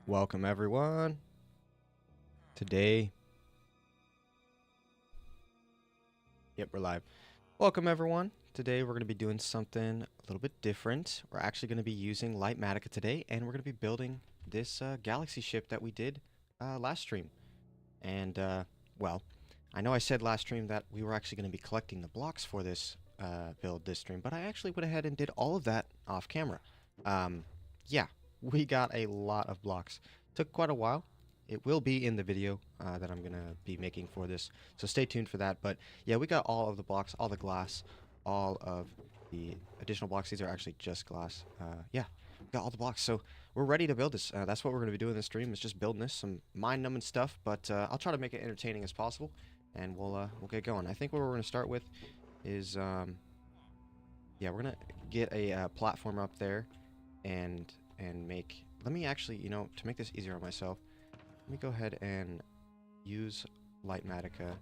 Welcome everyone. Today, we're live. Welcome everyone. Today we're going to be doing something a little bit different. We're actually going to be using Litematica today, and we're going to be building this galaxy ship that we did last stream. And well, I know I said last stream that we were actually going to be collecting the blocks for this build this stream, but I actually went ahead and did all of that off camera. Yeah, we got a lot of blocks. Took quite a while. It will be in the video that I'm gonna be making for this, so stay tuned for that. But yeah, we got all of the blocks, all the glass, all of the additional blocks. These are actually just glass. Yeah, we got all the blocks, so we're ready to build this. That's what we're gonna be doing this stream, is just building this, some mind-numbing stuff. But I'll try to make it entertaining as possible, and we'll get going. I think what we're gonna start with is yeah, we're gonna get a platform up there, and make. Let me actually, to make this easier on myself, let me go ahead and use Litematica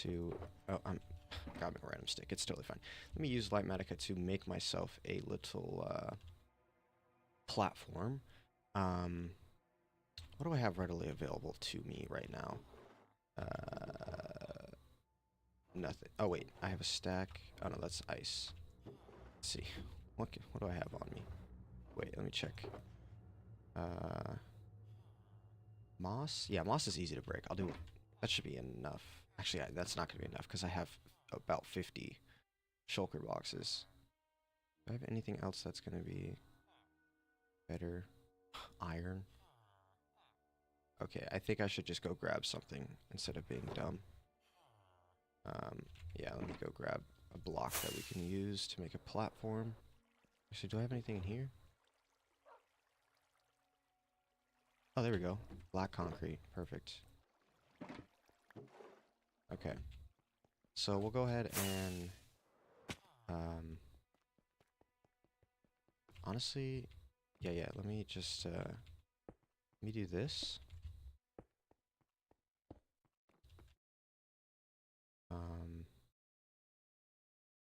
to. Oh, got me a random stick. It's totally fine. Let me use Litematica to make myself a little platform. What do I have readily available to me right now? Nothing. Oh wait, I have a stack. Oh no, that's ice. Let's see. What do I have on me? Wait, let me check. Moss? Yeah, moss is easy to break. I'll do. That should be enough. Actually, that's not going to be enough because I have about 50 shulker boxes. Do I have anything else that's going to be better? Iron. Okay, I think I should just go grab something instead of being dumb. Yeah, let me go grab a block that we can use to make a platform. Actually, do I have anything in here? Oh, there we go. Black concrete. Perfect. Okay. So we'll go ahead and honestly, yeah, let me just let me do this.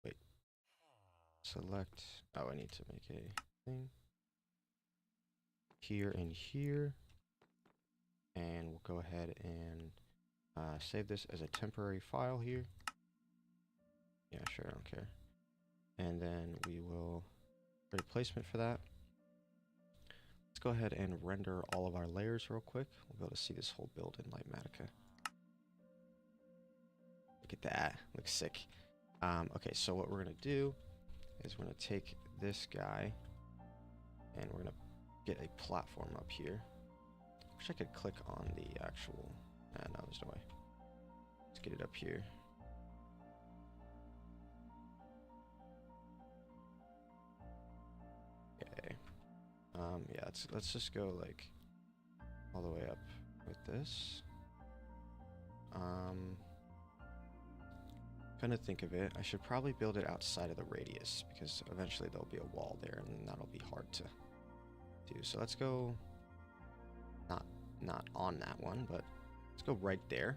Wait. Select. Oh, I need to make a thing here and here. And we'll go ahead and save this as a temporary file here. Yeah, sure, I don't care. And then we will create a placement for that. Let's go ahead and render all of our layers real quick. We'll be able to see this whole build in Litematica. Look at that. Looks sick. Okay, so what we're going to do is we're going to take this guy and we're going to get a platform up here. Wish I could click on the actual. No, there's no way. Let's get it up here. Okay. Yeah, let's just go like all the way up with this. Kind of think of it. I should probably build it outside of the radius because eventually there'll be a wall there, and that'll be hard to do. So let's go. Not on that one, but let's go right there.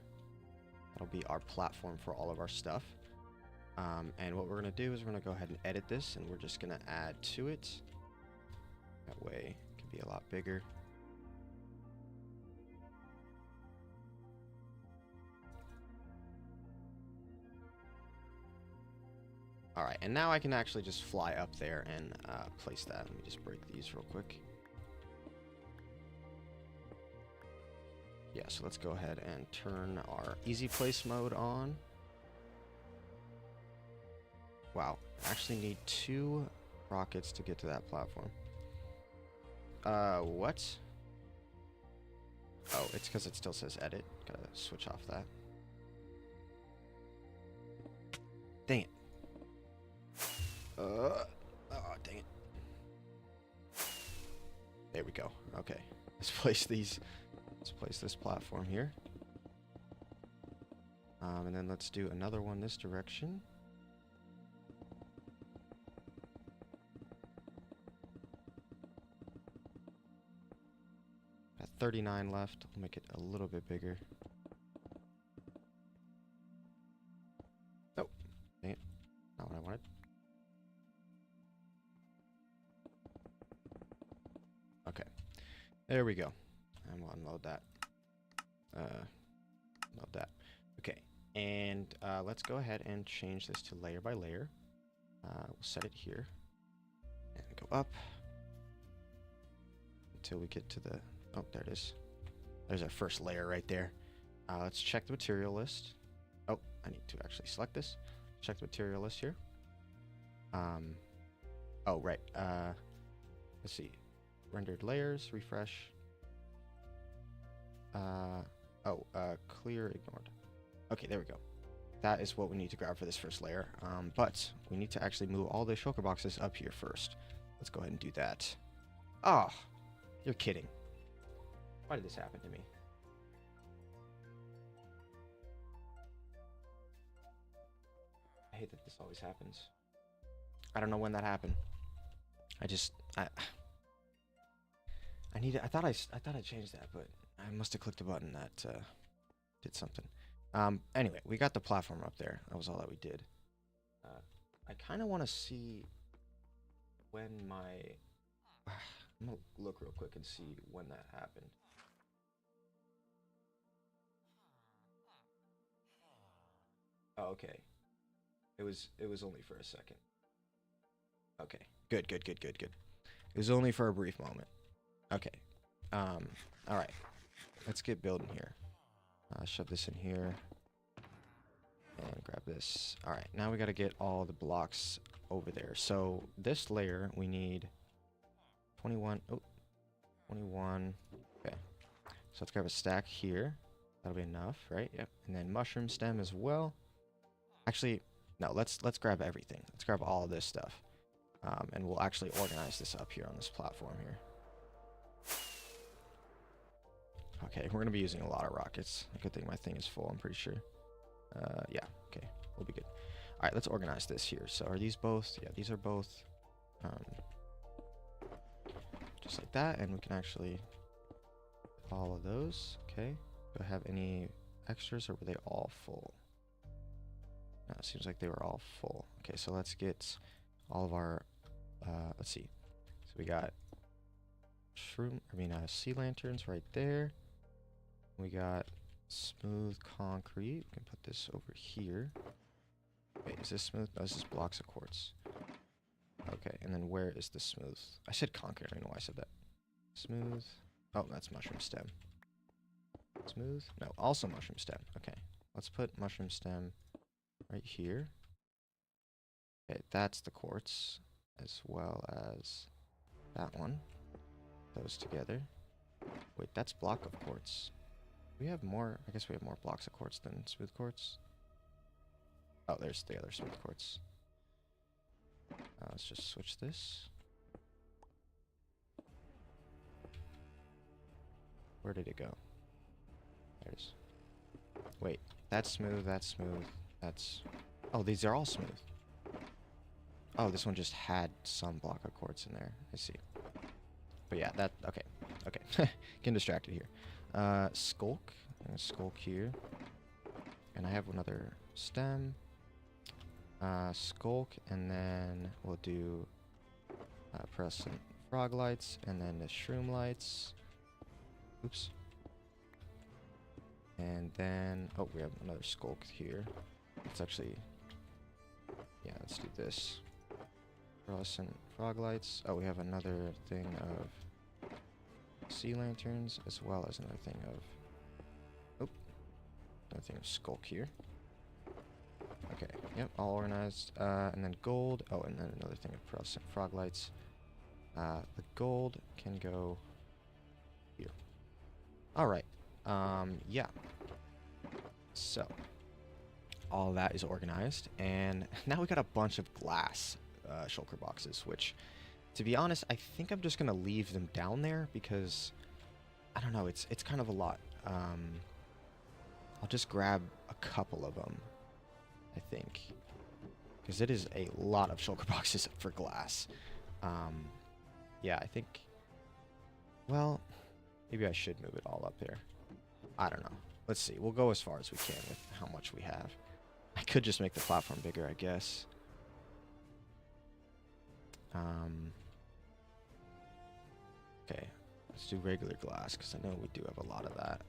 That'll be our platform for all of our stuff. And what we're going to do is we're going to go ahead and edit this, and we're just going to add to it. That way it can be a lot bigger. Alright, and now I can actually just fly up there and place that. Let me just break these real quick. Yeah, so let's go ahead and turn our easy place mode on. Wow, I actually need 2 rockets to get to that platform. What? Oh, it's because it still says edit. Gotta switch off that. Dang it. Oh, dang it. There we go. Okay, let's place these. Let's place this platform here. And then let's do another one this direction. Got 39 left. We'll make it a little bit bigger. Oh, dang it. Not what I wanted. Okay. There we go. load that. Load that. Okay, and let's go ahead and change this to layer by layer. We'll set it here and go up until we get to the, oh, there it is. There's our first layer right there. Let's check the material list. Oh, I need to actually select this. Check the material list here. Oh, right. Let's see. Rendered layers, refresh. Clear, ignored. Okay, there we go. That is what we need to grab for this first layer. But we need to actually move all the shulker boxes up here first. Let's go ahead and do that. Oh, you're kidding. Why did this happen to me? I hate that this always happens. I don't know when that happened. I thought I changed that, but I must have clicked a button that did something. Anyway, we got the platform up there. That was all that we did. I kind of want to see when my... I'm gonna look real quick and see when that happened. Oh, okay. It was only for a second. Okay. Good. It was only for a brief moment. Okay. All right. Let's get building here. Shove this in here. And grab this. All right. Now we got to get all the blocks over there. So this layer, we need 21. Oh, 21. Okay. So let's grab a stack here. That'll be enough, right? Yep. And then mushroom stem as well. Actually, no, let's grab everything. Let's grab all of this stuff. And we'll actually organize this up here on this platform here. Okay, we're going to be using a lot of rockets. A good thing my thing is full, I'm pretty sure. Yeah, okay, we'll be good. All right, let's organize this here. So are these both? Yeah, these are both. Just like that, and we can actually all of those. Okay, do I have any extras, or were they all full? No, it seems like they were all full. Okay, so let's get all of our, let's see. So we got sea lanterns right there. We got smooth concrete. We can put this over here. Wait, is this smooth? No, this is blocks of quartz. Okay, and then where is the smooth? I said concrete. I don't know why I said that. Smooth. Oh, that's mushroom stem. Smooth. No, also mushroom stem. Okay, let's put mushroom stem right here. Okay, that's the quartz, as well as that one. Those together. Wait, that's block of quartz. We have more. I guess we have more blocks of quartz than smooth quartz. Oh, there's the other smooth quartz. Let's just switch this. Where did it go? There it is. Wait, that's smooth, that's smooth, that's... Oh, these are all smooth. Oh, this one just had some block of quartz in there. I see. But yeah, that... Okay. Okay. Getting distracted here. Skulk. I'm gonna skulk here. And I have another stem. Skulk, and then we'll do pearlescent frog lights, and then the shroom lights. Oops. And then, oh, we have another skulk here. Let's actually, yeah, let's do this. Pearlescent frog lights. Oh, we have another thing of sea lanterns, as well as another thing of, oh, another thing of skulk here. Okay, yep, all organized. And then gold. Oh, and then another thing of pearlescent frog lights. The gold can go here. All right. Yeah. So, all that is organized, and now we got a bunch of glass shulker boxes, which, to be honest, I think I'm just gonna leave them down there because I don't know. It's kind of a lot. I'll just grab a couple of them, I think, because it is a lot of shulker boxes for glass. Yeah, I think. Well, maybe I should move it all up there. I don't know. Let's see. We'll go as far as we can with how much we have. I could just make the platform bigger, I guess. Okay. Let's do regular glass, because I know we do have a lot of that.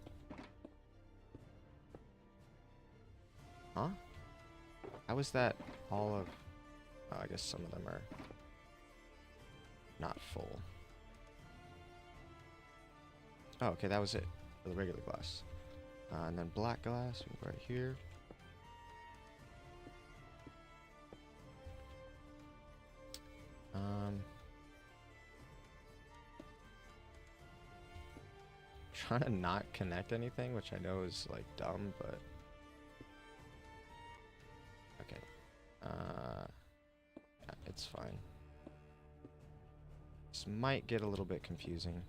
Huh? How is that all of... Oh, I guess some of them are not full. Oh, okay, that was it for the regular glass. And then black glass, we go right here. Trying to not connect anything, which I know is like dumb, but okay. Yeah, it's fine. This might get a little bit confusing,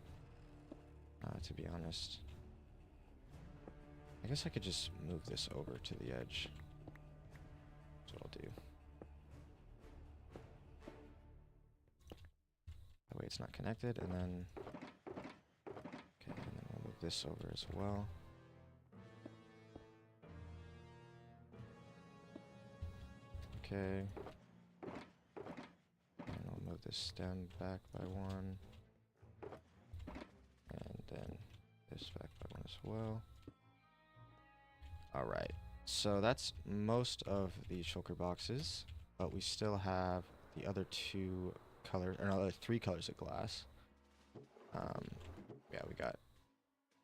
to be honest. I guess I could just move this over to the edge. That's what I'll do. That way it's not connected, and then... Okay, and then we'll move this over as well. Okay. And I'll move this stem back by one. And then this back by one as well. Alright, so that's most of the shulker boxes, but we still have the other two colors, or no, three colors of glass. Yeah, we got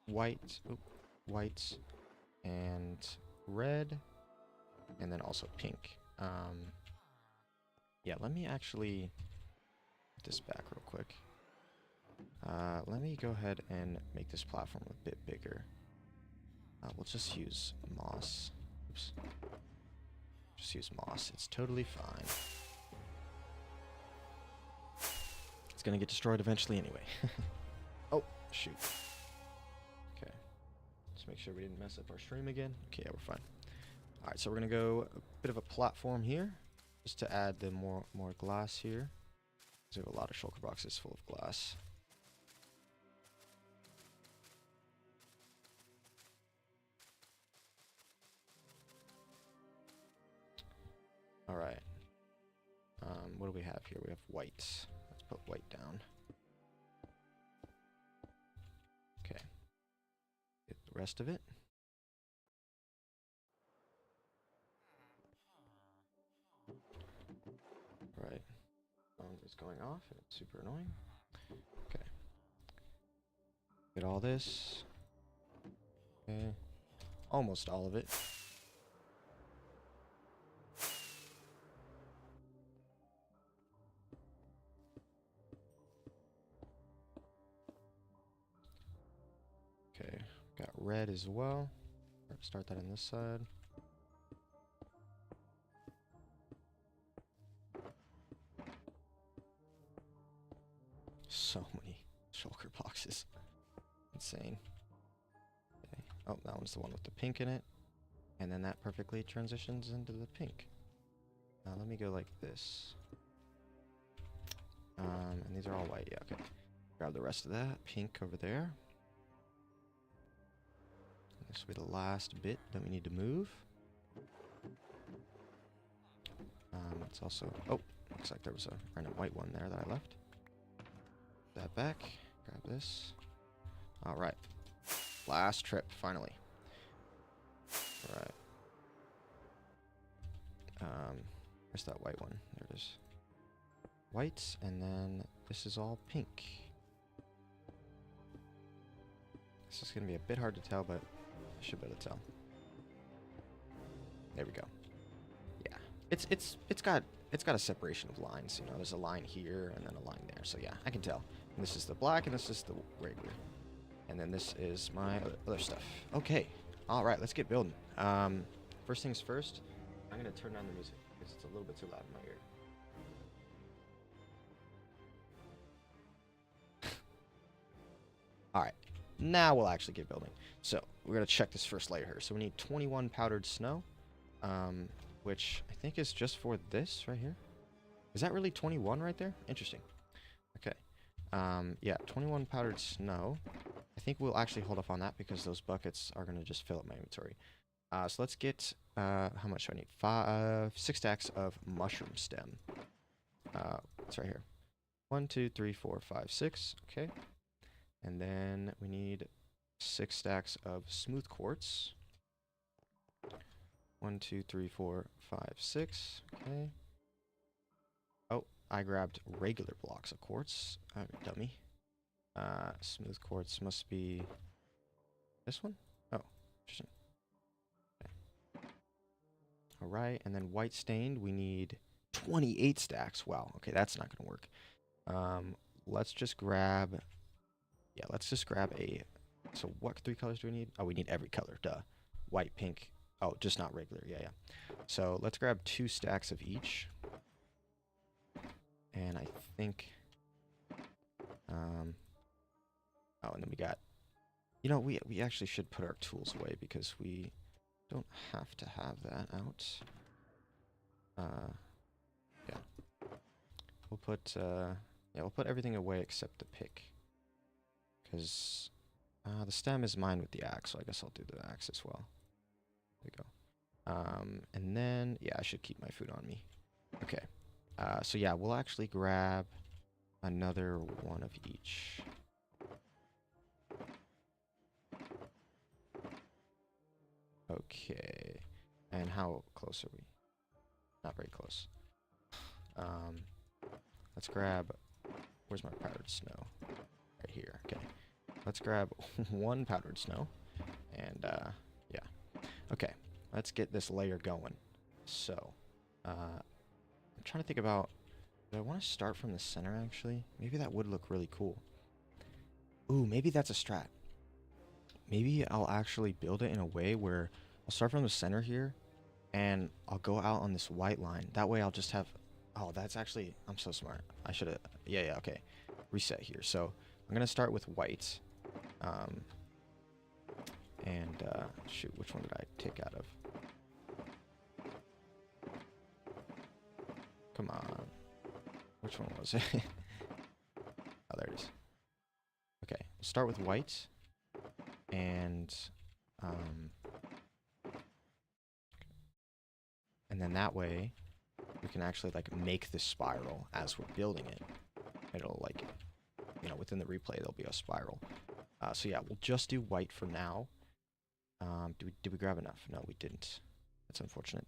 white, white, and red, and then also pink. Yeah, let me actually put this back real quick. Let me go ahead and make this platform a bit bigger. We'll just use moss. Oops. Just use moss. It's totally fine. It's gonna get destroyed eventually anyway. Oh, shoot. Okay. Just make sure we didn't mess up our stream again. Okay, yeah, we're fine. Alright, so we're gonna go a bit of a platform here, just to add the more glass here. Because we have a lot of shulker boxes full of glass. Alright. What do we have here? We have white. Let's put white down. Okay. Get the rest of it. Right. Phone is going off. It's super annoying. Okay. Get all this. Okay. Almost all of it. Okay. Got red as well. Start that on this side. So many shulker boxes. Insane. Okay. Oh, that one's the one with the pink in it. And then that perfectly transitions into the pink. Now let me go like this. And these are all white. Yeah, okay. Grab the rest of that. Pink over there. This will be the last bit that we need to move. It's also... Oh, looks like there was a random white one there that I left. That back. Grab this. Alright. Last trip, finally. Alright. Where's that white one? There it is. White, and then this is all pink. This is going to be a bit hard to tell, but I should be able to tell. There we go. Yeah. It's got a separation of lines, you know. There's a line here and then a line there. So yeah, I can tell. And this is the black and this is the regular. And then this is my other stuff. Okay. All right, let's get building. First things first, I'm going to turn down the music because it's a little bit too loud in my ear. All right. Now we'll actually get building. So we're going to check this first layer here. So we need 21 powdered snow, which I think is just for this right here. Is that really 21 right there? Interesting. Okay. Yeah, 21 powdered snow. I think we'll actually hold off on that because those buckets are going to just fill up my inventory. So let's get, how much do I need? 6 stacks of mushroom stem. It's right here. 1, 2, 3, 4, 5, 6. Okay. And then we need 6 stacks of smooth quartz. 1, 2, 3, 4, 5, 6. Okay. Oh, I grabbed regular blocks of quartz. Dummy. Smooth quartz must be this one? Oh, interesting. Okay. Alright, and then white stained, we need 28 stacks. Wow, okay, that's not gonna work. Let's just grab, yeah, let's just grab a, so what 3 colors do we need? Oh, we need every color, duh. White, pink, oh, just not regular, yeah. So let's grab 2 stacks of each. And I think, oh, and then we got, you know, we actually should put our tools away because we don't have to have that out. Yeah. We'll put everything away except the pick. Because the stem is mine with the axe, so I guess I'll do the axe as well. There we go. And then, yeah, I should keep my food on me. Okay. So yeah, we'll actually grab another one of each. Okay. And how close are we? Not very close. Let's grab, where's my powdered snow? Right here. Okay. Let's grab 1 powdered snow. And, yeah. Okay. Let's get this layer going. So, I'm trying to think about, do I want to start from the center, actually? Maybe that would look really cool. Ooh, maybe that's a strat. Maybe I'll actually build it in a way where I'll start from the center here, and I'll go out on this white line. That way I'll just have, oh, that's actually, I'm so smart. I should have, yeah, okay. Reset here. So I'm going to start with white. Shoot, which one did I take out of? Come on. Which one was it? Oh, there it is. Okay, start with white. And then that way we can actually like make this spiral as we're building it. It'll like, you know, within the replay there'll be a spiral. So yeah, we'll just do white for now. Did we grab enough? No, we didn't. That's unfortunate.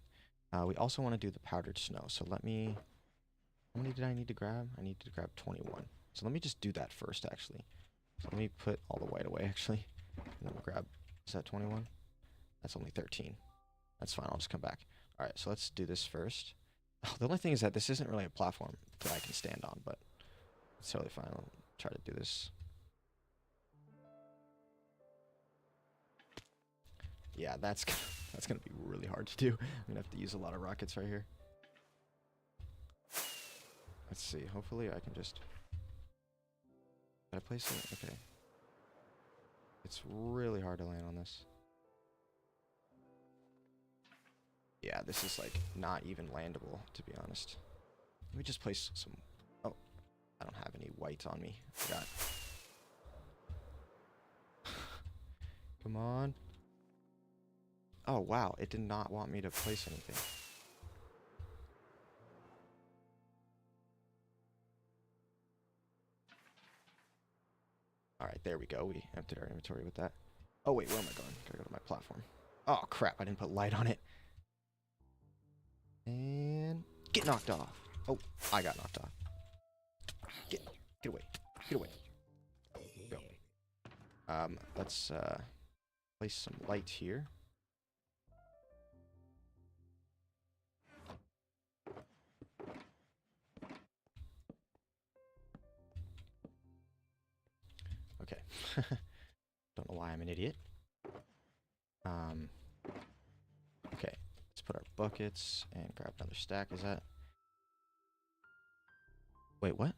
We also want to do the powdered snow. So let me, how many did I need to grab? I need to grab 21. So let me just do that first, actually. So let me put all the white away, actually. And then we'll grab, is that 21? That's only 13. That's fine, I'll just come back. Alright, so let's do this first. Oh, the only thing is that this isn't really a platform that I can stand on, but it's totally fine. I'll try to do this. Yeah, that's gonna be really hard to do. I'm gonna have to use a lot of rockets right here. Let's see, hopefully I can just... Did I place it? Okay. It's really hard to land on this. Yeah, this is like not even landable, to be honest. Let me just place some... Oh, I don't have any white on me. Forgot. Come on. Oh, wow. It did not want me to place anything. Alright, there we go. We emptied our inventory with that. Oh, wait, where am I going? Gotta go to my platform. Oh, crap. I didn't put light on it. And get knocked off. Oh, I got knocked off. Get away. Get away. Go. Let's place some light here. Okay. Don't know why I'm an idiot. Okay. Let's put our buckets and grab another stack. Is that... Wait, what?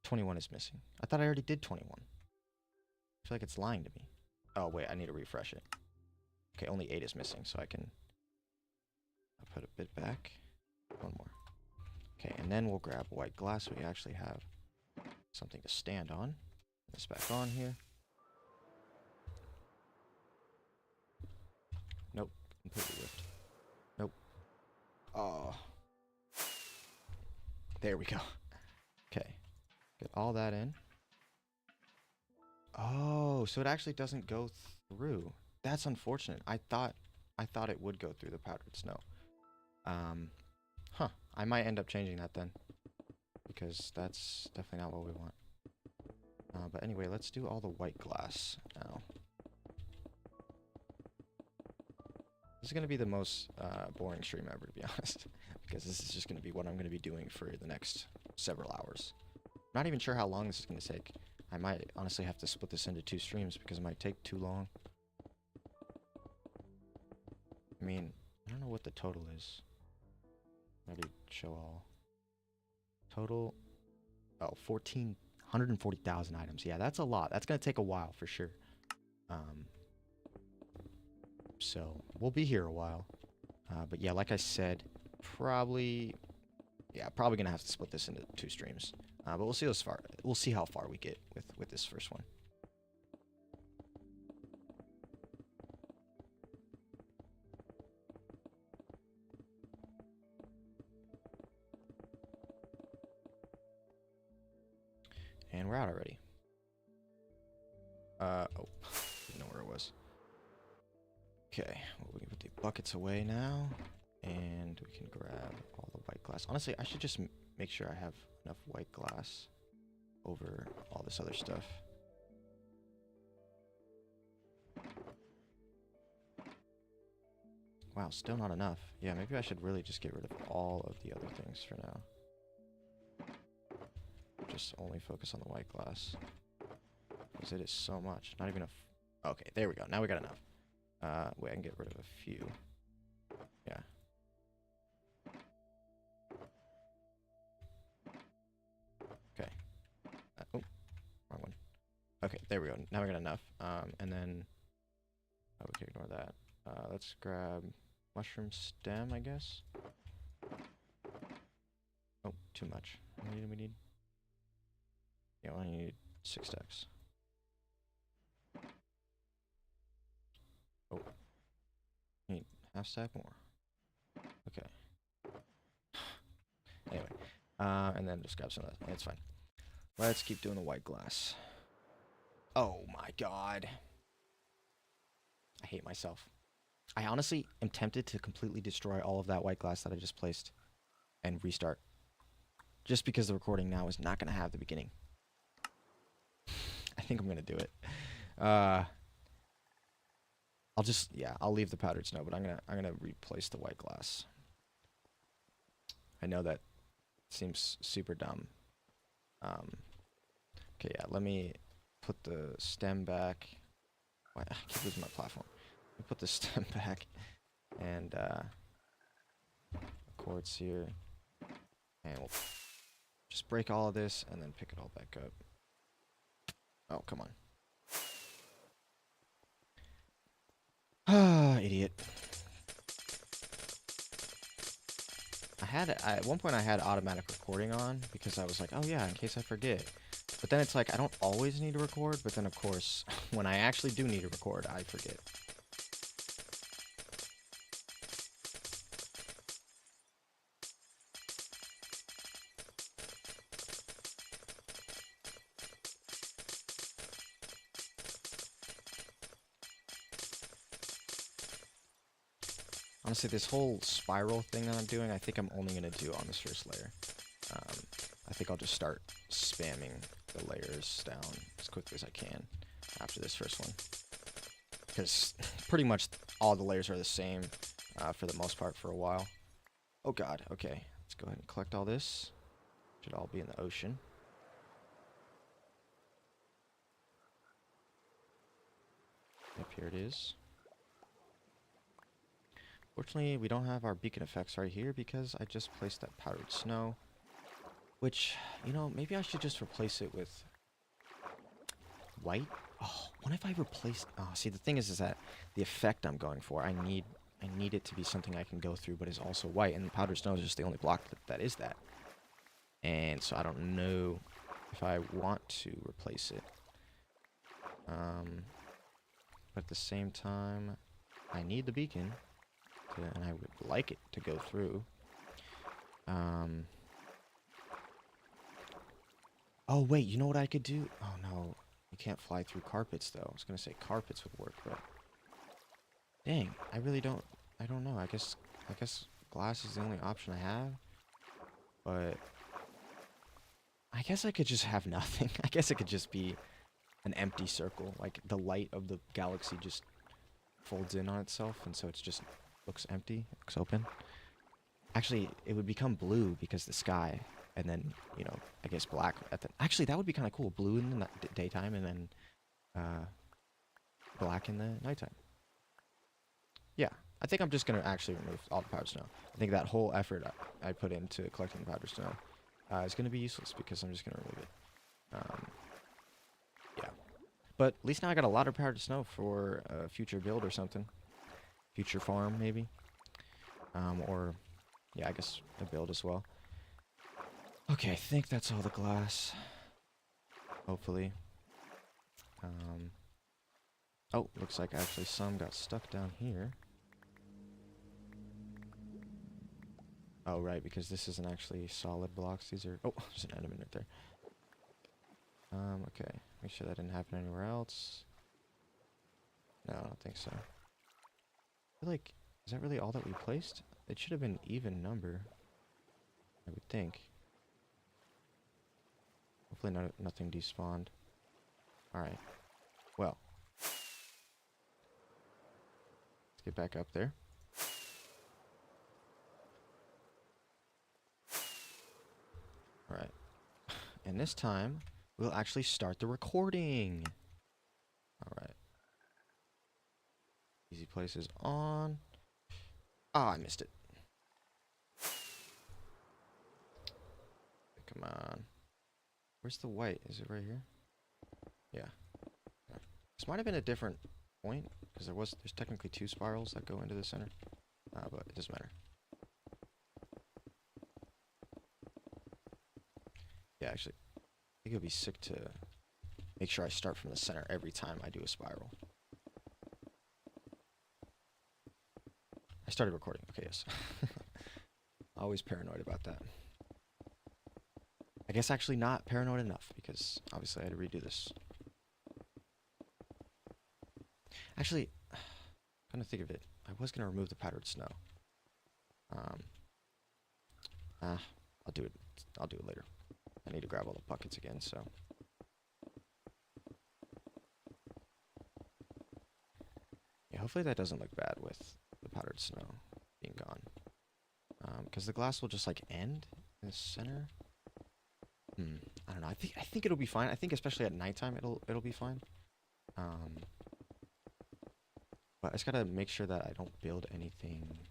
21 is missing. I thought I already did 21. I feel like it's lying to me. Oh, wait, I need to refresh it. Okay, only 8 is missing, so I can... I'll put a bit back. One more. Okay, and then we'll grab white glass so we actually have something to stand on. Put this back on here. Nope, completely whiffed. Nope. Oh. There we go. Okay, get all that in. Oh, so it actually doesn't go through. That's unfortunate. I thought it would go through the powdered snow. Um, huh. I might end up changing that then, because that's definitely not what we want. But anyway, let's do all the white glass now. This is going to be the most boring stream ever, to be honest, because this is just going to be what I'm going to be doing for the next several hours. Not even sure how long this is going to take. I might honestly have to split this into 2 streams because it might take too long. I mean, I don't know what the total is. Maybe show all. Total, oh, 140,000 items. Yeah, that's a lot. That's going to take a while for sure. So we'll be here a while. But yeah, like I said, probably gonna have to split this into 2 streams. But we'll see we'll see how far we get with this first one. And we're out already. Oh, didn't know where it was. Okay, well, we can put the buckets away now, and we can grab all the white glass. Honestly, I should just make sure I have enough white glass over all this other stuff. Wow, still not enough. Yeah, maybe I should really just get rid of all of the other things for now. Just only focus on the white glass, because it is so much. Not even a... Okay, there we go. Now we got enough. Wait, I can get rid of a few. Yeah. Okay. Oh, wrong one. Okay, there we go. Now we got enough. And then... Oh, we can ignore that. Let's grab mushroom stem, I guess. Oh, too much. How many do we need? Yeah, we only need 6 stacks. Oh. Need half stack more. Okay. Anyway. And then just grab some of that. It's fine. Let's keep doing the white glass. Oh my god. I hate myself. I honestly am tempted to completely destroy all of that white glass that I just placed and restart. Just because the recording now is not going to have the beginning. I think I'm going to do it. I'll leave the powdered snow, but I'm gonna replace the white glass. I know that seems super dumb. Okay, yeah, let me put the stem back. Why, I keep losing my platform. Let me put the stem back, and quartz here, and we'll just break all of this and then pick it all back up. Oh, come on. Ah, idiot. At one point I had automatic recording on because I was like, oh yeah, in case I forget. But then it's like, I don't always need to record, but then of course, when I actually do need to record, I forget. Honestly, this whole spiral thing that I'm doing, I think I'm only going to do on this first layer. I think I'll just start spamming the layers down as quickly as I can after this first one. Because pretty much all the layers are the same for the most part for a while. Oh god, okay. Let's go ahead and collect all this. Should all be in the ocean. Yep, here it is. Fortunately, we don't have our beacon effects right here because I just placed that powdered snow. Which, you know, maybe I should just replace it with white. Oh, what if I replaced... Oh, see, the thing is that the effect I'm going for, I need it to be something I can go through, but is also white. And powdered snow is just the only block that is that. And so I don't know if I want to replace it. But at the same time, I need the beacon. And I would like it to go through. Oh wait, you know what I could do? Oh no, we You can't fly through carpets, though. I was gonna say carpets would work, but dang, I don't know. I guess glass is the only option I have. But I guess I could just have nothing. I guess it could just be an empty circle. Like the light of the galaxy just folds in on itself, and so it's just looks empty, looks open. Actually, it would become blue because the sky, and then, you know, I guess black at the... Actually, that would be kind of cool. Blue in the daytime, and then black in the nighttime. Yeah, I think I'm just going to actually remove all the powdered snow. I think that whole effort I put into collecting powdered snow is going to be useless because I'm just going to remove it. Yeah. But at least now I got a lot of powdered snow for a future build or something. Future farm, maybe. Or, yeah, I guess a build as well. Okay, I think that's all the glass. Hopefully. Oh, looks like actually some got stuck down here. Oh, right, because this isn't actually solid blocks. These are... Oh, there's an enderman right there. Okay. Make sure that didn't happen anywhere else. No, I don't think so. I feel like... Is that really all that we placed? It should have been even number. I would think. Hopefully nothing despawned. Alright. Well. Let's get back up there. Alright. And this time, we'll actually start the recording. Alright. Easy places on. Ah, I missed it. Come on. Where's the white? Is it right here? Yeah. This might have been a different point, because there's technically 2 spirals that go into the center. But it doesn't matter. Yeah, actually, I think it would be sick to make sure I start from the center every time I do a spiral. I started recording. Okay, yes. Always paranoid about that. I guess actually not paranoid enough, because obviously I had to redo this. Actually, come to think of it, I was going to remove the powdered snow. I'll do it. I'll do it later. I need to grab all the buckets again, so. Yeah, hopefully that doesn't look bad with the powdered snow being gone. Because the glass will just like end in the center. I don't know. I think it'll be fine. I think especially at nighttime it'll be fine. But I just gotta make sure that I don't build anything.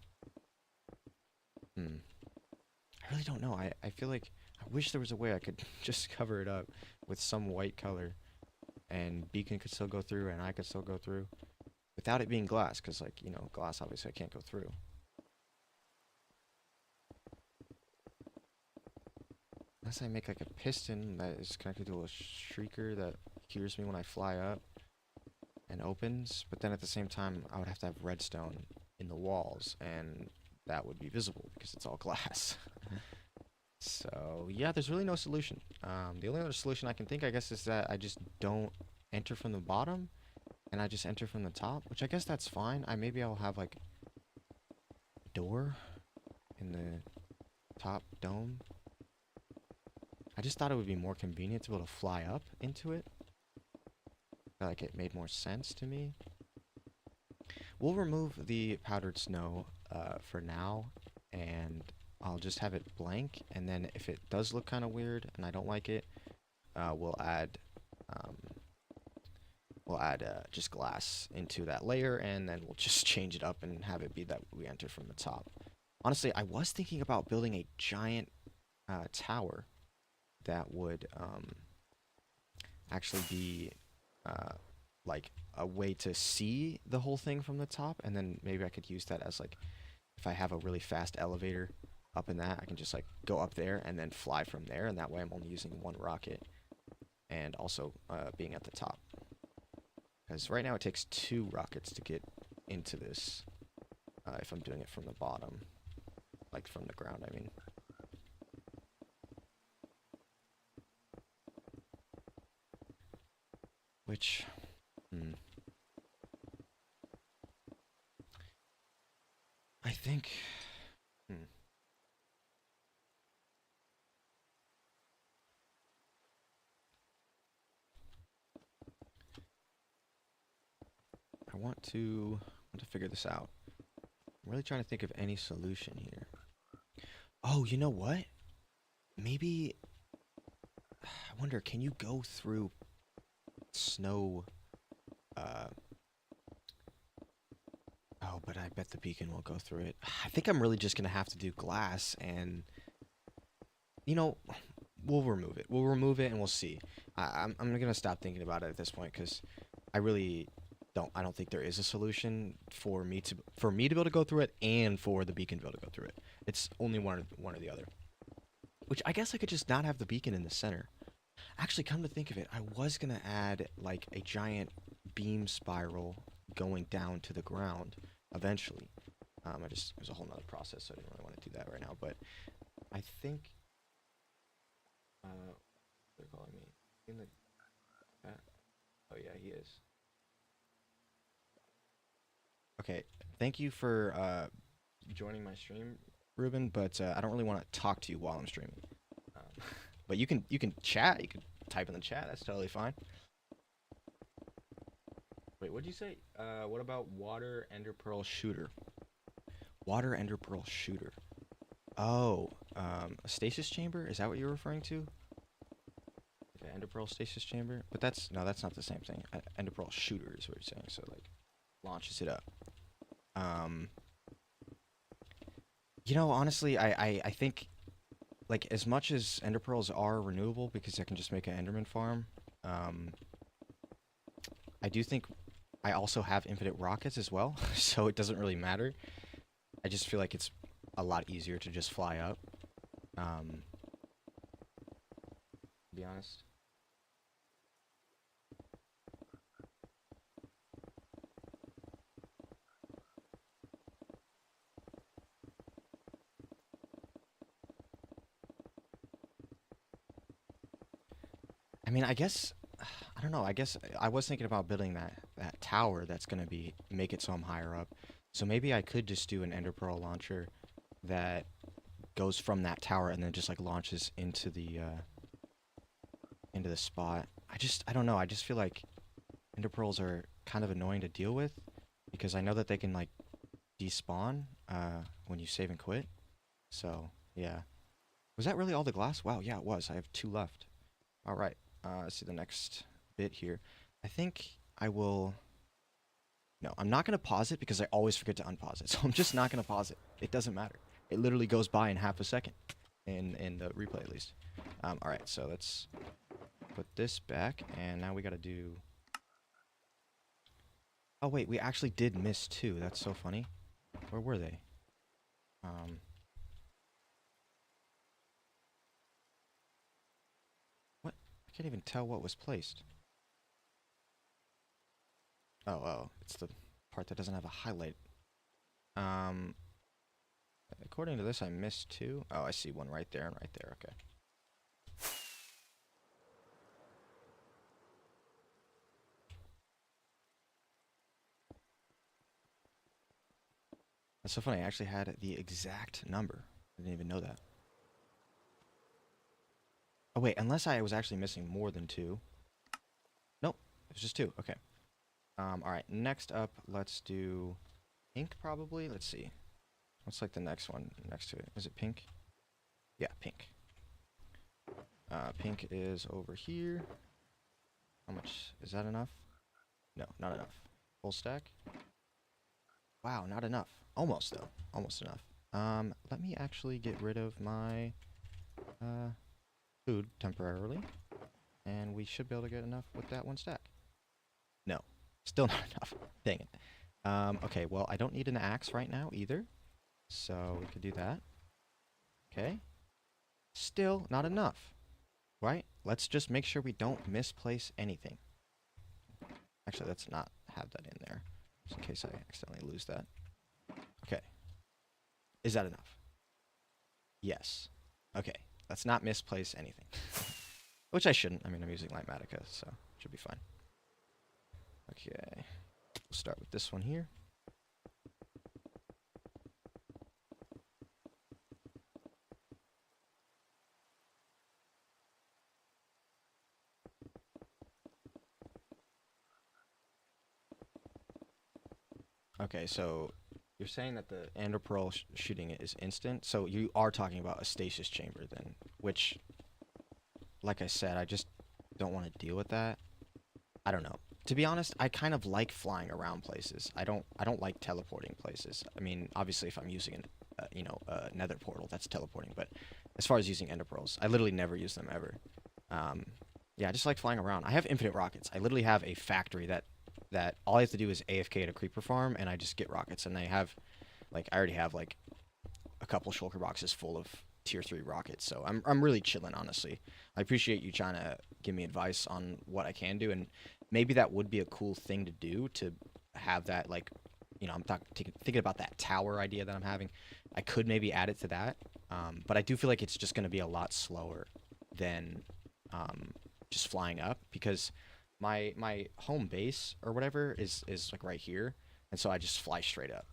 I really don't know. I feel like I wish there was a way I could just cover it up with some white color, and Beacon could still go through, and I could still go through, without it being glass. Because, like, you know, glass obviously I can't go through. Unless I make like a piston that is connected to a shrieker that hears me when I fly up and opens, but then at the same time I would have to have redstone in the walls, and that would be visible because it's all glass. So yeah, there's really no solution. The only other solution I can think, I guess, is that I just don't enter from the bottom and I just enter from the top, which I guess that's fine. Maybe I'll have like a door in the top dome. I just thought it would be more convenient to be able to fly up into it. I feel like it made more sense to me. We'll remove the powdered snow for now, and I'll just have it blank, and then if it does look kind of weird and I don't like it, we'll add just glass into that layer, and then we'll just change it up and have it be that we enter from the top. Honestly, I was thinking about building a giant tower that would actually be like a way to see the whole thing from the top, and then maybe I could use that as like, if I have a really fast elevator up in that, I can just like go up there and then fly from there, and that way I'm only using one rocket, and also being at the top. Because right now it takes 2 rockets to get into this, if I'm doing it from the bottom, like from the ground, I mean. Which, hmm, I think, hmm, I want to figure this out. I'm really trying to think of any solution here. Oh, you know what? Maybe, I wonder, can you go through snow? Uh, oh, but I bet the beacon will go through it. I think I'm really just gonna have to do glass, and you know, we'll remove it. We'll remove it, and we'll see. I'm gonna stop thinking about it at this point because I really don't. I don't think there is a solution for me to be able to go through it, and for the beacon to be able to go through it. It's only one or the other. Which I guess I could just not have the beacon in the center. Actually, come to think of it, I was gonna add like a giant beam spiral going down to the ground eventually. It was a whole nother process, so I didn't really want to do that right now. But I think, they're calling me in the chat. Oh yeah, he is. Okay, thank you for joining my stream, Ruben. But I don't really want to talk to you while I'm streaming. Um, but you can chat. You can type in the chat. That's totally fine. Wait, what'd you say? What about water ender pearl shooter? Water ender pearl shooter. Oh, a stasis chamber? Is that what you're referring to? Like an ender pearl stasis chamber? But that's not the same thing. Ender pearl shooter is what you're saying. So like, launches it up. Um, honestly, I think like as much as ender pearls are renewable because I can just make an enderman farm. Um, I do think I also have infinite rockets as well, so it doesn't really matter. I just feel like it's a lot easier to just fly up. To be honest. I mean, I guess I don't know. I guess I was thinking about building that tower that's gonna be make it so I'm higher up. So maybe I could just do an ender pearl launcher that goes from that tower and then just like launches into the spot. I don't know. I just feel like ender pearls are kind of annoying to deal with because I know that they can like despawn when you save and quit. So yeah. Was that really all the glass? Wow, yeah, it was. I have 2 left. All right. Let's see the next bit here. I think I will. No, I'm not gonna pause it because I always forget to unpause it. So I'm just not gonna pause it. It doesn't matter. It literally goes by in half a second, in the replay at least. All right. So let's put this back, and now we gotta do. Oh wait, we actually did miss 2. That's so funny. Where were they? Um. What? I can't even tell what was placed. Oh, it's the part that doesn't have a highlight. Um, according to this, I missed 2. Oh, I see one right there and right there. Okay. That's so funny. I actually had the exact number. I didn't even know that. Oh, wait. Unless I was actually missing more than 2. Nope. It was just 2. Okay. All right. Next up, let's do pink probably. Let's see. What's like the next one next to it? Is it pink? Yeah, pink. Pink is over here. How much? Is that enough? No, not enough. Full stack? Wow, not enough. Almost, though. Almost enough. Let me actually get rid of my uh, food temporarily. And we should be able to get enough with that 1 stack. No. Still not enough. Dang it. Okay, well, I don't need an axe right now either. So we could do that. Okay. Still not enough. Right? Let's just make sure we don't misplace anything. Actually, let's not have that in there, just in case I accidentally lose that. Okay. Is that enough? Yes. Okay. Let's not misplace anything. Which I shouldn't. I mean, I'm using Litematica, so it should be fine. Okay, we'll start with this one here. Okay, so you're saying that the ender pearl shooting it is instant. So you are talking about a stasis chamber then, which, like I said, I just don't want to deal with that. I don't know. To be honest, I kind of like flying around places. I don't like teleporting places. I mean, obviously, if I'm using an a nether portal, that's teleporting. But as far as using ender pearls, I literally never use them ever. Um, yeah, I just like flying around. I have infinite rockets. I literally have a factory that all I have to do is AFK at a creeper farm, and I just get rockets. And I have like I already have like a couple shulker boxes full of tier 3 rockets. So I'm really chilling, honestly. I appreciate you trying to give me advice on what I can do, and maybe that would be a cool thing to do to have that, like, I'm thinking about that tower idea that I'm having. I could maybe add it to that, but I do feel like it's just going to be a lot slower than um, just flying up, because my home base or whatever is like right here, and so I just fly straight up.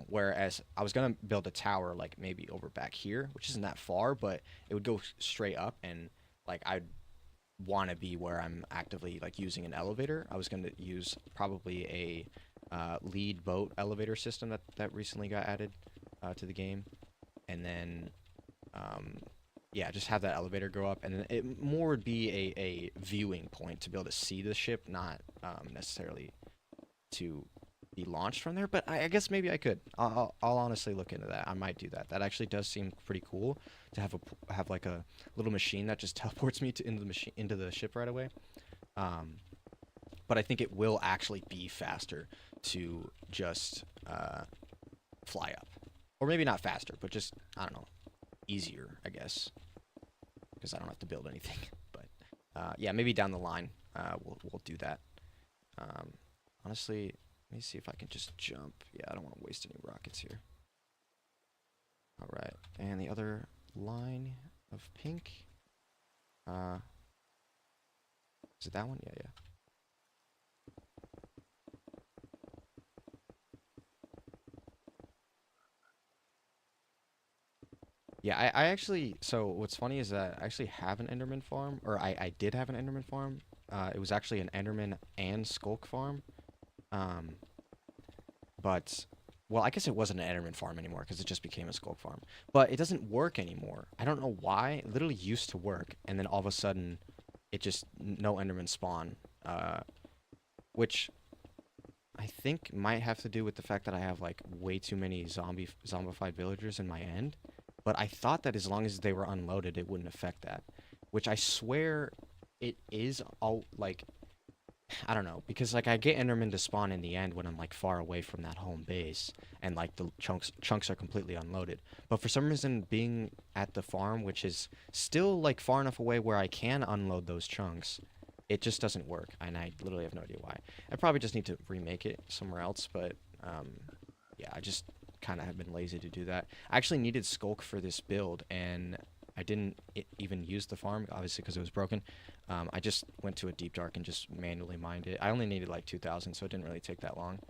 Whereas I was gonna build a tower like maybe over back here, which isn't that far, but it would go straight up, and like I'd want to be where I'm actively like using an elevator. I was gonna use probably a lead boat elevator system that recently got added to the game, and then um, yeah, just have that elevator go up, and then it more would be a viewing point to be able to see the ship, not necessarily to be launched from there. But I guess maybe I could. I'll honestly look into that. I might do that. That actually does seem pretty cool to have like a little machine that just teleports me into the ship right away. Um, but I think it will actually be faster to just fly up, or maybe not faster, but just, I don't know, easier, I guess, because I don't have to build anything. But yeah, maybe down the line we'll do that. Um, honestly, let me see if I can just jump. Yeah, I don't want to waste any rockets here. All right, and the other line of pink. Uh, is it that one? Yeah, yeah. Yeah, I actually, so what's funny is that I actually have an Enderman farm, or I did have an Enderman farm. It was actually an Enderman and Skulk farm. Um, but, well, I guess it wasn't an Enderman farm anymore because it just became a Skulk farm. But it doesn't work anymore. I don't know why. It literally used to work, and then all of a sudden, it just, no Enderman spawn. Which I think might have to do with the fact that I have like way too many zombified villagers in my end. But I thought that as long as they were unloaded, it wouldn't affect that. Which I swear it is all like, I don't know, because like I get Enderman to spawn in the end when I'm like far away from that home base, and like the chunks are completely unloaded. But for some reason, being at the farm, which is still like far enough away where I can unload those chunks, it just doesn't work, and I literally have no idea why. I probably just need to remake it somewhere else, but um, yeah, I just kind of have been lazy to do that. I actually needed Skulk for this build, and I didn't even use the farm, obviously, because it was broken. I just went to a deep dark and just manually mined it. I only needed like 2,000, so it didn't really take that long.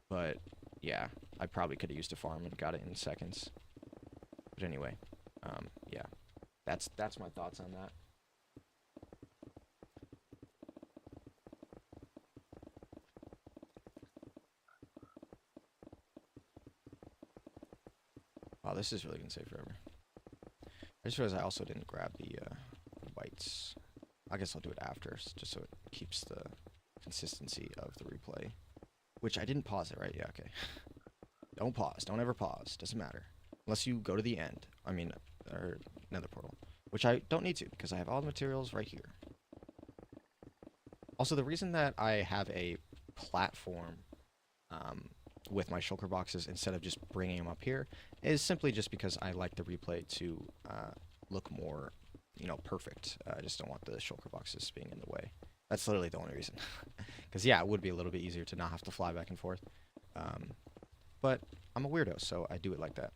But yeah, I probably could have used a farm and got it in seconds. But anyway, yeah, that's my thoughts on that. Wow, this is really gonna take forever. I just realized I also didn't grab the whites. I guess I'll do it after, just so it keeps the consistency of the replay. Which I didn't pause it, right? Yeah, okay. Don't pause. Don't ever pause. Doesn't matter. Unless you go to the end. I mean, or nether portal. Which I don't need to, because I have all the materials right here. Also, the reason that I have a platform um, with my shulker boxes instead of just bringing them up here is simply just because I like the replay to look more, perfect. I just don't want the shulker boxes being in the way. That's literally the only reason. Because, yeah, it would be a little bit easier to not have to fly back and forth. Um, but I'm a weirdo, so I do it like that.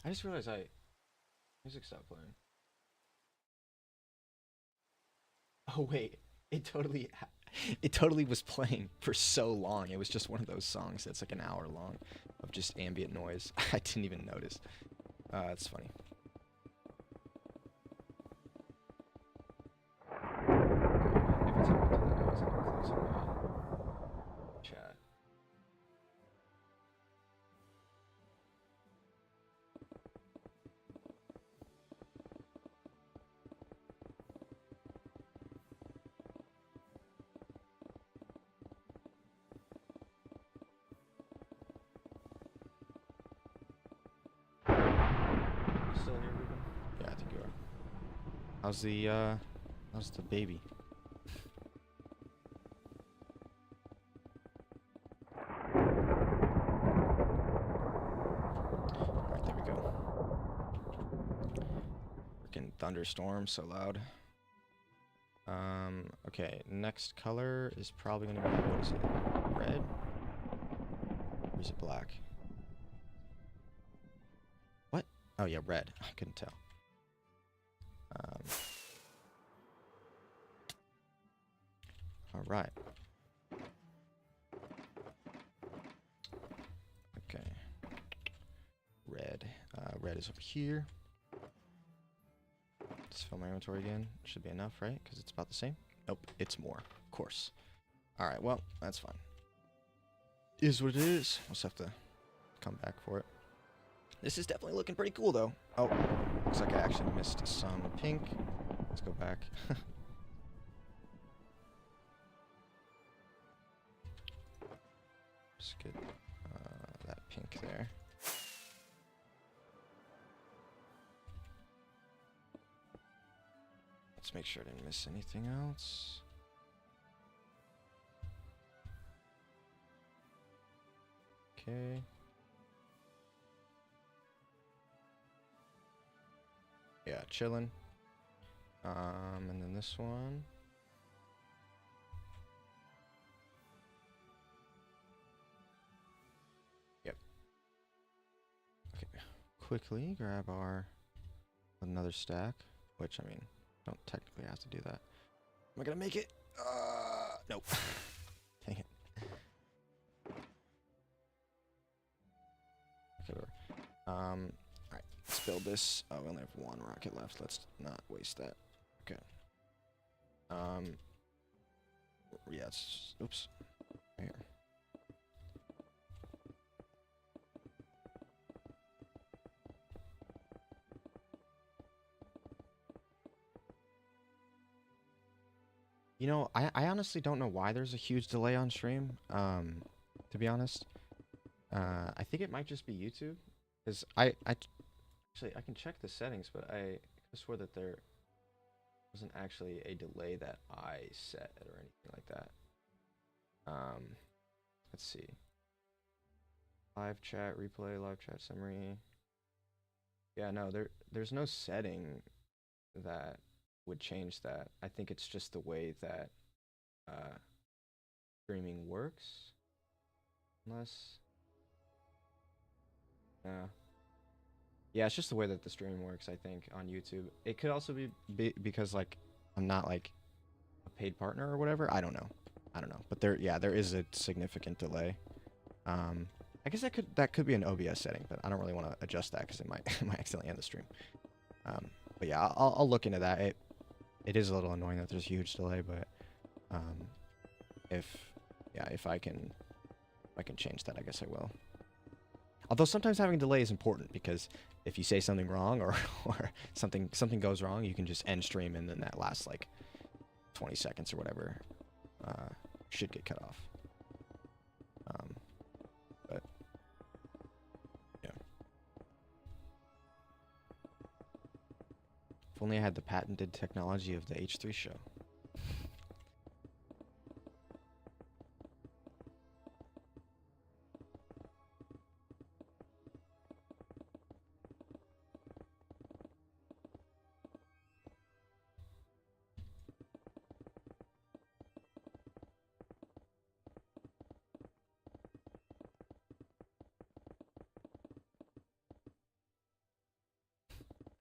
I just realized music stopped playing. Oh wait, it totally it totally was playing for so long. It was just one of those songs that's like an hour long of just ambient noise. I didn't even notice. That's funny. Every time I do that, I always end up closing my chat. You still here, Ruben? Yeah, I think you are. How's the baby? Alright, there we go. Freaking thunderstorm, so loud. Okay, next color is probably gonna be, what is it? Red? Or is it black? What? Oh yeah, red. I couldn't tell. Alright. Okay. Red. Red is over here. Just fill my inventory again. Should be enough, right? Because it's about the same. Nope, it's more. Of course. Alright, well, that's fine. Is what it is. We'll just have to come back for it. This is definitely looking pretty cool, though. Oh, looks like I actually missed some pink. Let's go back. Just get that pink there. Let's make sure I didn't miss anything else. Okay. Yeah, chillin'. And then this one. Yep. Okay. Quickly grab our another stack, which I mean, don't technically have to do that. Am I gonna make it? Nope. Dang it. Okay, whatever. Alright, let's build this. Oh, we only have one rocket left. Let's not waste that. Okay. Yeah, it's, oops. Right here. You know, I honestly don't know why there's a huge delay on stream, to be honest. I think it might just be YouTube, because actually, I can check the settings, but I swore that there wasn't actually a delay that I set or anything like that. Let's see. Live chat, replay, live chat summary. Yeah, no, there's no setting that would change that. I think it's just the way that streaming works. Unless, yeah, it's just the way that the stream works, I think, on YouTube. It could also be because like I'm not like a paid partner or whatever. I don't know. But there is a significant delay. I guess that could be an OBS setting, but I don't really want to adjust that because it might it might accidentally end the stream. But yeah, I'll look into that. It is a little annoying that there's a huge delay, but if I can change that, I guess I will. Although sometimes having a delay is important, because if you say something wrong or something goes wrong, you can just end stream, and then that lasts like 20 seconds or whatever should get cut off. But yeah, if only I had the patented technology of the H3 show.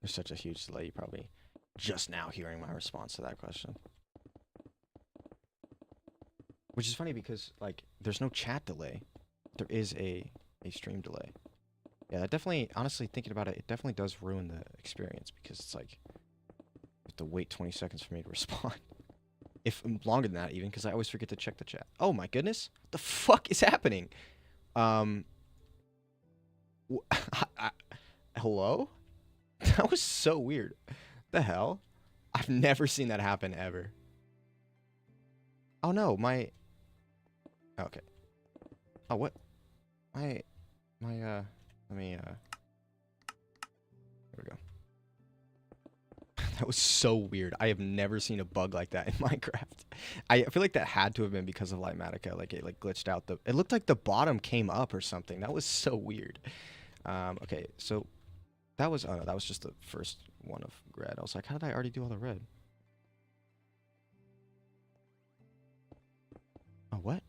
There's such a huge delay. You probably just now hearing my response to that question. Which is funny because, like, there's no chat delay. There is a stream delay. Yeah, that definitely, honestly, thinking about it, it definitely does ruin the experience because it's like, you have to wait 20 seconds for me to respond. If longer than that, even, because I always forget to check the chat. Oh my goodness. What the fuck is happening? Um, hello? That was so weird. The hell? I've never seen that happen ever. Oh no, my... Okay. Oh, what? Let me, there we go. That was so weird. I have never seen a bug like that in Minecraft. I feel like that had to have been because of Litematica. Like, it, like, glitched out the... It looked like the bottom came up or something. That was so weird. Okay, so... That was... Oh, no, that was just the first one of red. I was like, how did I already do all the red? Oh, what?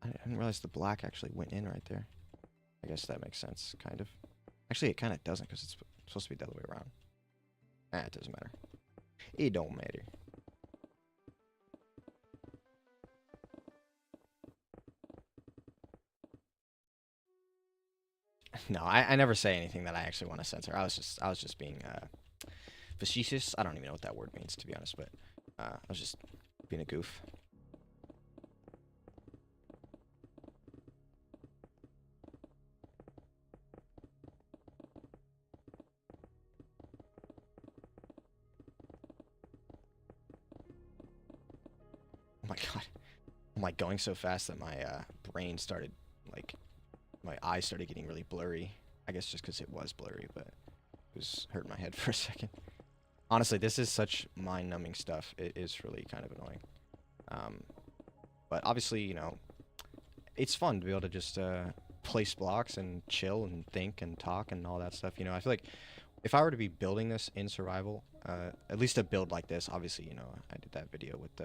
I didn't realize the black actually went in right there. I guess that makes sense, kind of. Actually, it kind of doesn't, because it's supposed to be the other way around. It doesn't matter. It don't matter. No, I never say anything that I actually want to censor. I was just being facetious. I don't even know what that word means, to be honest, but I was just being a goof. Oh my god. I'm like going so fast that my brain started, like, my eyes started getting really blurry. I guess just because it was blurry, but it was hurting my head for a second. Honestly, this is such mind-numbing stuff. It is really kind of annoying. But obviously, you know, it's fun to be able to just place blocks and chill and think and talk and all that stuff. You know, I feel like if I were to be building this in survival, at least a build like this, obviously, you know, I did that video with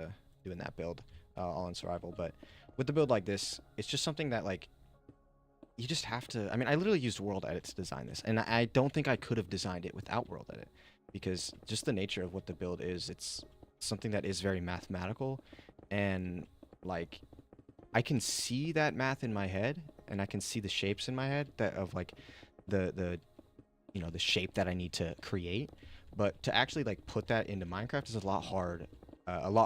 doing that build all in survival, but with the build like this, it's just something that, like, you just have to... I mean, I literally used World Edit to design this, and I don't think I could have designed it without World Edit, because just the nature of what the build is, it's something that is very mathematical, and, like, I can see that math in my head, and I can see the shapes in my head that of, like, the you know, the shape that I need to create, but to actually, like, put that into Minecraft is a lot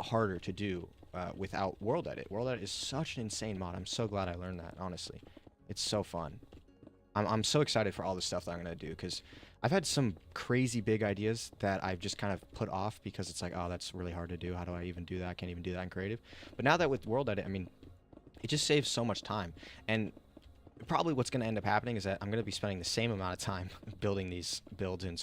harder to do without World Edit. World Edit is such an insane mod. I'm so glad I learned that, honestly. It's so fun. I'm so excited for all the stuff that I'm going to do, because I've had some crazy big ideas that I've just kind of put off because it's like, oh, that's really hard to do. How do I even do that? I can't even do that in creative. But now that with World Edit, I mean, it just saves so much time. And probably what's going to end up happening is that I'm going to be spending the same amount of time building these builds in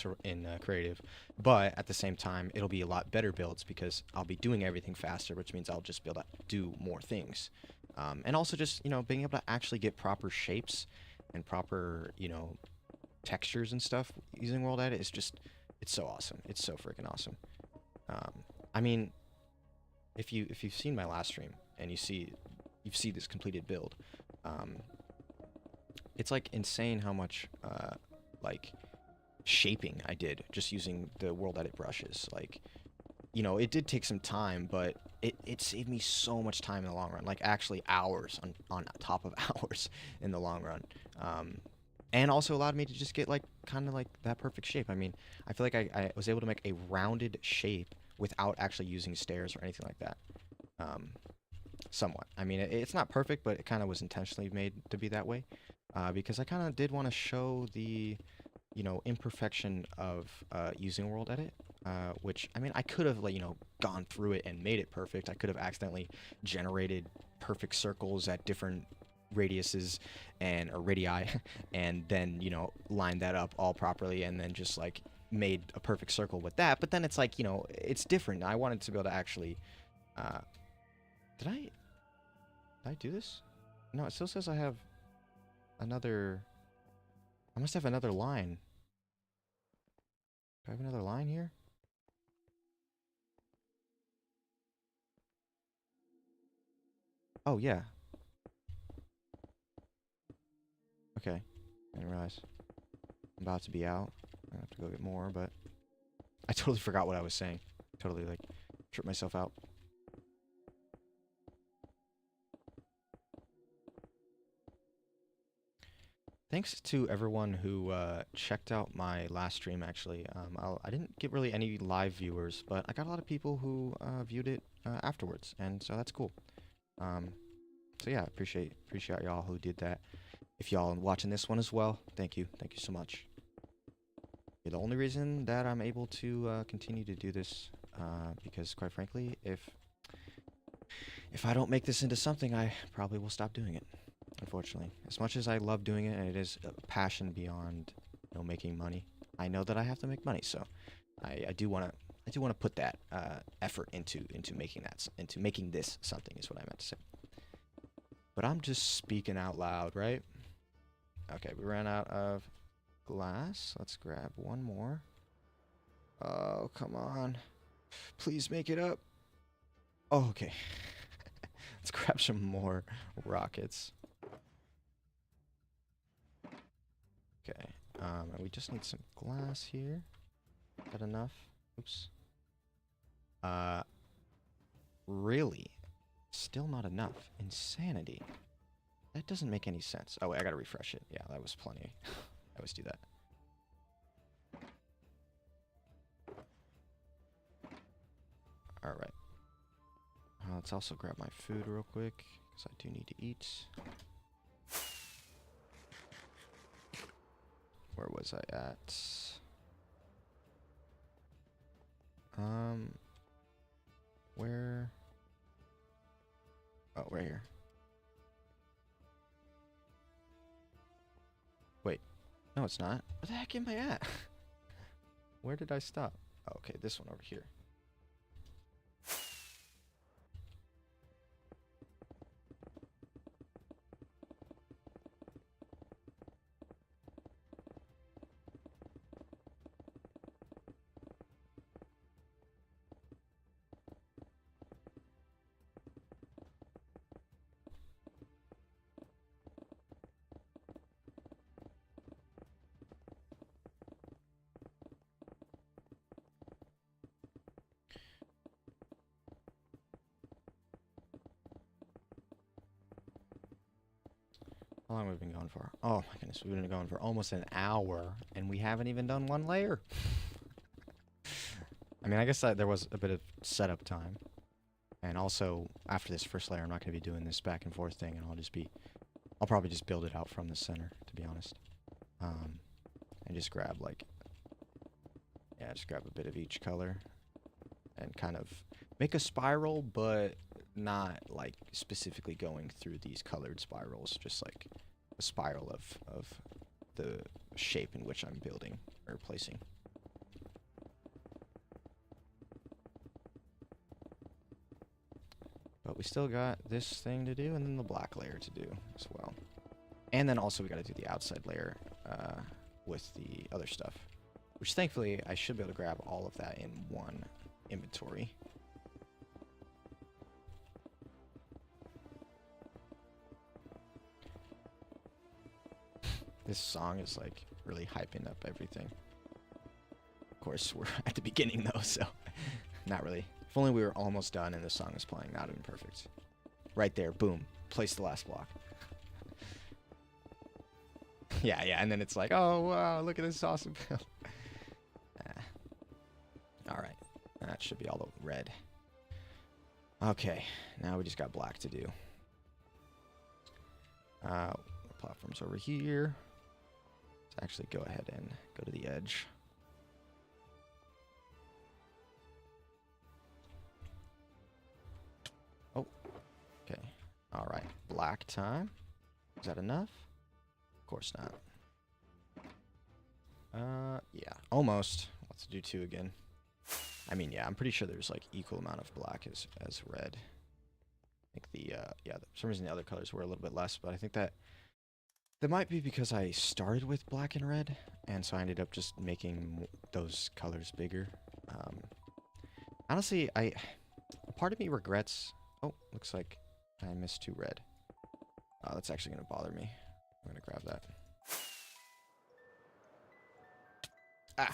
creative, but at the same time, it'll be a lot better builds because I'll be doing everything faster, which means I'll just be able to do more things. And also just, you know, being able to actually get proper shapes and proper, you know, textures and stuff using World Edit is just, it's so awesome. It's so freaking awesome. I mean, if you've seen my last stream and you see this completed build, it's like insane how much like shaping I did just using the World Edit brushes. Like, you know, it did take some time, but it saved me so much time in the long run. Like, actually hours on top of hours in the long run. And also allowed me to just get, like, kind of like that perfect shape. I mean, I feel like I was able to make a rounded shape without actually using stairs or anything like that. Somewhat. I mean, it's not perfect, but it kind of was intentionally made to be that way. Because I kind of did want to show the, you know, imperfection of using World Edit. Which, I mean, I could have, like, you know, gone through it and made it perfect. I could have accidentally generated perfect circles at different radiuses or radii, and then, you know, lined that up all properly, and then just, like, made a perfect circle with that. But then it's like, you know, it's different. I wanted to be able to actually... Did I do this? No, it still says I have another... I must have another line. Do I have another line here? Oh, yeah. Okay. I didn't realize. I'm about to be out. I have to go get more, but totally forgot what I was saying. Totally, like, tripped myself out. Thanks to everyone who checked out my last stream, actually. I didn't get really any live viewers, but I got a lot of people who viewed it afterwards, and so that's cool. So yeah, appreciate y'all who did that. If y'all are watching this one as well, thank you so much. You're the only reason that I'm able to continue to do this, because quite frankly, if I don't make this into something, I probably will stop doing it. Unfortunately, as much as I love doing it, and it is a passion beyond, you know, making money, I know that I have to make money. So, I do want to put that effort into making this something, is what I meant to say. But I'm just speaking out loud, right? Okay, we ran out of glass. Let's grab one more. Oh, come on, please make it up. Oh, okay. Let's grab some more rockets. Okay, and we just need some glass here. Is that enough? Oops. Really? Still not enough. Insanity. That doesn't make any sense. Oh, wait, I gotta refresh it. Yeah, that was plenty. I always do that. Alright. Let's also grab my food real quick, because I do need to eat. Where was I at? Where? Oh, right here. Wait. No, it's not. Where the heck am I at? Where did I stop? Oh, okay, this one over here. How long have we been going for? Oh my goodness, we've been going for almost an hour, and we haven't even done one layer. I mean, I guess there was a bit of setup time. And also, after this first layer, I'm not going to be doing this back and forth thing, and I'll probably just build it out from the center, to be honest. And just grab, like, yeah, just grab a bit of each color, and kind of make a spiral, but not, like, specifically going through these colored spirals, just, like, a spiral of the shape in which I'm building, or placing. But we still got this thing to do, and then the black layer to do as well. And then also we got to do the outside layer with the other stuff, which thankfully I should be able to grab all of that in one inventory. This song is like really hyping up everything. Of course, we're at the beginning though, so not really. If only we were almost done and the song is playing, that would have been perfect. Right there, boom, place the last block. Yeah, and then it's like, oh wow, look at this awesome build. Alright, that should be all red. Okay, now we just got black to do. Platforms over here. Let's actually go ahead and go to the edge. Oh, okay. Alright, black time. Is that enough? Of course not. Yeah, almost. Let's do 2 again. I mean, yeah, I'm pretty sure there's like equal amount of black as red. I think yeah, for some reason the other colors were a little bit less, but I think that might be because I started with black and red, and so I ended up just making those colors bigger. Honestly, a part of me regrets. Oh, looks like I missed 2 red. That's actually gonna bother me. I'm gonna grab that. Ah.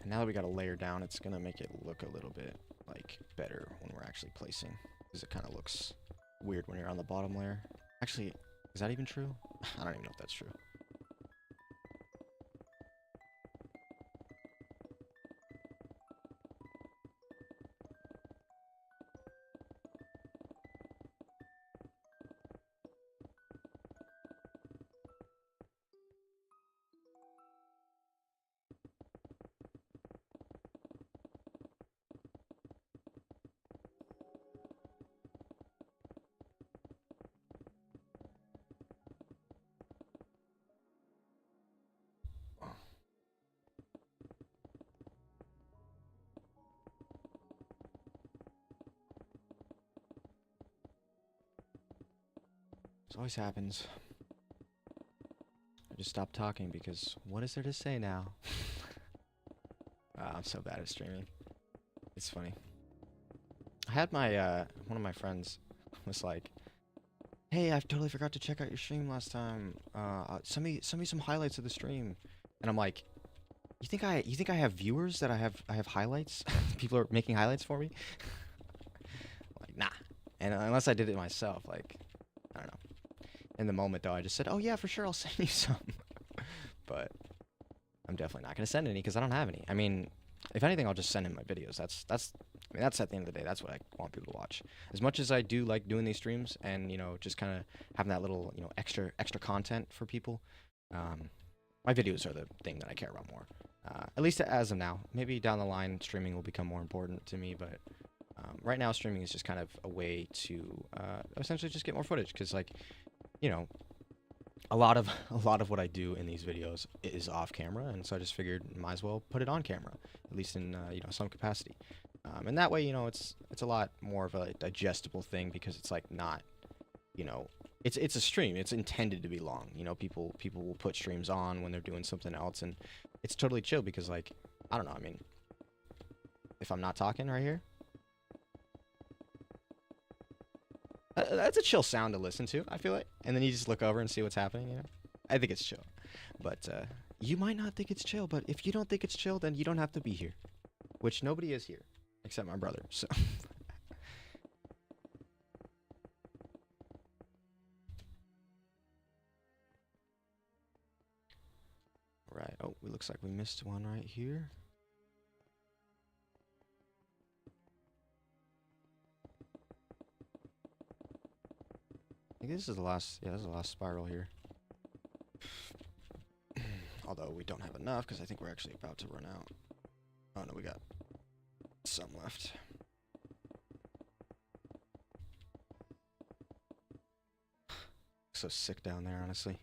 And now that we got a layer down, it's gonna make it look a little bit like better when we're actually placing, because it kind of looks weird when you're on the bottom layer. Actually, is that even true? I don't even know if that's true. This always happens. I just stopped talking because what is there to say now? I'm so bad at streaming. It's funny. I had my, one of my friends was like, hey, I totally forgot to check out your stream last time. Send me some highlights of the stream. And I'm like, you think I have viewers that I have highlights? People are making highlights for me? Like, nah. And unless I did it myself, like, I don't know. In the moment, though, I just said, oh, yeah, for sure, I'll send you some. But I'm definitely not going to send any because I don't have any. I mean, if anything, I'll just send in my videos. That's at the end of the day, that's what I want people to watch. As much as I do like doing these streams and, you know, just kind of having that little, you know, extra content for people, my videos are the thing that I care about more. At least as of now. Maybe down the line, streaming will become more important to me, but right now, streaming is just kind of a way to essentially just get more footage because, like, you know, a lot of what I do in these videos is off camera, and so I just figured might as well put it on camera, at least in you know, some capacity. And that way, you know, it's a lot more of a digestible thing because it's like not, you know, it's a stream. It's intended to be long. You know, people will put streams on when they're doing something else, and it's totally chill because, like, I don't know. I mean, if I'm not talking right here. That's a chill sound to listen to, I feel like. And then you just look over and see what's happening, you know? I think it's chill. But you might not think it's chill, but if you don't think it's chill, then you don't have to be here. Which nobody is here, except my brother, so. Right, oh, it looks like we missed one right here. I think this is the last, yeah, this is the last spiral here. Although we don't have enough, because I think we're actually about to run out. Oh no, we got some left. So sick down there, honestly.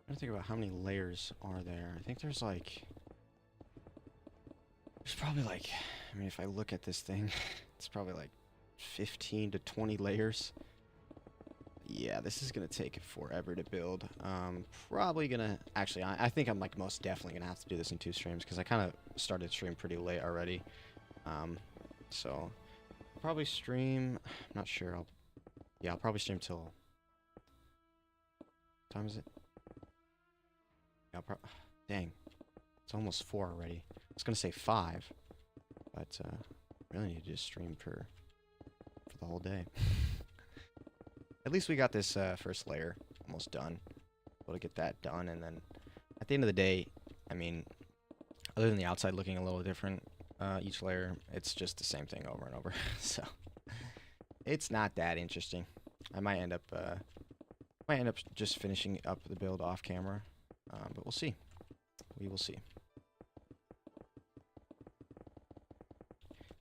I'm trying to think about how many layers are there. I think there's like... There's probably like... I mean, if I look at this thing, it's probably like 15 to 20 layers. Yeah, this is going to take forever to build. Probably going to... Actually, I think I'm like most definitely going to have to do this in 2 streams because I kind of started stream pretty late already. So, I'll probably stream... I'm not sure. I'll probably stream till... What time is it? Dang, it's almost 4 already. I was gonna say 5, but really need to just stream for the whole day. At least we got this first layer almost done. Able to get that done, and then at the end of the day, I mean, other than the outside looking a little different, each layer, it's just the same thing over and over. So it's not that interesting. I might end up Might end up just finishing up the build off camera, but we'll see. We will see.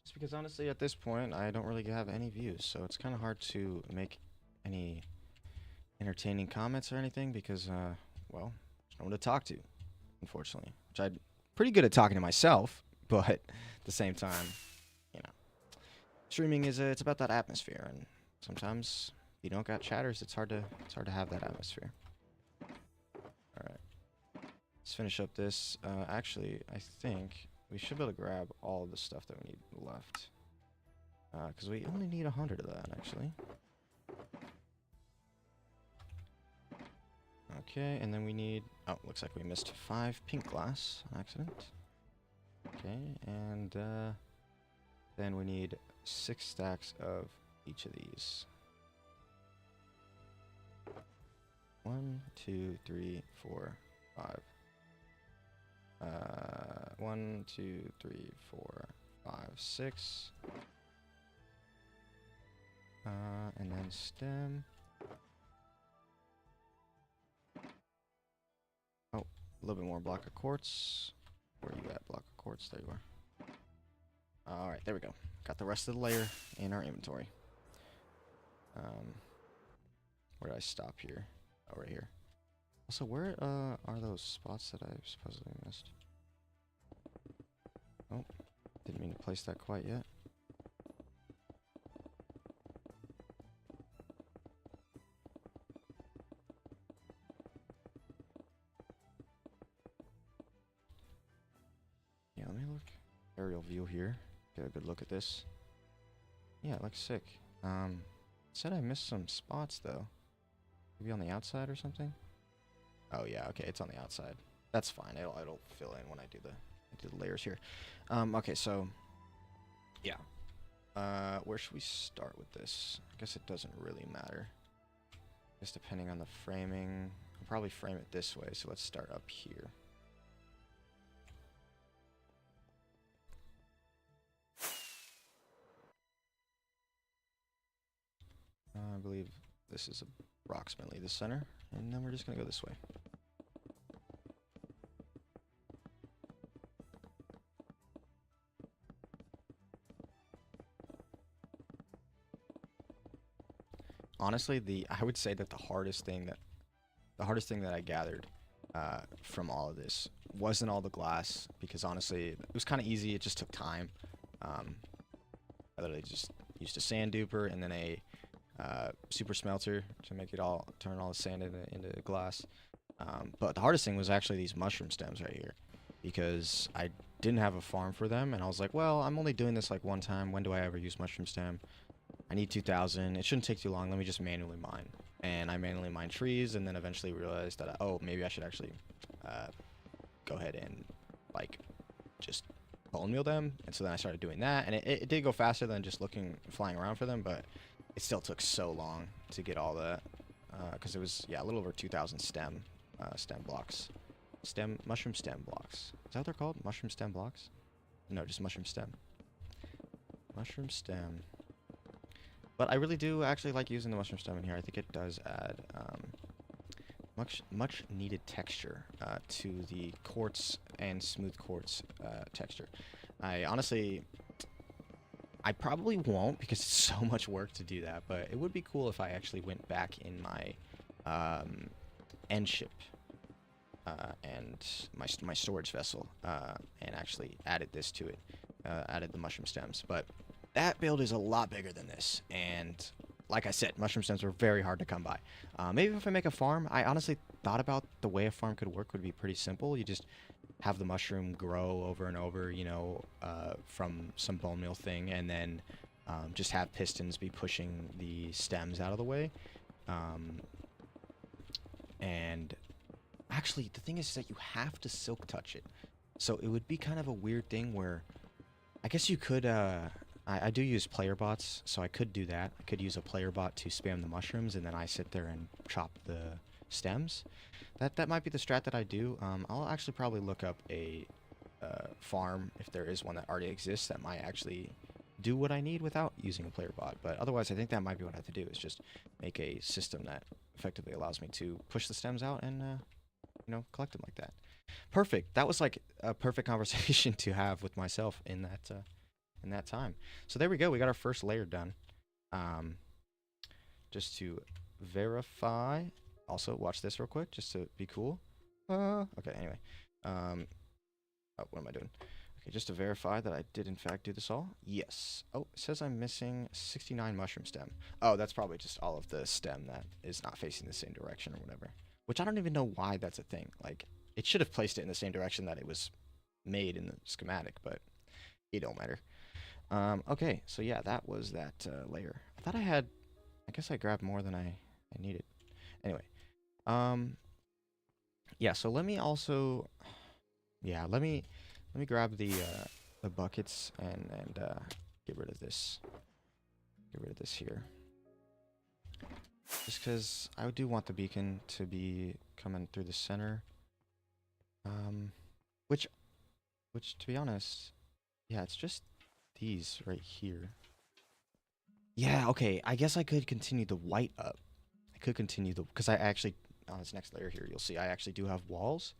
Just because honestly, at this point, I don't really have any views, so it's kind of hard to make any entertaining comments or anything because, well, there's no one to talk to, unfortunately. Which I'm pretty good at talking to myself, but at the same time, you know, streaming is it's about that atmosphere, and sometimes if you don't got chatters, it's hard to have that atmosphere. All right, let's finish up this. Actually, I think we should be able to grab all the stuff that we need left, because we only need 100 of that actually. Okay, and then we need, oh, looks like we missed 5 pink glass on accident. Okay, and then we need 6 stacks of each of these. 1, 2, 3, 4, 5. 1, 2, 3, 4, 5, 6. And then stem. Oh, a little bit more block of quartz. Where are you at, block of quartz? There you are. Alright, there we go. Got the rest of the layer in our inventory. Where did I stop here? Oh, right here. Also, where are those spots that I supposedly missed? Oh, didn't mean to place that quite yet. Yeah, let me look. Aerial view here. Get a good look at this. Yeah, it looks sick. Said I missed some spots though. Maybe on the outside or something? Oh yeah, okay, it's on the outside. That's fine. It'll fill in when I do the layers here. Okay, so yeah. Where should we start with this? I guess it doesn't really matter. Just depending on the framing. I'll probably frame it this way, so let's start up here. I believe this is approximately the center, and then we're just gonna go this way. Honestly, I would say that the hardest thing that I gathered from all of this wasn't all the glass, because honestly it was kind of easy. It just took time. I literally just used a sand duper and then a super smelter to make it all turn all the sand into glass. But the hardest thing was actually these mushroom stems right here, because I didn't have a farm for them, and I was like, well, I'm only doing this like one time. When do I ever use mushroom stem? I need 2,000. It shouldn't take too long. Let me just manually mine. And I manually mined trees, and then eventually realized that, oh, maybe I should actually go ahead and like just bone meal them. And so then I started doing that, and it did go faster than just flying around for them, but it still took so long to get all that, because it was, yeah, a little over 2,000 stem blocks. Mushroom stem blocks. Is that what they're called? Mushroom stem blocks? No, just mushroom stem. Mushroom stem. But I really do actually like using the mushroom stem in here. I think it does add much needed texture to the quartz and smooth quartz texture. I probably won't, because it's so much work to do that, but it would be cool if I actually went back in my end ship and my storage vessel and actually added this to it, added the mushroom stems. But that build is a lot bigger than this, and like I said, mushroom stems were very hard to come by. Maybe if I make a farm, I honestly thought about the way a farm could work would be pretty simple. You just have the mushroom grow over and over, you know, from some bone meal thing, and then just have pistons be pushing the stems out of the way. And actually, the thing is that you have to silk touch it. So it would be kind of a weird thing where I guess you could... I do use player bots, so I could do that. I could use a player bot to spam the mushrooms, and then I sit there and chop the stems. That might be the strat that I do. I'll actually probably look up a farm, if there is one that already exists, that might actually do what I need without using a player bot. But otherwise, I think that might be what I have to do, is just make a system that effectively allows me to push the stems out and collect them like that. Perfect. That was like a perfect conversation to have with myself in that time. So there we go. We got our first layer done. Um, just to verify. Also, watch this real quick, just to be cool. Okay. Anyway, oh, what am I doing? Okay, just to verify that I did in fact do this all. Yes. Oh, it says I'm missing 69 mushroom stem. Oh, that's probably just all of the stem that is not facing the same direction or whatever. Which I don't even know why that's a thing. Like, it should have placed it in the same direction that it was made in the schematic, but it don't matter. Okay, so yeah, that was that layer. I thought I had, I guess I grabbed more than I needed. Anyway, um, yeah, so let me also, yeah, let me grab the buckets and get rid of this. Get rid of this here. Just because I do want the beacon to be coming through the center. Which to be honest, yeah, it's just these right here. Yeah, okay, I guess I could continue the white up. I could continue the, because I actually, on this next layer here, you'll see I actually do have walls.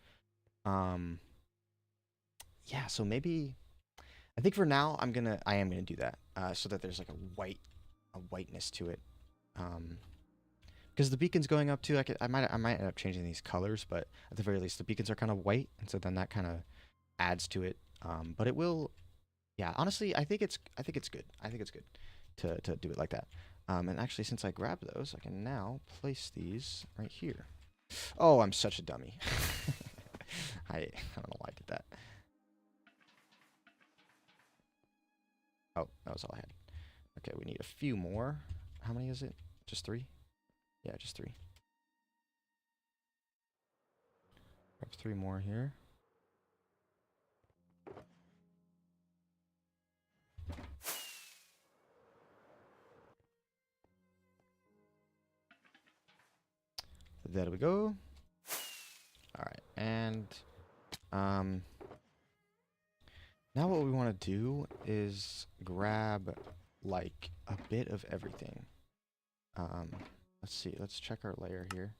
Yeah, so maybe, I think for now, I am gonna do that, so that there's like a whiteness to it. Because the beacon's going up too, I might end up changing these colors, but at the very least, the beacons are kind of white, and so then that kind of adds to it. But it will, yeah, honestly, I think it's good. I think it's good to do it like that. And actually, since I grabbed those, I can now place these right here. Oh, I'm such a dummy. I don't know why I did that. Oh, that was all I had. Okay, we need a few more. How many is it? Just 3? Yeah, just 3. Grab 3 more here. There we go. All right, and now what we want to do is grab like a bit of everything. Let's see. Let's check our layer here.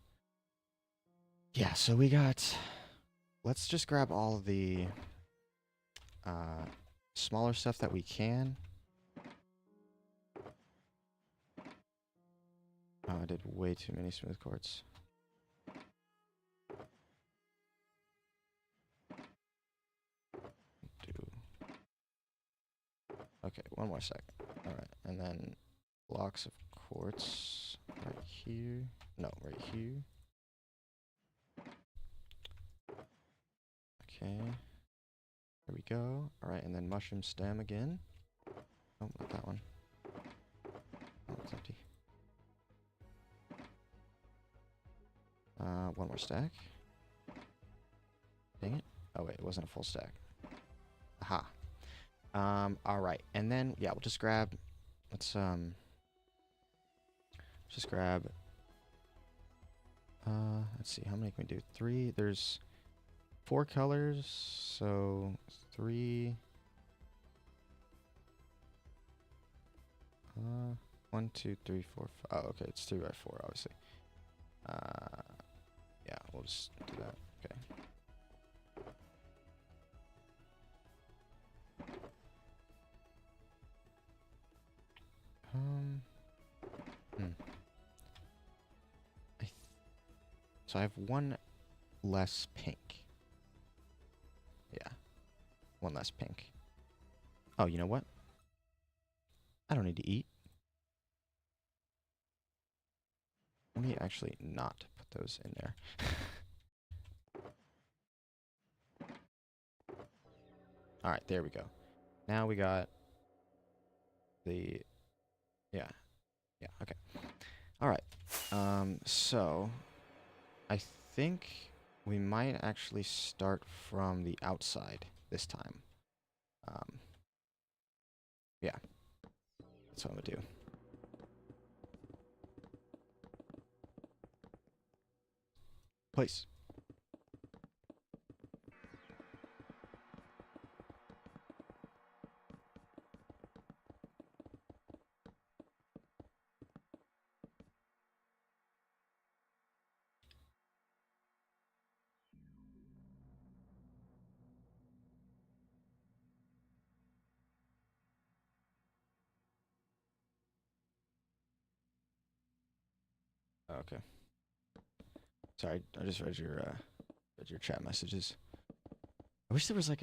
Yeah, so we got. Let's just grab all of the smaller stuff that we can. Oh, I did way too many smooth quartz. Okay, one more sec. All right, and then blocks of quartz right here. No, right here. Okay. There we go. All right, and then mushroom stem again. Oh, not that one. Oh, it's empty. One more stack. Dang it. Oh, wait, it wasn't a full stack. Aha. All right, and then, yeah, we'll just grab, let's just grab, let's see, how many can we do? 3, there's 4 colors, so 3, 1, 2, 3, 4, 5, oh, okay, it's 3 by 4, obviously. Yeah, we'll just do that, okay. So I have 1 less pink. Yeah, 1 less pink. Oh, you know what? I don't need to eat. Let me actually not put those in there. All right, there we go. Now we got the, yeah, okay. All right, so I think we might actually start from the outside this time. Yeah, that's what I'm gonna do. Place. Okay. Sorry, I just read your chat messages. I wish there was like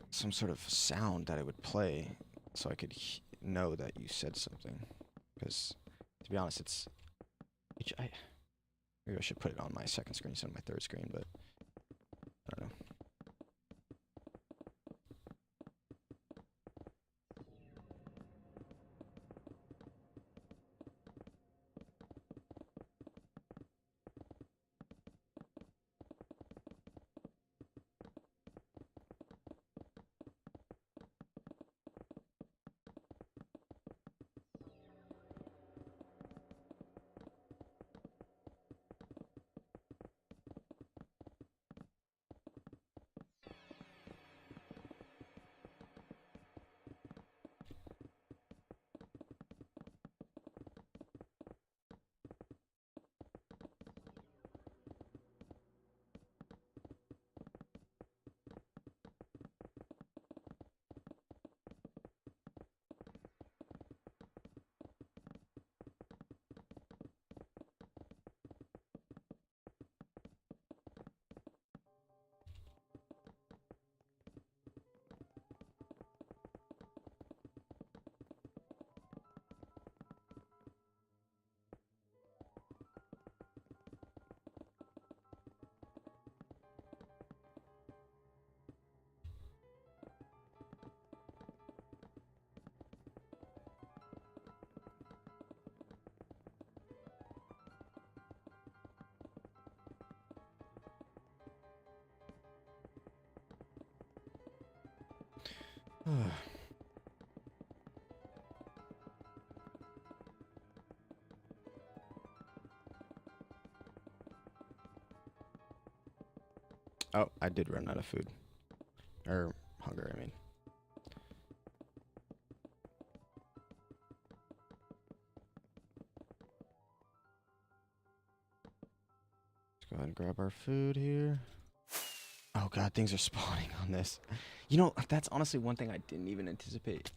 some sort of sound that it would play so I could know that you said something. Because to be honest, maybe I should put it on my second screen instead of my third screen, but I don't know. Oh, I did run out of food. Or hunger, I mean. Let's go ahead and grab our food here. Oh god, things are spawning on this. You know, that's honestly one thing I didn't even anticipate.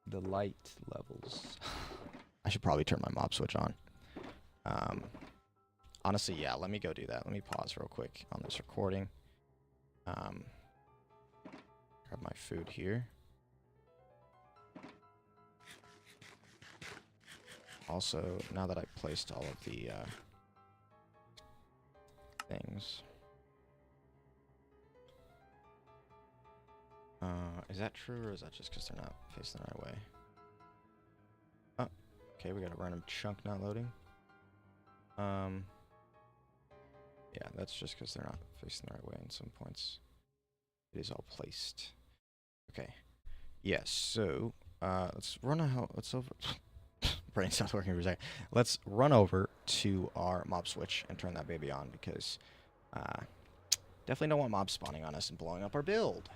The light levels. I should probably turn my mob switch on. Honestly, yeah, let me go do that. Let me pause real quick on this recording. Grab my food here. Also, now that I've placed all of the things. Is that true, or is that just because they're not facing the right way? Oh, okay, we got a random chunk not loading. Yeah, that's just because they're not facing the right way in some points. It is all placed. Okay. Yes, so, let's run let's over... Brain stopped working for a second. Let's run over to our mob switch and turn that baby on, because, definitely don't want mobs spawning on us and blowing up our build.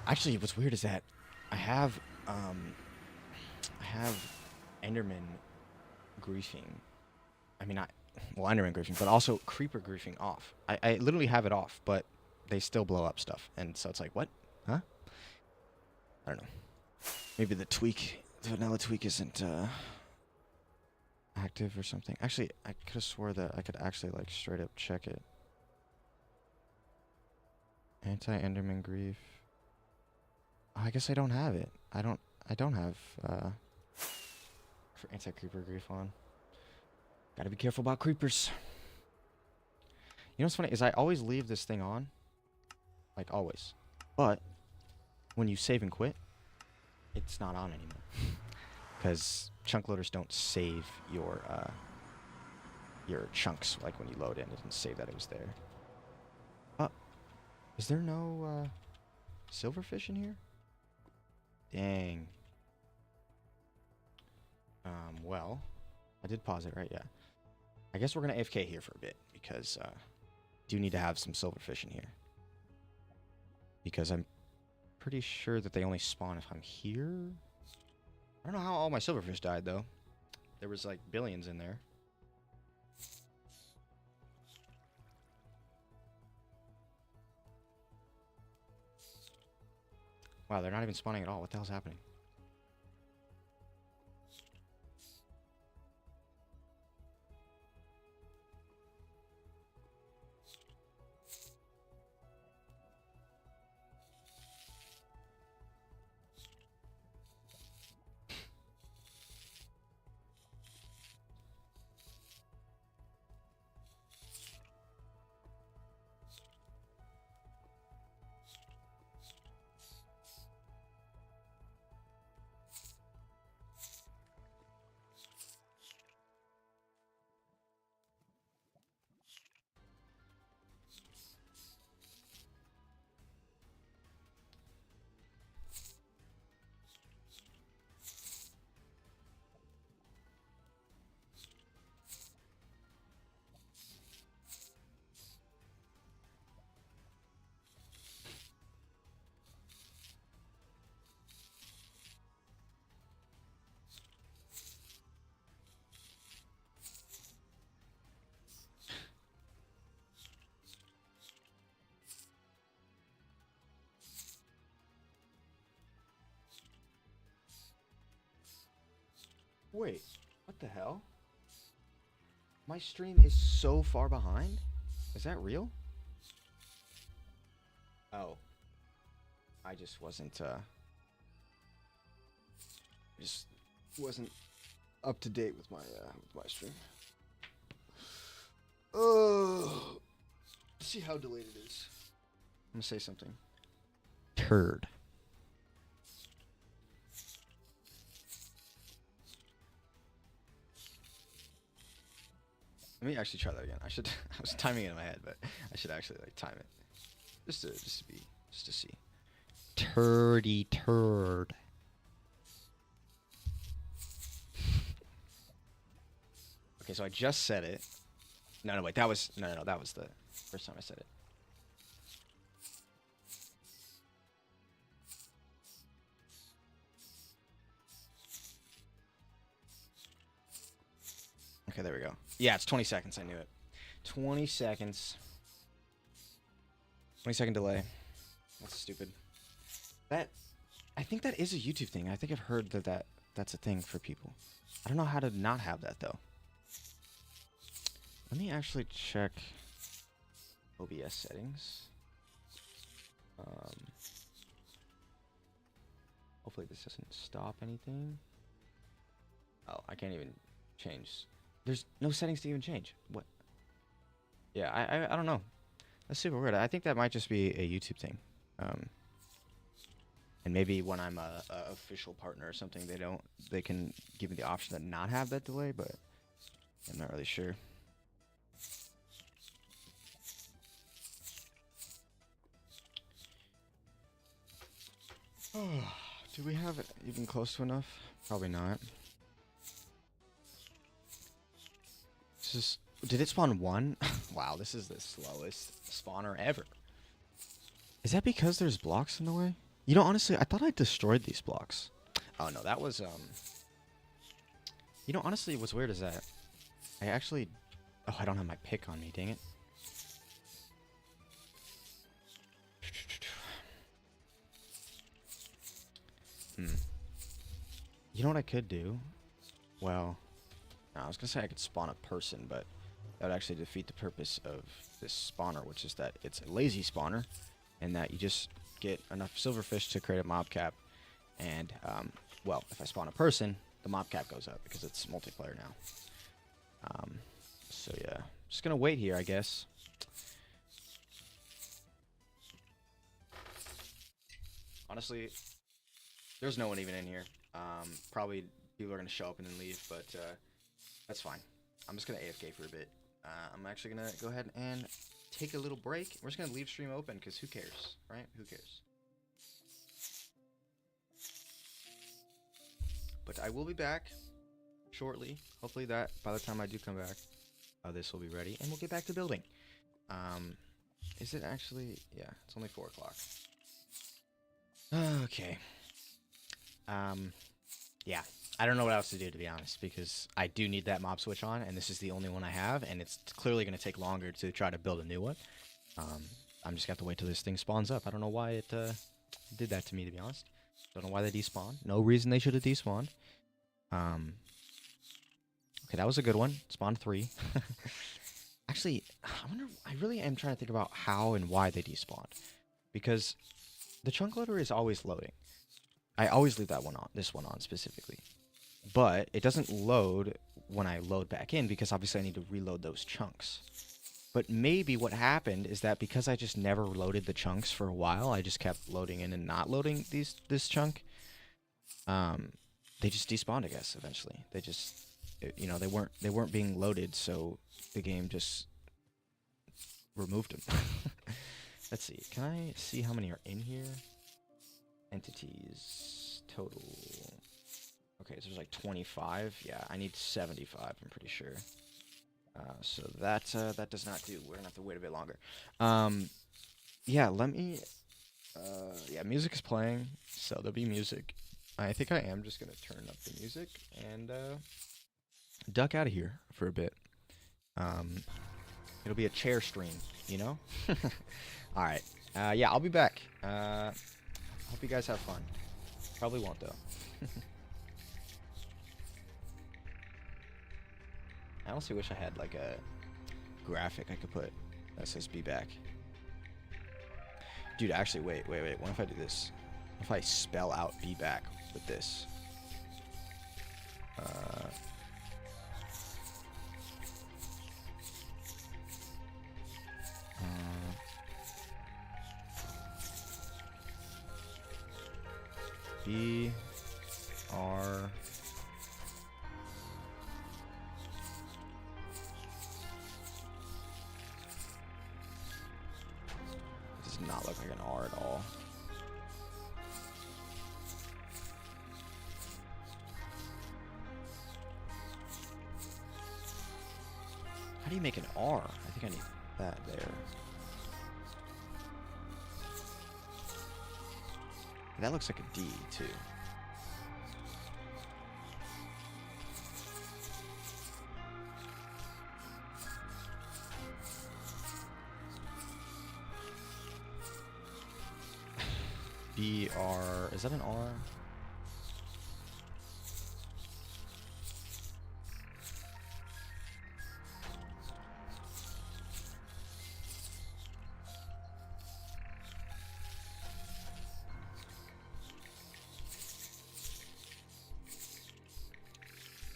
Actually, what's weird is that I have Enderman griefing. I mean, well, Enderman griefing, but also Creeper griefing off. I literally have it off, but they still blow up stuff. And so it's like, what? Huh? I don't know. Maybe the vanilla tweak isn't active or something. Actually, I could have swore that I could actually, like, straight up check it. Anti-Enderman grief. Oh, I guess I don't have it. I don't have anti-creeper grief on. Gotta be careful about creepers. You know what's funny is I always leave this thing on. Like, always. But when you save and quit, it's not on anymore. Because chunk loaders don't save your chunks. Like, when you load in, it doesn't save that it was there. Is there no silverfish in here? Dang. Well, I did pause it, right? Yeah. I guess we're going to AFK here for a bit, because do need to have some silverfish in here. Because I'm pretty sure that they only spawn if I'm here. I don't know how all my silverfish died, though. There was, like, billions in there. Wow, they're not even spawning at all. What the hell's happening? Wait, what the hell? My stream is so far behind? Is that real? Oh. I just wasn't up to date with my stream. Let's see how delayed it is. I'm gonna say something. Turd. Let me actually try that again. I was timing it in my head, but I should actually like time it. Just to see. Turdy turd. Okay, so I just said it. No, wait, that was that was the first time I said it. Okay, there we go. Yeah, it's 20 seconds. I knew it. 20 seconds. 20-second delay. That's stupid. I think that is a YouTube thing. I think I've heard that's a thing for people. I don't know how to not have that though. Let me actually check OBS settings. Hopefully this doesn't stop anything. Oh, I can't even change. There's no settings to even change. What? Yeah, I don't know. That's super weird. I think that might just be a YouTube thing. And maybe when I'm a official partner or something, they can give me the option to not have that delay, but I'm not really sure. Do we have it even close to enough? Probably not. Did it spawn one? Wow, this is the slowest spawner ever. Is that because there's blocks in the way? You know, honestly, I thought I destroyed these blocks. Oh no, that was you know, honestly, what's weird is that I actually... Oh, I don't have my pick on me, dang it. You know what I could do? Well, no, I was gonna say I could spawn a person, but that would actually defeat the purpose of this spawner, which is that it's a lazy spawner, and that you just get enough silverfish to create a mob cap, and well, if I spawn a person, the mob cap goes up because it's multiplayer now. So yeah, just gonna wait here, I guess. Honestly, there's no one even in here. Probably people are gonna show up and then leave, but that's fine. I'm just gonna AFK for a bit. I'm actually gonna go ahead and take a little break. We're just gonna leave stream open because who cares, right? Who cares? But I will be back shortly. Hopefully that by the time I do come back, this will be ready and we'll get back to building. Is it actually? Yeah, it's only 4 o'clock. Okay. Yeah, I don't know what else to do, to be honest, because I do need that mob switch on, and this is the only one I have, and it's clearly going to take longer to try to build a new one. I'm just going to have to wait till this thing spawns up. I don't know why it did that to me, to be honest. Don't know why they despawned. No reason they should have despawned. Okay, that was a good one. Spawn 3. Actually, I really am trying to think about how and why they despawned, because the chunk loader is always loading. I always leave that one on, this one on specifically. But it doesn't load when I load back in because obviously I need to reload those chunks. But maybe what happened is that because I just never loaded the chunks for a while, I just kept loading in and not loading this chunk. They just despawned, I guess, eventually. They just, you know, they weren't being loaded, so the game just removed them. Let's see. Can I see how many are in here? Entities total. Okay, so there's like 25. Yeah, I need 75. I'm pretty sure. So that does not do. We're gonna have to wait a bit longer. Yeah, let me. Yeah, music is playing, so there'll be music. I think I am just gonna turn up the music and duck out of here for a bit. It'll be a chair stream, you know. All right. Yeah, I'll be back. Hope you guys have fun. Probably won't though. I honestly wish I had like a graphic I could put that says be back. Dude, actually, wait. What if I do this? What if I spell out be back with this? B R does not look like an R at all. How do you make an R? I think I need that there. That looks like a D too. B R, is that an R?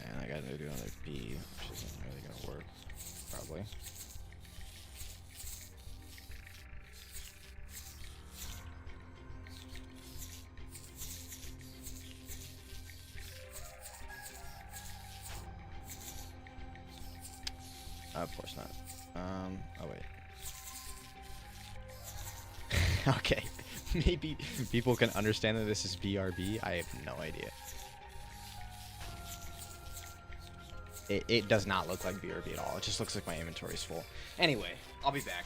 And I gotta do another B, which isn't really gonna work, probably. Of course not. Oh wait. Okay. Maybe people can understand that this is BRB. I have no idea. It does not look like BRB at all. It just looks like my inventory is full. Anyway, I'll be back.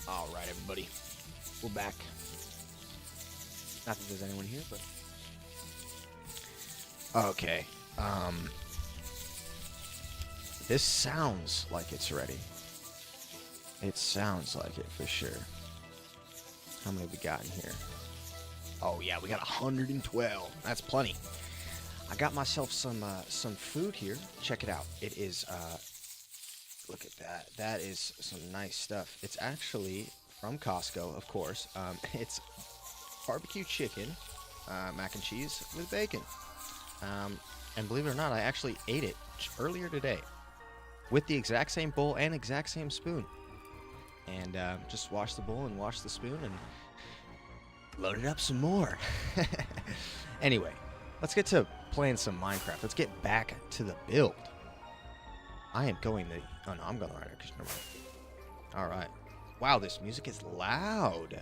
All right, everybody, we're back. Not that there's anyone here, but okay. Um, this sounds like it's ready. It sounds like it for sure. How many have we got in here? Oh yeah, we got 112. That's plenty. I got myself some food here. Check it out. It is look at that. That is some nice stuff. It's actually from Costco, of course. It's barbecue chicken, mac and cheese with bacon. And believe it or not, I actually ate it earlier today with the exact same bowl and exact same spoon. And just washed the bowl and washed the spoon and loaded up some more. Anyway, let's get to playing some Minecraft. Let's get back to the build. I am going the... Oh, no, I'm going the right direction. All right. Wow, this music is loud.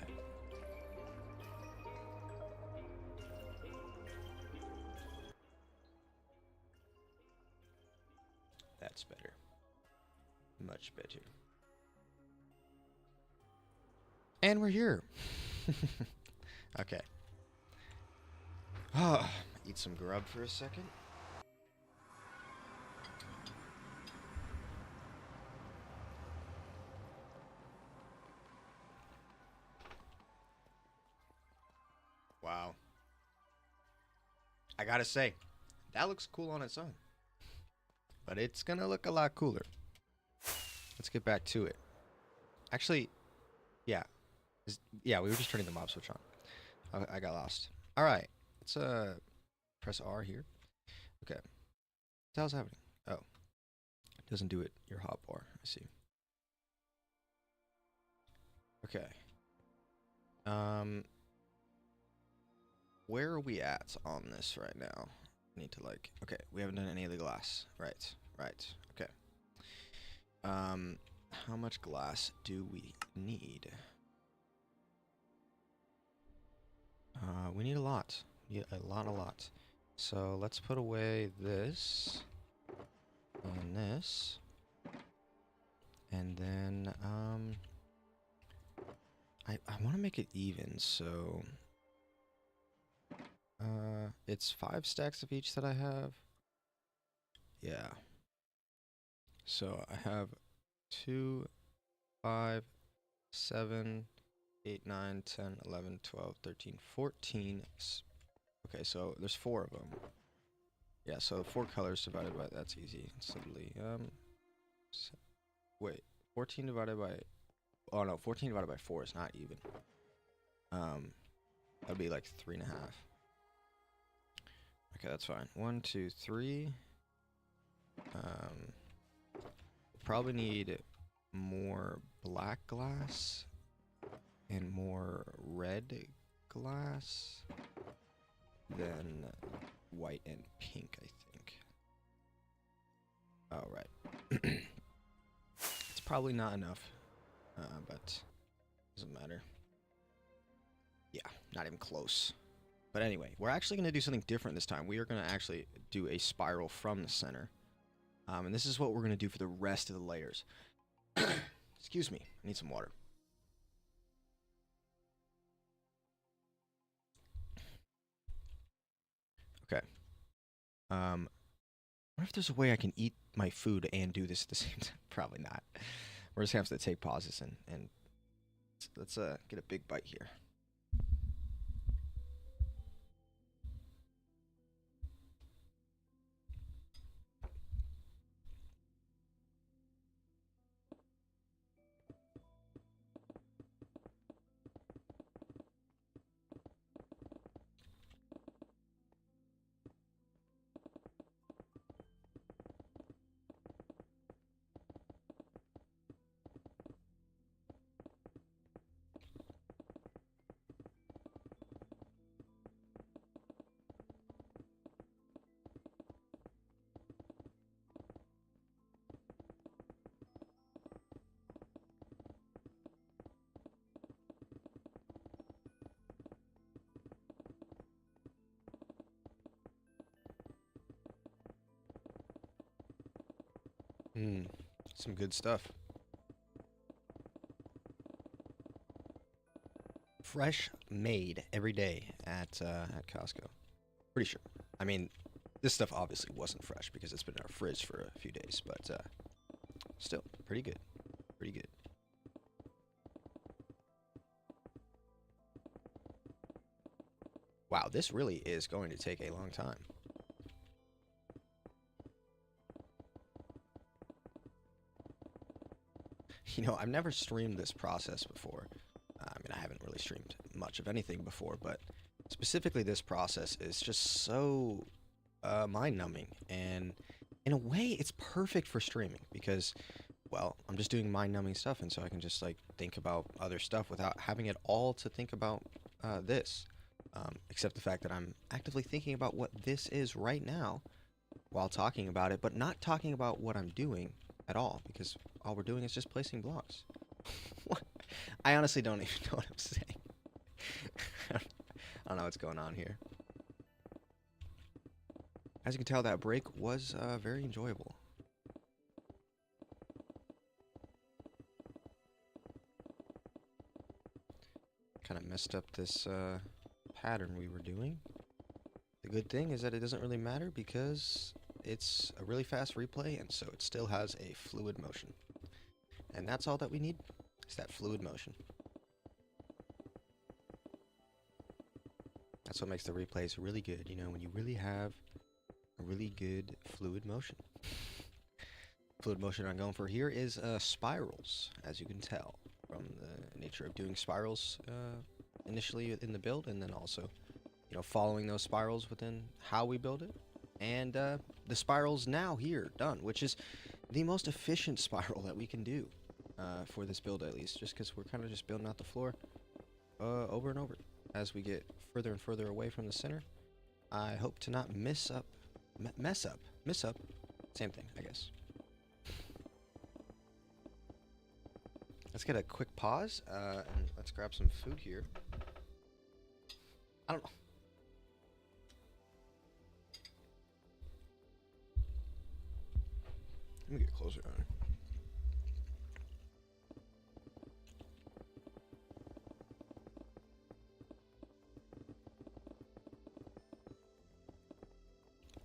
That's better. Much better. And we're here. Okay. Eat some grub for a second. Wow. I gotta say, that looks cool on its own. But it's gonna look a lot cooler. Let's get back to it. Actually, yeah. Yeah, we were just turning the mob switch on. I got lost. Alright. Let's press R here. Okay. What the hell's happening? Oh. It doesn't do it your hotbar. I see. Okay. Where are we at on this right now? I need to like... Okay, we haven't done any of the glass. Right. Okay. How much glass do we need? We need a lot. We need a lot. So let's put away this and this. And then, I want to make it even, so... it's 5 stacks of each that I have. Yeah. So I have 2, 5, 7, 8, 9, 10, 11, 12, 13, 14. Okay, so there's 4 of them. Yeah, so 4 colors divided by... That's easy. Simply, wait. 14 divided by... Oh, no. 14 divided by 4 is not even. That'd be like 3.5. Okay, that's fine. 1, 2, 3. Probably need more black glass and more red glass than white and pink, I think. Oh, right. It's probably not enough, but doesn't matter. Yeah, not even close. But anyway, we're actually going to do something different this time. We are going to actually do a spiral from the center. And this is what we're going to do for the rest of the layers. Excuse me. I need some water. Okay. I wonder if there's a way I can eat my food and do this at the same time. Probably not. We're just going to have to take pauses and let's get a big bite here. Some good stuff. fresh made every day at Costco. Pretty sure. I mean, this stuff obviously wasn't fresh because it's been in our fridge for a few days, but still pretty good. Pretty good. Wow, this really is going to take a long time. You know, I've never streamed this process before. I mean, I haven't really streamed much of anything before, but specifically this process is just so mind-numbing. And in a way, it's perfect for streaming because, well, I'm just doing mind-numbing stuff, and so I can just, like, think about other stuff without having it all to think about this. Except the fact that I'm actively thinking about what this is right now while talking about it, but not talking about what I'm doing at all, because all we're doing is just placing blocks. I honestly don't even know what I'm saying. I don't know what's going on here. As you can tell, that break was very enjoyable. Kind of messed up this pattern we were doing. The good thing is that it doesn't really matter because it's a really fast replay, and so it still has a fluid motion. And that's all that we need, is that fluid motion. That's what makes the replays really good, you know, when you really have a really good fluid motion. Fluid motion I'm going for here is spirals, as you can tell from the nature of doing spirals initially in the build, and then also, you know, following those spirals within how we build it. And the spirals now here done, which is the most efficient spiral that we can do for this build, at least, just because we're kind of just building out the floor over and over as we get further and further away from the center. I hope to not mess up, same thing, I guess. Let's get a quick pause and let's grab some food here. I don't know. Let me get closer on it.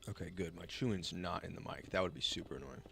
Okay, good. My chewing's not in the mic. That would be super annoying.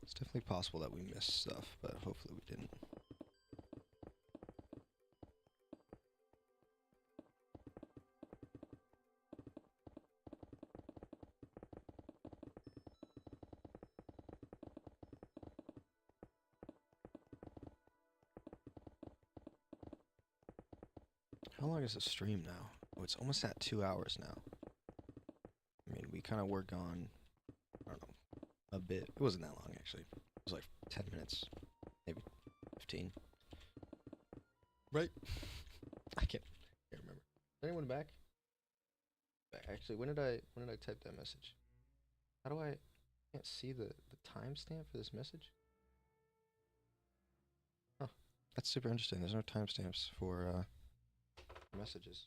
It's definitely possible that we missed stuff, but hopefully we didn't. How long is the stream now? Oh, it's almost at 2 hours now. I mean, we kind of were gone, I don't know, a bit. It wasn't that long, actually. It was like 10 minutes, maybe 15. Right? I can't remember. Is anyone back? Actually, when did I type that message? How do I can't see the timestamp for this message? Huh. That's super interesting. There's no timestamps for messages.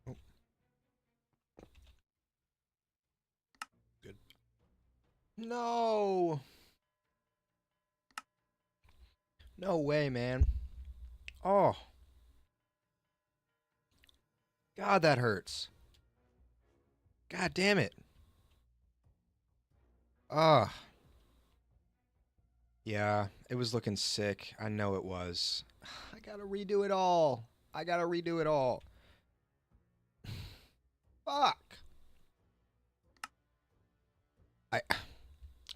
Oh. Good. No! No way, man. Oh. God, that hurts. God damn it. Ah. Yeah, it was looking sick. I know it was. I gotta redo it all. I gotta redo it all. Fuck. I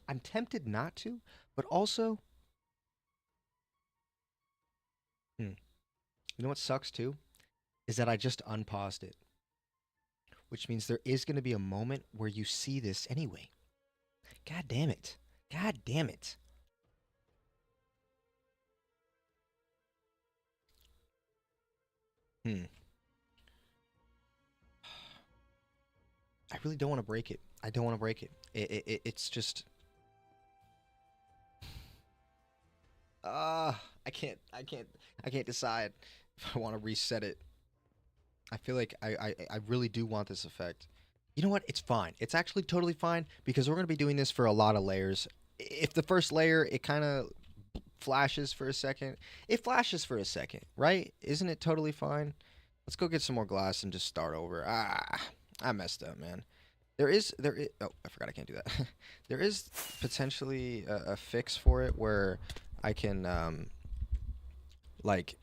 I'm tempted not to, But also, you know what sucks too? Is that I just unpaused it, which means there is going to be a moment where you see this anyway. God damn it. God damn it. Hmm. I really don't want to break it. I don't want to break it. It's just I can't decide if I want to reset it. I feel like I really do want this effect. You know what? It's fine. It's actually totally fine because we're going to be doing this for a lot of layers. If the first layer it kind of flashes for a second, it flashes for a second, right? Isn't it totally fine? Let's go get some more glass and just start over. I messed up, man. There is oh, I forgot I can't do that. There is potentially a fix for it where I can like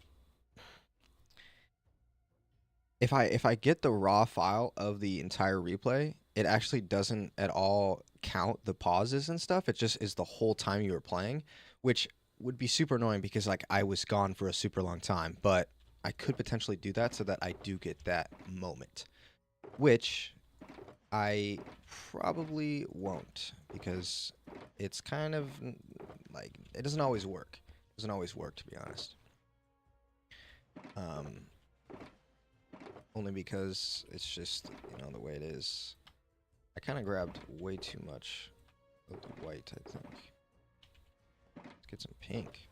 if I get the raw file of the entire replay, it actually doesn't at all count the pauses and stuff. It just is the whole time you were playing, which would be super annoying because like I was gone for a super long time, but I could potentially do that so that I do get that moment, which I probably won't because it's kind of like it doesn't always work. It doesn't always work to be honest. Um, Only because it's just the way it is. I kind of grabbed way too much of the white, I think. Let's get some pink.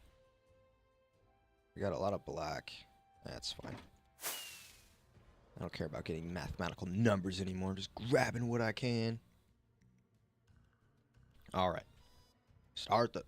We got a lot of black. That's fine. I don't care about getting mathematical numbers anymore. I'm just grabbing what I can. All right. Start the...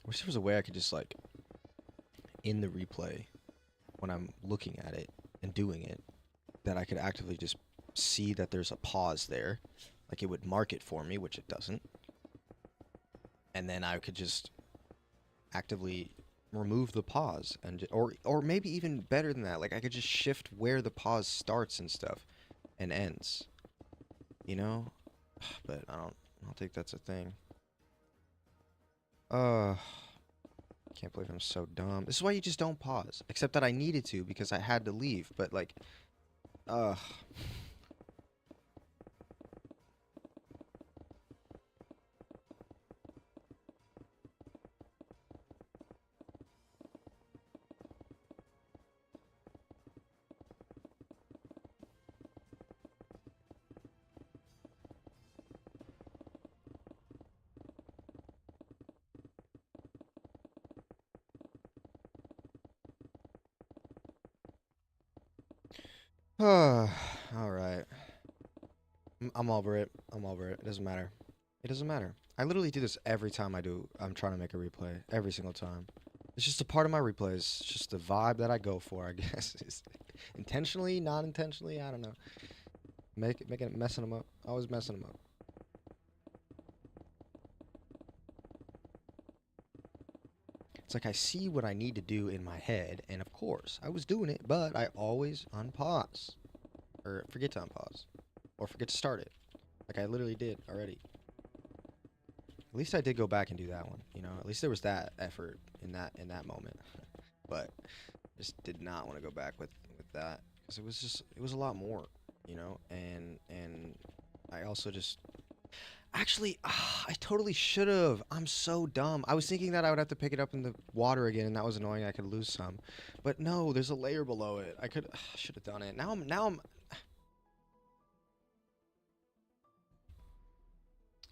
I wish there was a way I could just, like, in the replay, when I'm looking at it and doing it, that I could actively just see that there's a pause there. Like, it would mark it for me, which it doesn't. And then I could just actively remove the pause and or maybe even better than that, like I could just shift where the pause starts and stuff and ends, you know. But I don't think that's a thing. uh can't believe I'm so dumb. This is why you just don't pause, except that I needed to because I had to leave, but like uh all right. I'm over it. I'm over it. It doesn't matter. It doesn't matter. I literally do this every time I'm trying to make a replay. Every single time. It's just a part of my replays. It's just the vibe that I go for, I guess. It's intentionally, not intentionally, I don't know. Making it, messing them up. Always messing them up. It's like I see what I need to do in my head, and of course, I was doing it, but I always unpause. Or forget to unpause. Or forget to start it. Like I literally did already. At least I did go back and do that one, you know? At least there was that effort in that moment. But just did not want to go back with that because it was a lot more, you know? And I also just actually I totally should have. I'm so dumb. I was thinking that I would have to pick it up in the water again and that was annoying. I could lose some. But no, there's a layer below it. I could should have done it. Now I'm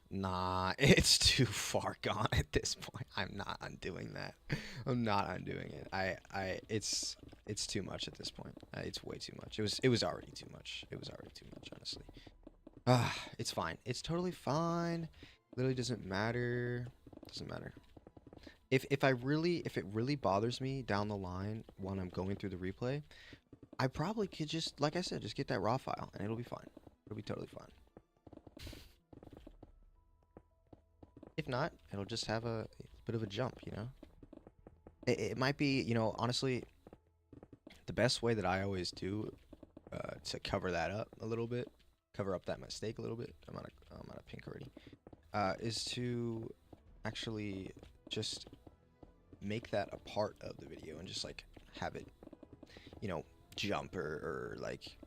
Nah, it's too far gone at this point. I'm not undoing that. I'm not undoing it. It's too much at this point. It's way too much. It was already too much. It was already too much, honestly. It's fine. It's totally fine. Literally doesn't matter. Doesn't matter. if it really bothers me down the line when I'm going through the replay, I probably could just, like I said, just get that raw file and it'll be fine. It'll be totally fine. If not, it'll just have a bit of a jump, you know? It might be, you know, honestly, the best way that I always do to cover that up a little bit, cover up that mistake a little bit. I'm out of pink already. Is to actually just make that a part of the video and just like have it, you know, jump or like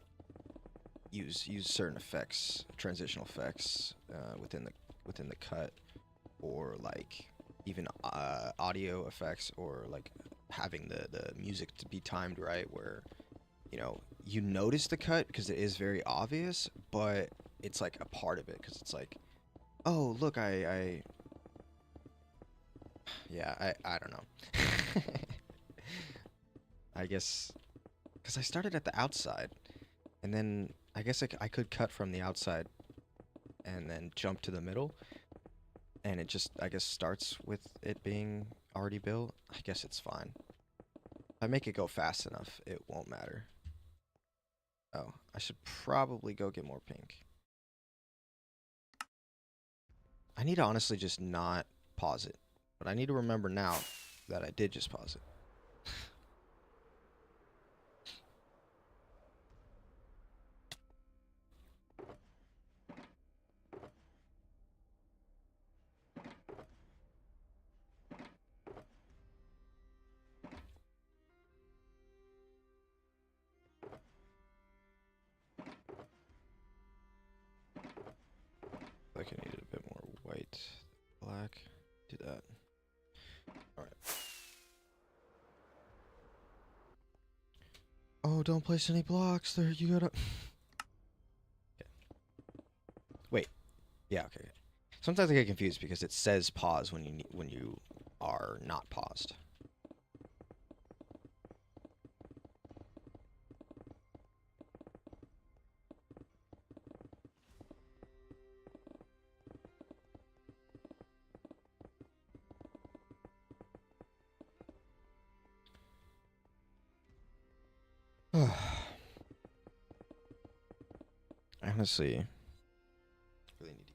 use certain effects, transitional effects within the cut, or like even audio effects, or like having the music to be timed right, where you know you notice the cut because it is very obvious, but it's like a part of it because it's like, oh look, I yeah, I don't know. I guess because I started at the outside, and then I guess I could cut from the outside and then jump to the middle, and it just, I guess, starts with it being already built. I guess it's fine. If I make it go fast enough, it won't matter. Oh, I should probably go get more pink. I need to honestly just not pause it, but I need to remember now that I did just pause it. Like I needed a bit more white, black. Do that. All right. Oh, don't place any blocks there. You gotta. Okay. Wait. Yeah. Okay. Sometimes I get confused because it says pause when you are not paused. Honestly, really need to.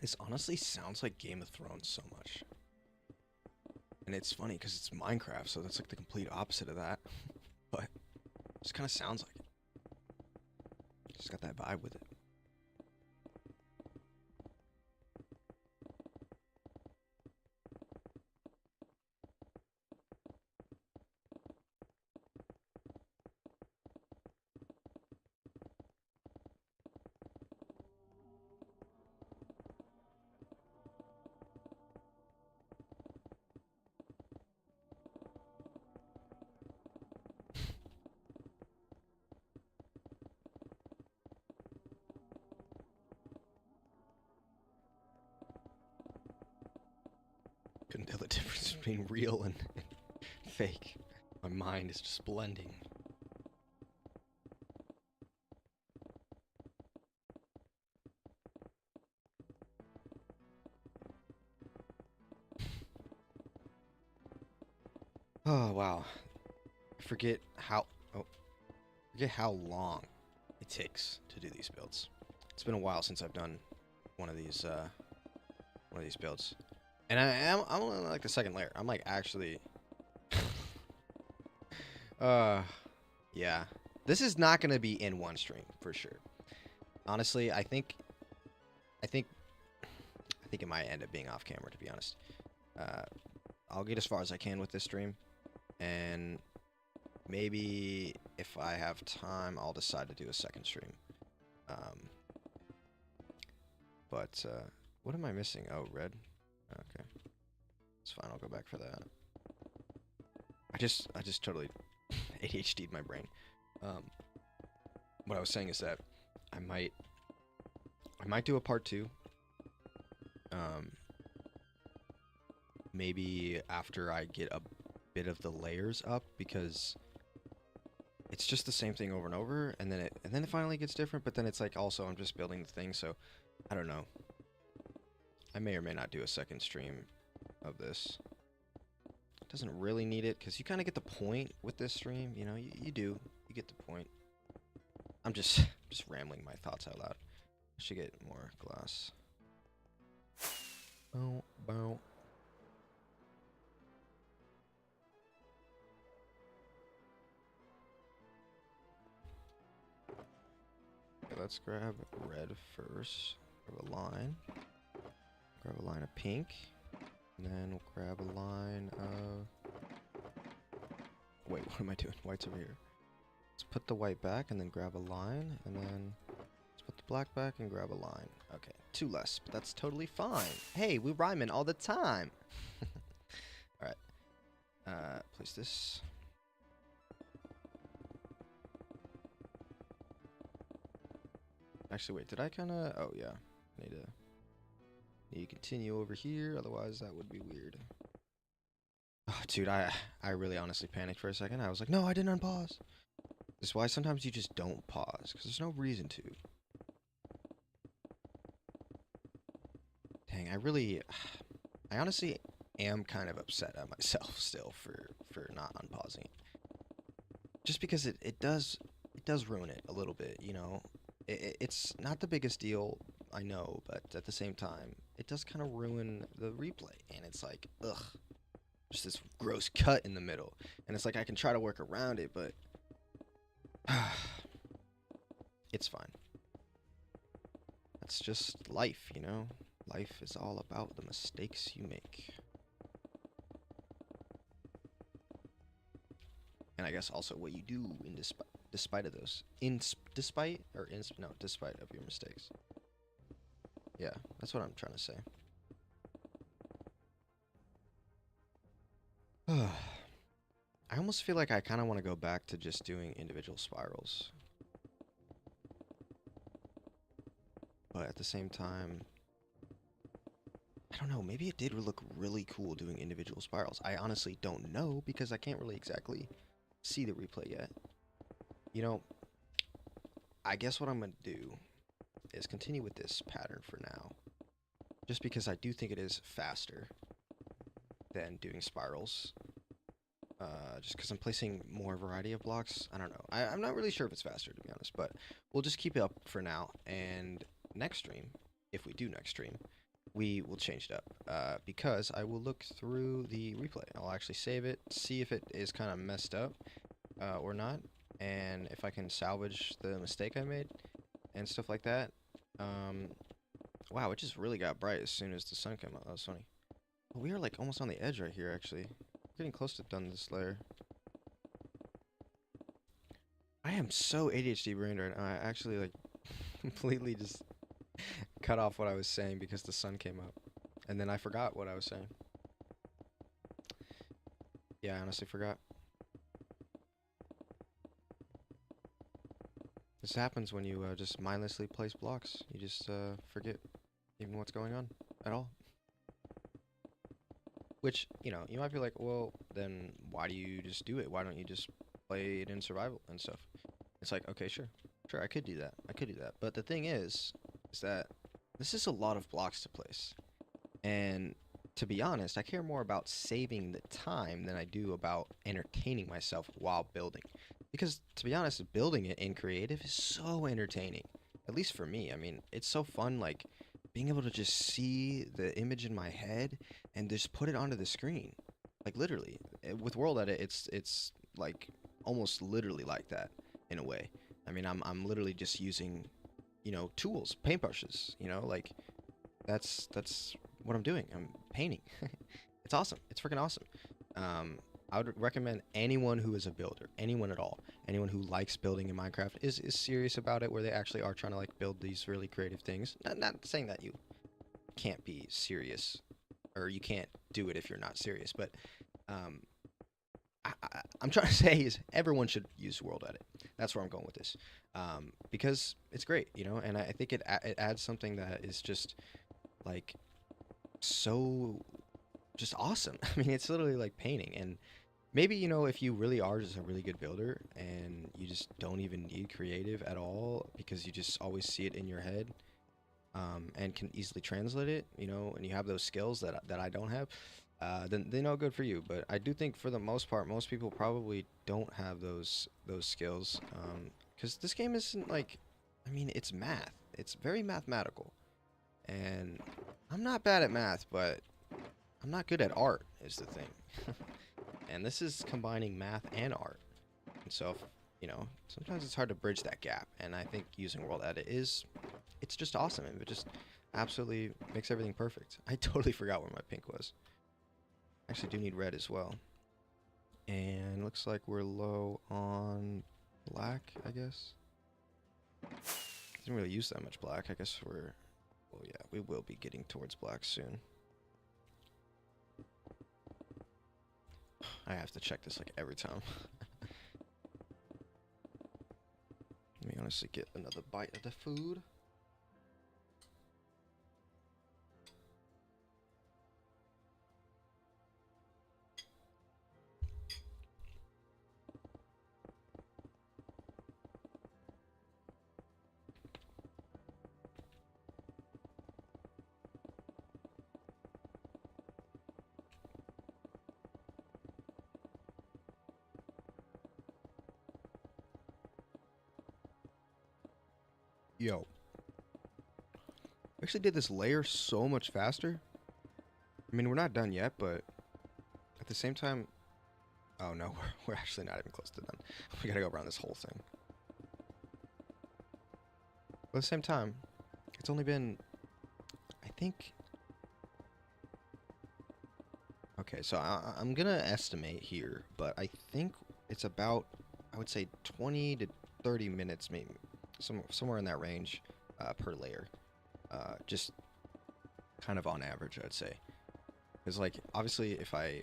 This honestly sounds like Game of Thrones so much. And it's funny because it's Minecraft, so that's like the complete opposite of that. But it just kind of sounds like it. Just got that vibe with it. Couldn't tell the difference between real and fake. My mind is just blending. Oh wow. I forget how long it takes to do these builds. It's been a while since I've done one of these builds. And I'm only like the second layer. I'm like actually uh yeah. This is not gonna be in one stream for sure. Honestly, I think I think it might end up being off camera, to be honest. Uh, I'll get as far as I can with this stream, and maybe if I have time, I'll decide to do a second stream. Um, but what am I missing? Oh, red. Okay, it's fine. I'll go back for that. I just totally ADHD'd my brain. Um, what I was saying is that I might, I might do a part two. Um, maybe after I get a bit of the layers up, because it's just the same thing over and over, and then it finally gets different, but then it's like also I'm just building the thing, so I don't know. I may or may not do a second stream of this. Doesn't really need it, because you kind of get the point with this stream, you know, you do. You get the point. I'm just just rambling my thoughts out loud. I should get more glass. Bow, bow. Okay, let's grab red first. Grab a line. Grab a line of pink. And then we'll grab a line of... Wait, what am I doing? White's over here. Let's put the white back and then grab a line. And then let's put the black back and grab a line. Okay, two less, but that's totally fine. Hey, we rhyming all the time. Alright. Place this. Actually, wait, did I kind of... Oh, yeah. Need to continue over here, otherwise that would be weird. Oh, dude, I really honestly panicked for a second. I was like, no, I didn't unpause. This is why sometimes you just don't pause, because there's no reason to. Dang, I honestly am kind of upset at myself still for not unpausing it. Just because it does ruin it a little bit, you know. It's not the biggest deal, I know, but at the same time, it does kind of ruin the replay, and it's like, ugh, just this gross cut in the middle, and it's like I can try to work around it, but it's fine. That's just life, you know. Life is all about the mistakes you make. And I guess also what you do in despite of those. Despite of your mistakes. Yeah, that's what I'm trying to say. I almost feel like I kind of want to go back to just doing individual spirals. But at the same time, I don't know, maybe it did look really cool doing individual spirals. I honestly don't know, because I can't really exactly see the replay yet. You know, I guess what I'm going to do is continue with this pattern for now. Just because I do think it is faster than doing spirals. Just because I'm placing more variety of blocks. I don't know. I'm not really sure if it's faster, to be honest. But we'll just keep it up for now. And next stream, if we do next stream, we will change it up. Because I will look through the replay. I'll actually save it, see if it is kind of messed up or not. And if I can salvage the mistake I made and stuff like that. Wow, it just really got bright as soon as the sun came out. That was funny. We are like almost on the edge right here, actually. We're getting close to done this layer. I am so ADHD brained right now. I actually like completely just cut off what I was saying because the sun came up. And then I forgot what I was saying. Yeah, I honestly forgot. This happens when you just mindlessly place blocks. You just forget even what's going on at all. Which, you know, you might be like, well, then why do you just do it? Why don't you just play it in survival and stuff? It's like, okay, sure. Sure, I could do that. I could do that. But the thing is that this is a lot of blocks to place. And to be honest, I care more about saving the time than I do about entertaining myself while building. Because to be honest, building it in creative is so entertaining. At least for me. I mean, it's so fun like being able to just see the image in my head and just put it onto the screen. Like literally. With World Edit, it's like almost literally like that in a way. I mean, I'm literally just using, tools, paintbrushes, like that's what I'm doing. I'm painting. It's awesome. It's freaking awesome. Um, I would recommend anyone who is a builder, anyone at all, anyone who likes building in Minecraft is serious about it, where they actually are trying to like build these really creative things. Not saying that you can't be serious or you can't do it if you're not serious, but um, I'm trying to say is everyone should use World Edit. That's where I'm going with this, because it's great, and I think it adds something that is just like so just awesome. I mean, it's literally like painting. And maybe, if you really are just a really good builder and you just don't even need creative at all because you just always see it in your head, and can easily translate it, and you have those skills that I don't have, then good for you. But I do think for the most part, most people probably don't have those skills, because this game isn't like, I mean, it's math. It's very mathematical. And I'm not bad at math, but I'm not good at art is the thing. And this is combining math and art. And so, sometimes it's hard to bridge that gap. And I think using World Edit it's just awesome. It just absolutely makes everything perfect. I totally forgot where my pink was. Actually do need red as well. And looks like we're low on black, I guess. Didn't really use that much black. I guess well, yeah, we will be getting towards black soon. I have to check this like every time. Let me honestly get another bite of the food. Yo, I actually did this layer so much faster. I mean, we're not done yet, but at the same time, oh no, we're actually not even close to done. We gotta go around this whole thing. But at the same time, it's only been, I think, okay, so I'm gonna estimate here, but I think it's about, I would say 20 to 30 minutes, maybe somewhere in that range, per layer. Just kind of on average, I'd say. Because, like, obviously, if I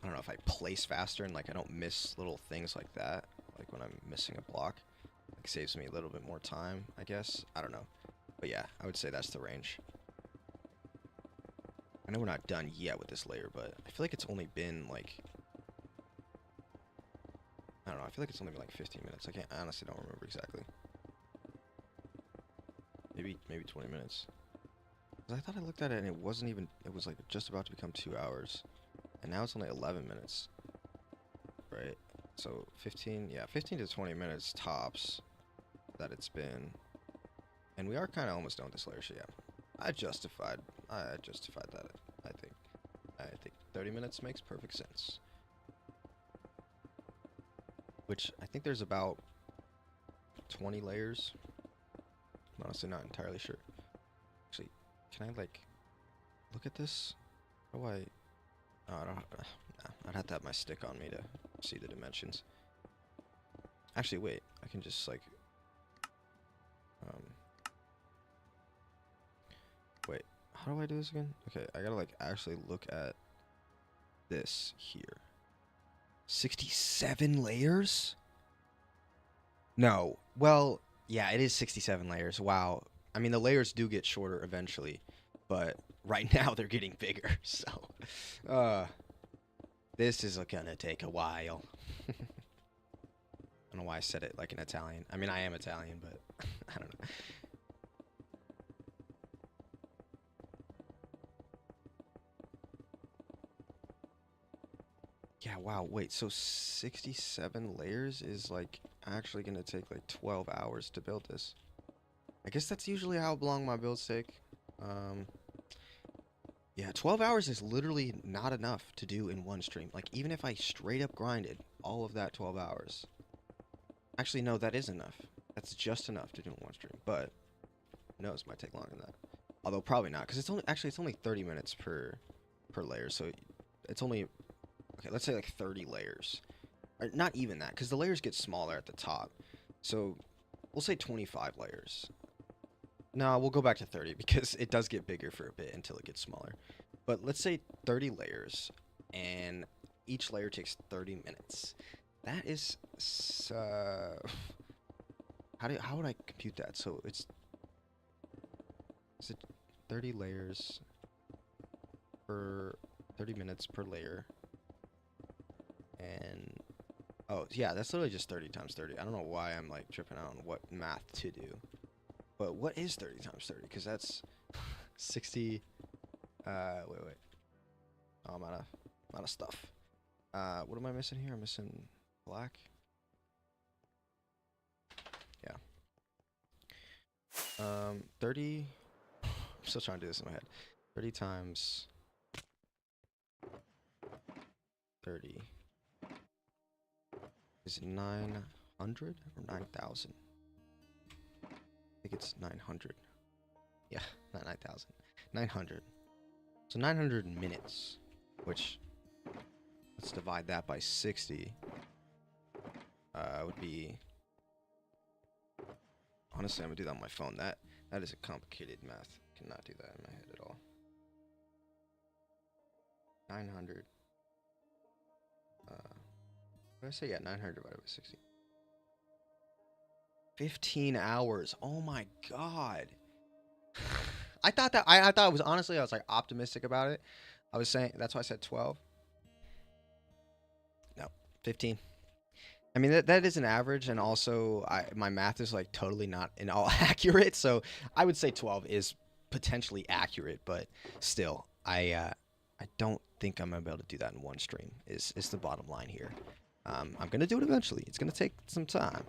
don't know, if I place faster and, like, I don't miss little things like that, like when I'm missing a block, like, saves me a little bit more time, I guess. I don't know. But yeah, I would say that's the range. I know we're not done yet with this layer, but I feel like it's only been, like, I don't know, I feel like it's only been, like, 15 minutes. I honestly don't remember exactly. Maybe 20 minutes. Because I thought I looked at it and it wasn't even, it was, like, just about to become 2 hours. And now it's only 11 minutes. Right? So 15 to 20 minutes tops that it's been. And we are kind of almost done with this layer, so yeah. I justified that, I think. I think 30 minutes makes perfect sense. Which, I think there's about 20 layers. I'm honestly not entirely sure. Actually, can I, like, look at this? How do I... Oh, I don't... Nah, I'd have to have my stick on me to see the dimensions. Actually, wait. I can just, like... Wait. How do I do this again? Okay, I gotta, like, actually look at this here. 67 layers? No. Well, yeah, it is 67 layers. Wow. I mean, the layers do get shorter eventually, but right now they're getting bigger, so... This is gonna take a while. I don't know why I said it like an Italian. I mean, I am Italian, but I don't know. Yeah, wow, wait, so 67 layers is like actually gonna take like 12 hours to build this. I guess that's usually how long my builds take. Um, yeah, 12 hours is literally not enough to do in one stream. Like, even if I straight up grinded all of that 12 hours. Actually, no, that is enough. That's just enough to do in one stream. But, no, this might take longer than that. Although, probably not, because it's only 30 minutes per layer. So, it's only, okay, let's say like 30 layers. Or not even that, because the layers get smaller at the top. So, we'll say 25 layers. No, we'll go back to 30 because it does get bigger for a bit until it gets smaller. But let's say 30 layers, and each layer takes 30 minutes. That is, how would I compute that? So is it 30 layers per 30 minutes per layer, and oh yeah, that's literally just 30 times 30. I don't know why I'm like tripping out on what math to do. But what is 30 times 30? Because that's 60. Wait. Oh, I'm out of stuff. What am I missing here? I'm missing black. Yeah. 30. I'm still trying to do this in my head. 30 times 30 is 900 or 9,000. I think it's 900. Yeah, not 9,000. 900. So 900 minutes, which, let's divide that by 60. Would be, honestly, I'm gonna do that on my phone. That is a complicated math. Cannot do that in my head at all. 900. What did I say? Yeah, 900 divided by 60. 15 hours. Oh my god. I thought it was, honestly, I was like optimistic about it. I was saying, that's why I said 12. No, 15. I mean, that is an average, and also my math is like totally not in all accurate, so I would say 12 is potentially accurate, but still, I don't think I'm gonna be able to do that in one stream. Is the bottom line here? I'm gonna do it eventually. It's gonna take some time.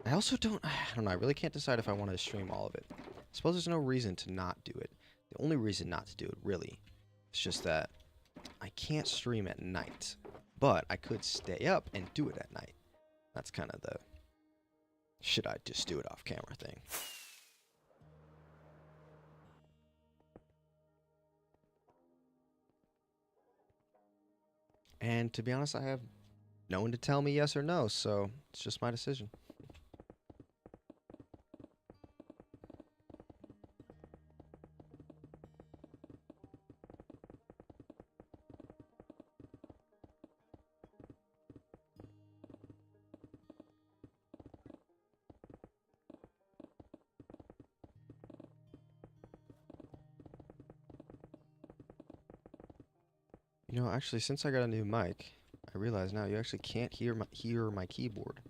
I also don't. I don't know. I really can't decide if I want to stream all of it. I suppose there's no reason to not do it. The only reason not to do it, really, is just that I can't stream at night, but I could stay up and do it at night. That's kind of the should I just do it off camera thing. And to be honest, I have no one to tell me yes or no, so it's just my decision. You know, actually, since I got a new mic, I realize now you actually can't hear my keyboard,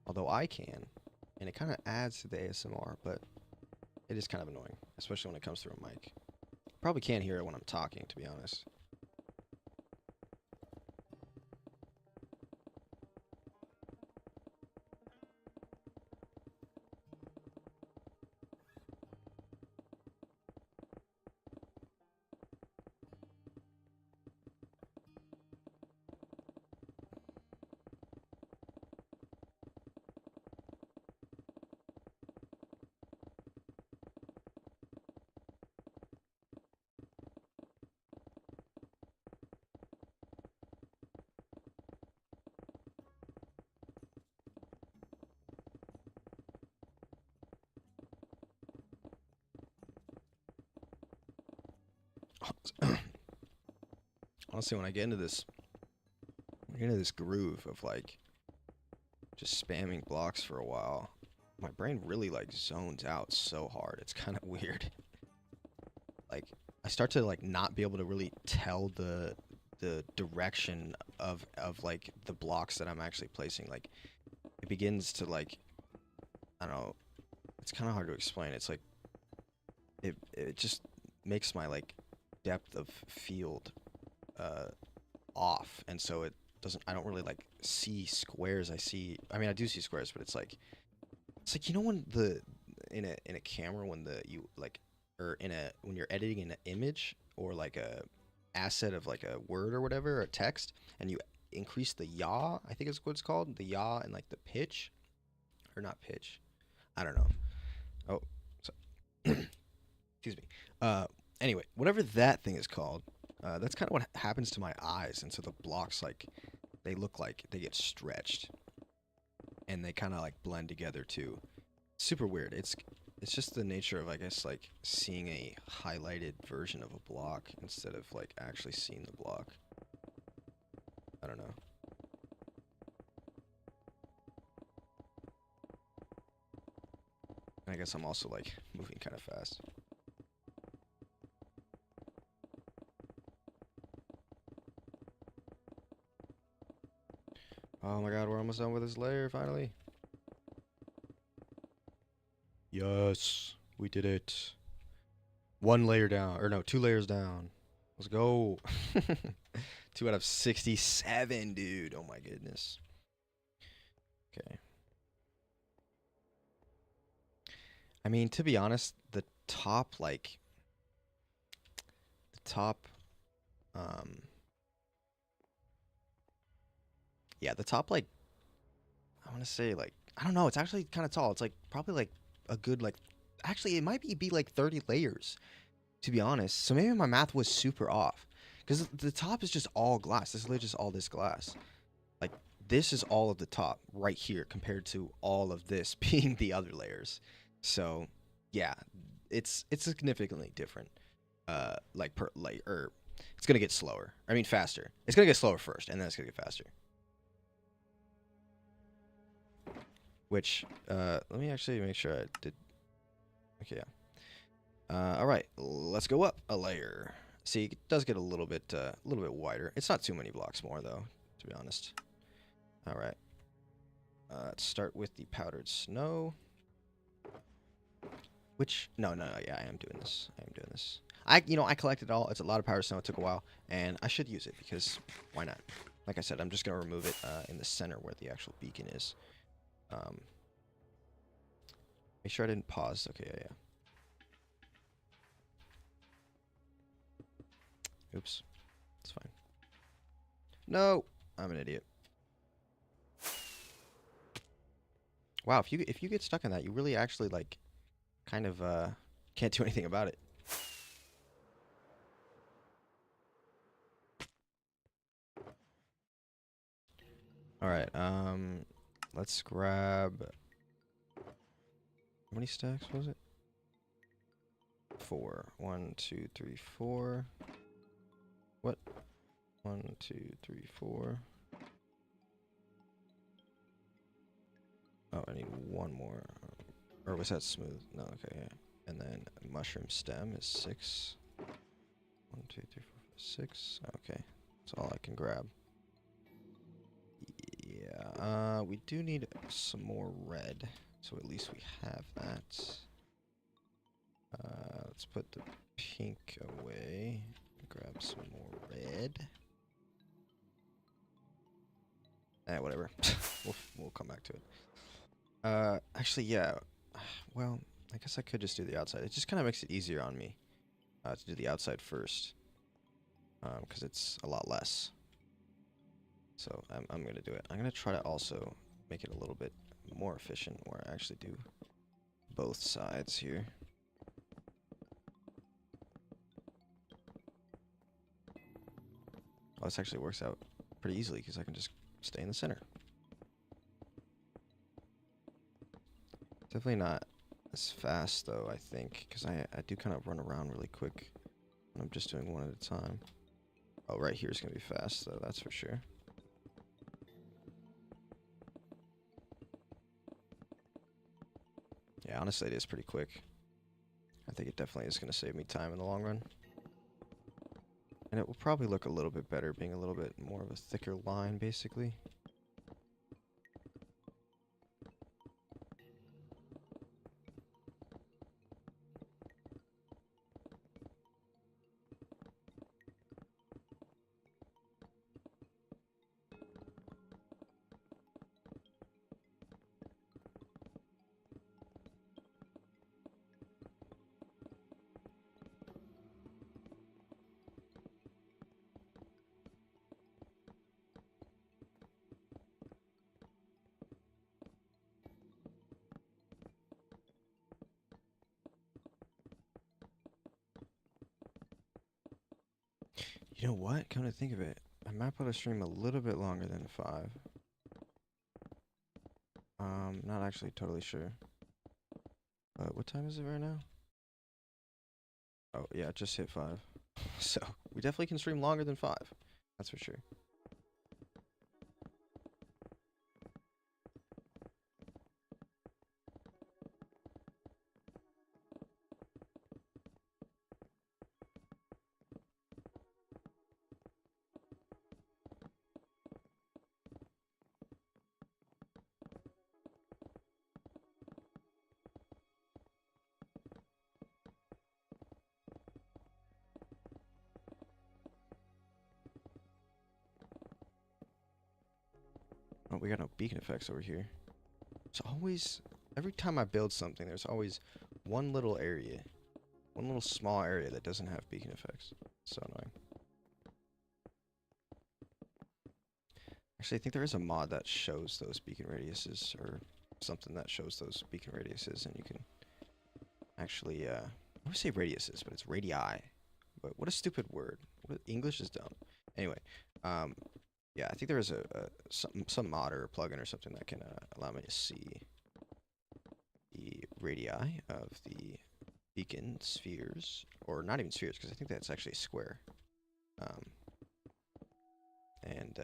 although I can, and it kind of adds to the ASMR, but it is kind of annoying, especially when it comes through a mic. Probably can't hear it when I'm talking, to be honest. Honestly, when I get into this groove of like just spamming blocks for a while, my brain really like zones out so hard. It's kind of weird. Like I start to like not be able to really tell the direction of like the blocks that I'm actually placing. Like it begins to like, I don't know, it's kind of hard to explain. It's like it just makes my like depth of field off, and so doesn't, I don't really like see squares. I mean, I do see squares, but it's like, you know, when in a camera, when you like, or when you're editing an image or like a asset of like a word or whatever, or a text, and you increase the yaw, I think is what it's called, the yaw, and like the pitch, or not pitch, I don't know. Oh, so, excuse me. Uh, anyway, whatever that thing is called, that's kind of what happens to my eyes, and so the blocks, like, they look like they get stretched, and they kind of like blend together too. Super weird. It's just the nature of, I guess, like seeing a highlighted version of a block instead of like actually seeing the block. I don't know. I guess I'm also like moving kind of fast. Oh my god, we're almost done with this layer finally. Yes, we did it. One layer down, or no, 2 layers down. Let's go. 2 out of 67, dude. Oh my goodness. Okay. I mean, to be honest, the top, like, the top, um, yeah, the top, like, I want to say, like, I don't know, it's actually kind of tall. It's, like, probably, like, a good, like, actually, it might be like, 30 layers, to be honest. So maybe my math was super off. Because the top is just all glass. This is literally just all this glass. Like, this is all of the top right here compared to all of this being the other layers. So, yeah, it's significantly different. Like per layer, it's gonna get slower. I mean, faster. It's gonna get slower first, and then it's gonna get faster. Which, let me actually make sure I did. Okay, yeah. All right, let's go up a layer. See, it does get a little bit wider. It's not too many blocks more though, to be honest. All right. Let's start with the powdered snow. Which, no, yeah, I am doing this. I collected it all. It's a lot of powdered snow. It took a while, and I should use it because why not? Like I said, I'm just gonna remove it in the center where the actual beacon is. Make sure I didn't pause. Okay, yeah. Oops, it's fine. No, I'm an idiot. Wow, if you get stuck in that, you really actually like kind of can't do anything about it. All right, let's grab, how many stacks was it? 4. 1, 2, 3, 4. What? 1, 2, 3, 4. Oh, I need one more. Or was that smooth? No, okay, yeah. And then mushroom stem is 6. 1, 2, 3, 4, 5, 6. Okay, that's all I can grab. Yeah, we do need some more red, so at least we have that. Let's put the pink away. Grab some more red. Whatever. we'll come back to it. Actually, yeah. Well, I guess I could just do the outside. It just kind of makes it easier on me to do the outside first, because it's a lot less. So I'm gonna do it. I'm gonna try to also make it a little bit more efficient, where I actually do both sides here. Oh, this actually works out pretty easily because I can just stay in the center. Definitely not as fast though, I think, because I do kind of run around really quick when I'm just doing one at a time. Oh, right here is gonna be fast though, that's for sure. Yeah, honestly, it is pretty quick. I think it definitely is gonna save me time in the long run. And it will probably look a little bit better being a little bit more of a thicker line, basically. You know what? Come to think of it, I might put a stream a little bit longer than 5. Not actually totally sure. But what time is it right now? Oh, yeah, it just hit 5. So, we definitely can stream longer than 5. That's for sure. Oh, we got no beacon effects over here. It's always, every time I build something, there's always one little area. One little small area that doesn't have beacon effects. It's so annoying. Actually, I think there is a mod that shows those beacon radiuses, or something that shows those beacon radiuses, and you can actually, I would say radiuses, but it's radii. But what a stupid word. English is dumb. Anyway, yeah, I think there is some mod or plugin or something that can allow me to see the radii of the beacon spheres, or not even spheres, because I think that's actually a square. And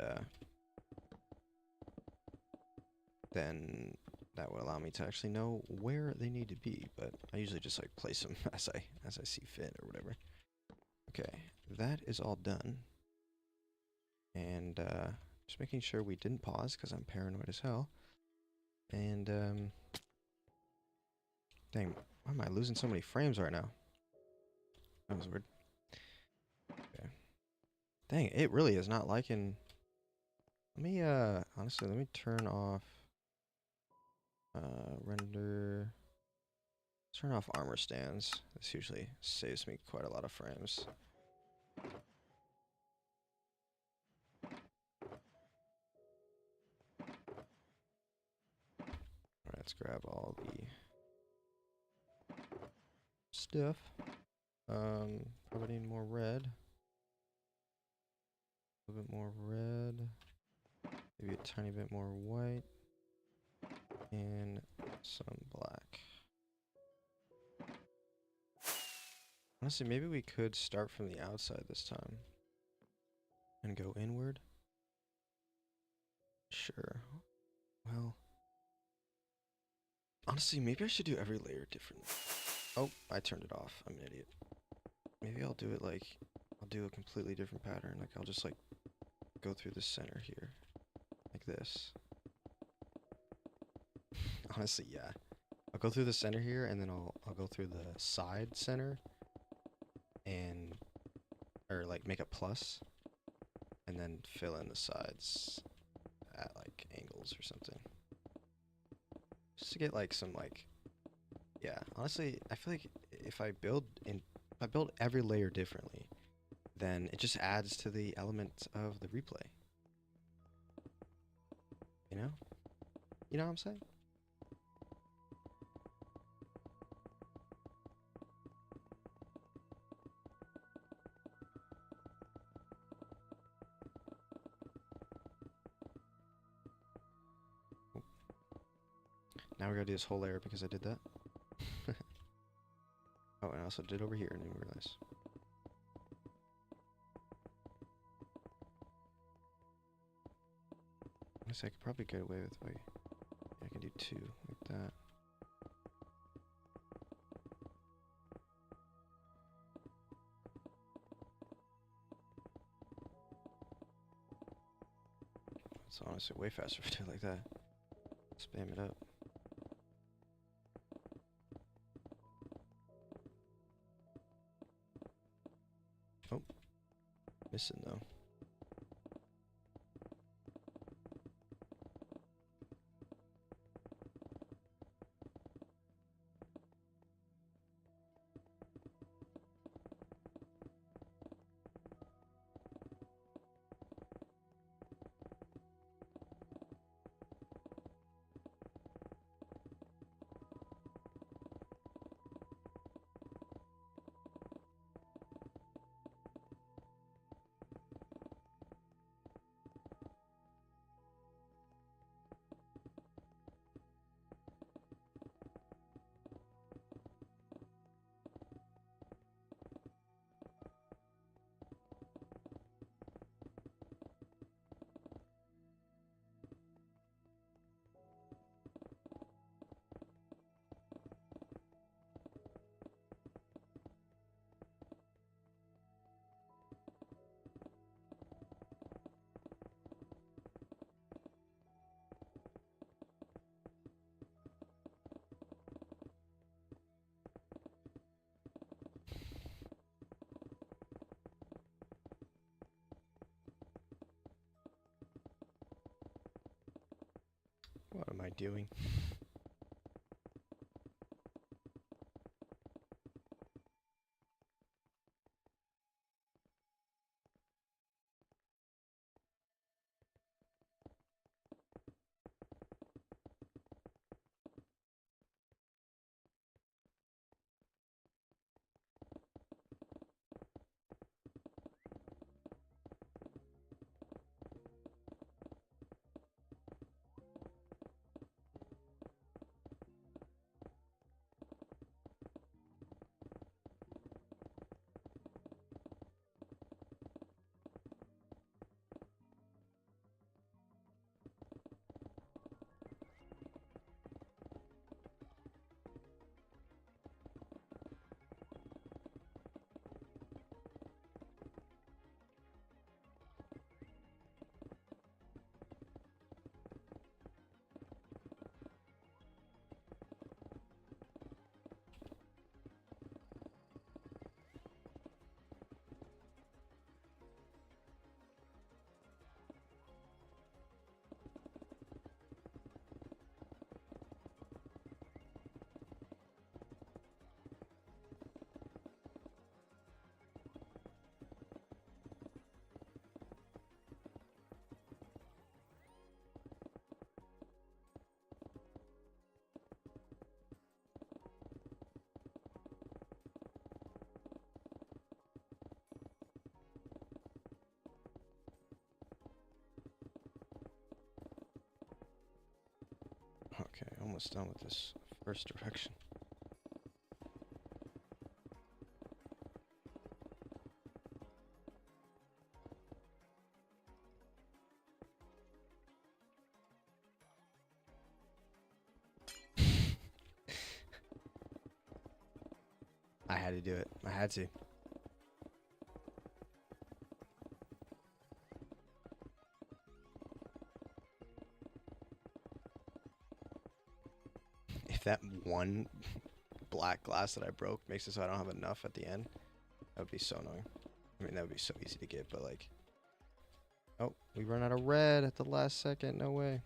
then that would allow me to actually know where they need to be. But I usually just like place them as I see fit or whatever. Okay, that is all done. And just making sure we didn't pause because I'm paranoid as hell. And dang, why am I losing so many frames right now? That was weird. Okay. Dang, it really is not liking. Let me honestly, let me turn off render. Turn off armor stands. This usually saves me quite a lot of frames. Alright, let's grab all the stuff. Probably need more red. A little bit more red. Maybe a tiny bit more white. And some black. Honestly, maybe we could start from the outside this time. And go inward. Sure. Well. Honestly, maybe I should do every layer differently. Oh, I turned it off. I'm an idiot. Maybe I'll do it like, I'll do a completely different pattern. Like I'll just like go through the center here. Like this. Honestly, yeah. I'll go through the center here and then I'll go through the side center and, or like make a plus and then fill in the sides at like angles or something. Just to get like some like, yeah, honestly, I feel like if I build every layer differently, then it just adds to the element of the replay. You know? You know what I'm saying? Now we gotta do this whole layer because I did that. Oh, and I also did over here and didn't realize. Honestly, I could probably get away with like, yeah, I can do 2 like that. It's honestly way faster if I do it like that. Spam it up. Oh, missing though. doing? Okay, almost done with this first direction. I had to do it. I had to. If that one black glass that I broke makes it so I don't have enough at the end, that would be so annoying. I mean, that would be so easy to get, but like... Oh, we run out of red at the last second. No way.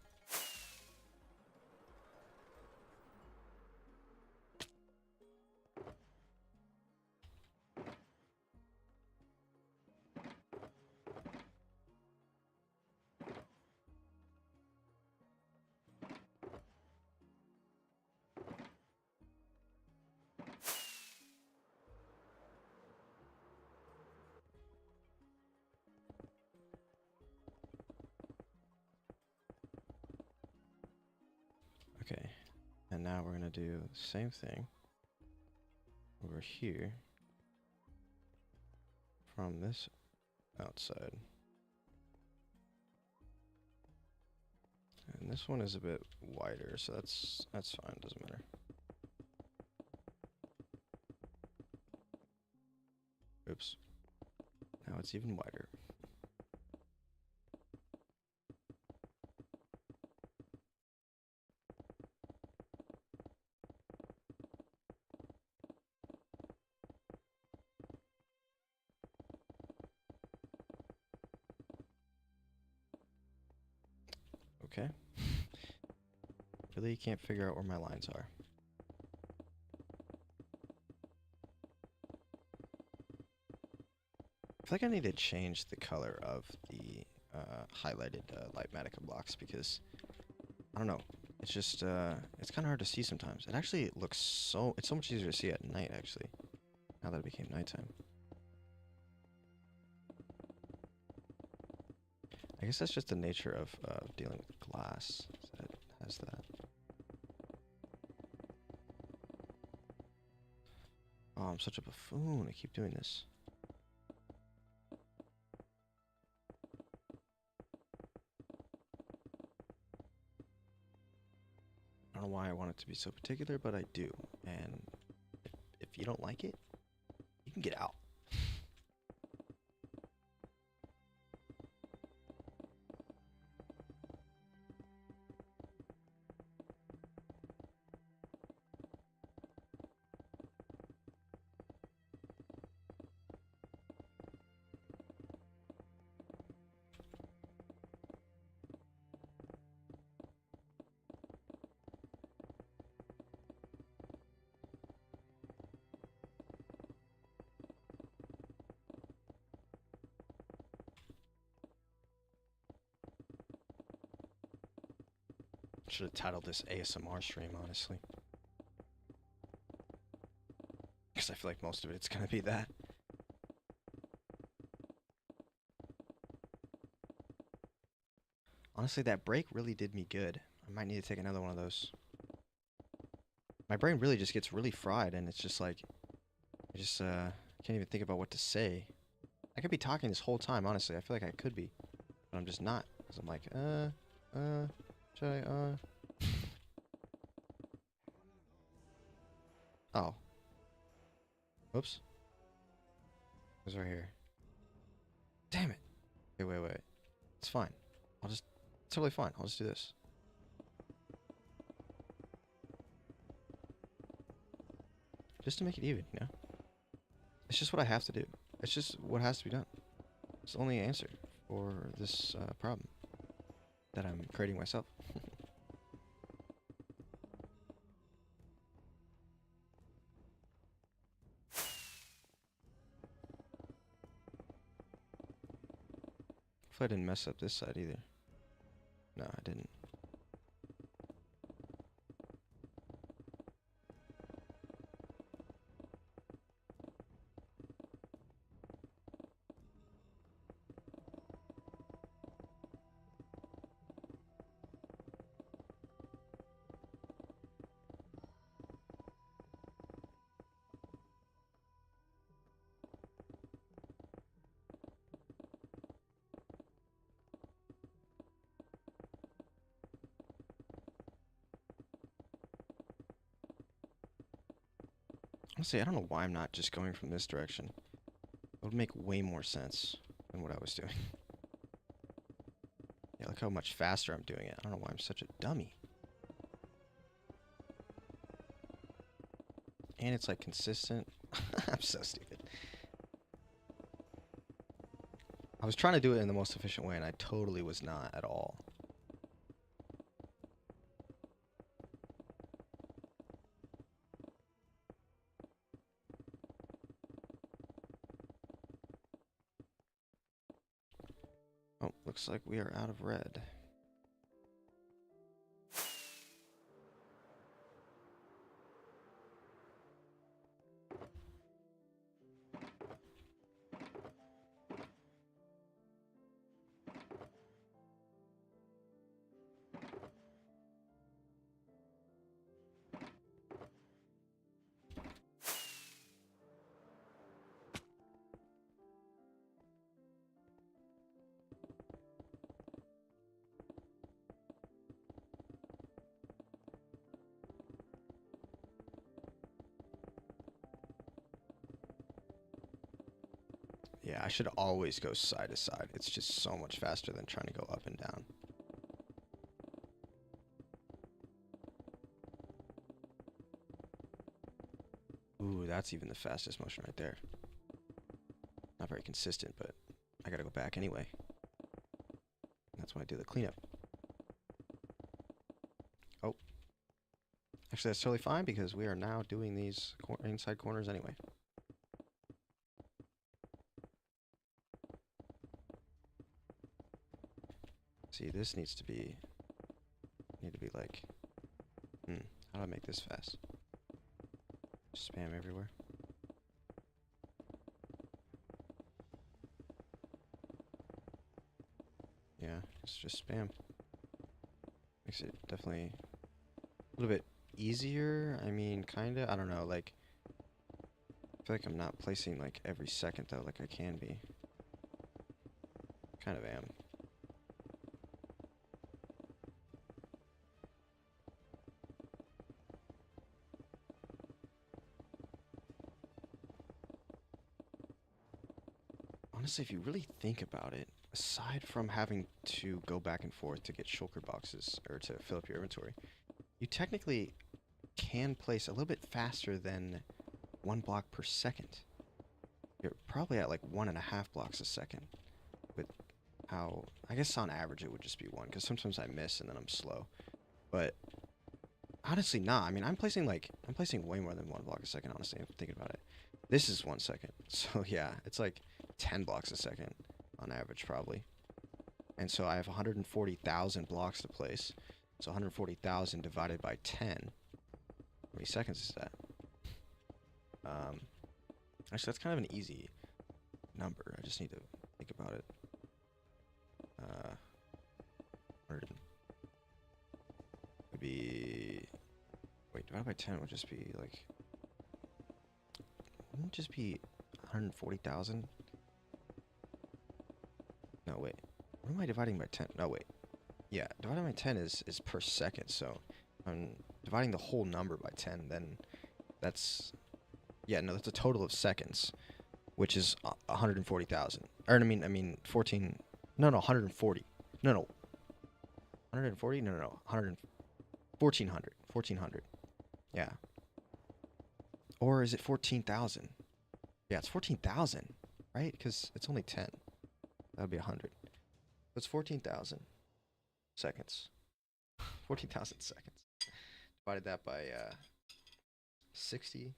Okay, and now we're gonna do the same thing over here from this outside. And this one is a bit wider, so that's fine, doesn't matter. Oops. Now it's even wider. Okay. Really can't figure out where my lines are. I feel like I need to change the color of the highlighted Litematica blocks because, I don't know, it's just, it's kind of hard to see sometimes. It actually looks it's so much easier to see at night, actually, now that it became nighttime. I guess that's just the nature of dealing with glass, that it has that. Oh, I'm such a buffoon. I keep doing this. I don't know why I want it to be so particular, but I do. And if you don't like it, you can get out. Should have titled this ASMR stream, honestly. Because I feel like most of it's gonna be that. Honestly, that break really did me good. I might need to take another one of those. My brain really just gets really fried, and it's just like, I just can't even think about what to say. I could be talking this whole time, honestly. I feel like I could be, but I'm just not. Because I'm like, should I, Oh. Whoops. It was right here. Damn it. Okay, wait. It's fine. It's totally fine. I'll just do this. Just to make it even, you know? It's just what I have to do. It's just what has to be done. It's the only answer for this problem that I'm creating myself. Hopefully I didn't mess up this side either. No, I didn't. Honestly, I don't know why I'm not just going from this direction. It would make way more sense than what I was doing. Yeah, look how much faster I'm doing it. I don't know why I'm such a dummy. And it's like consistent. I'm so stupid. I was trying to do it in the most efficient way, and I totally was not at all. Oh, looks like we are out of red. Yeah, I should always go side to side. It's just so much faster than trying to go up and down. Ooh, that's even the fastest motion right there. Not very consistent, but I gotta go back anyway. That's why I do the cleanup. Oh. Actually, that's totally fine because we are now doing these inside corners anyway. See, this needs to be like, how do I make this fast? Spam everywhere. Yeah, it's just spam. Makes it definitely a little bit easier. I mean, kinda. I don't know, like, I feel like I'm not placing, like, every second, though, like I can be. Kind of am. Honestly, if you really think about it, aside from having to go back and forth to get shulker boxes, or to fill up your inventory, you technically can place a little bit faster than 1 block per second. You're probably at like 1.5 blocks a second. With how, I guess on average it would just be 1, because sometimes I miss and then I'm slow. But honestly, nah. I mean, I'm placing way more than 1 block a second, honestly, if I'm thinking about it. This is 1 second. So yeah, it's like 10 blocks a second on average, probably. And so I have 140,000 blocks to place. So 140,000 divided by 10. How many seconds is that? Actually, that's kind of an easy number. I just need to think about it. 100 would be... Wait, divided by 10 would just be like... Wouldn't it just be 140,000? No, wait. What am I dividing by 10? No, wait. Yeah, dividing by 10 is per second, so I'm dividing the whole number by 10, then that's... Yeah, no, that's a total of seconds, which is 140,000. Or, I mean, 14... No, 140. No. 140? No. 1,400. 1,400. Yeah. Or is it 14,000? Yeah, it's 14,000, right? Because it's only 10. That would be 100. So it's 14,000 seconds. 14,000 seconds. Divided that by 60.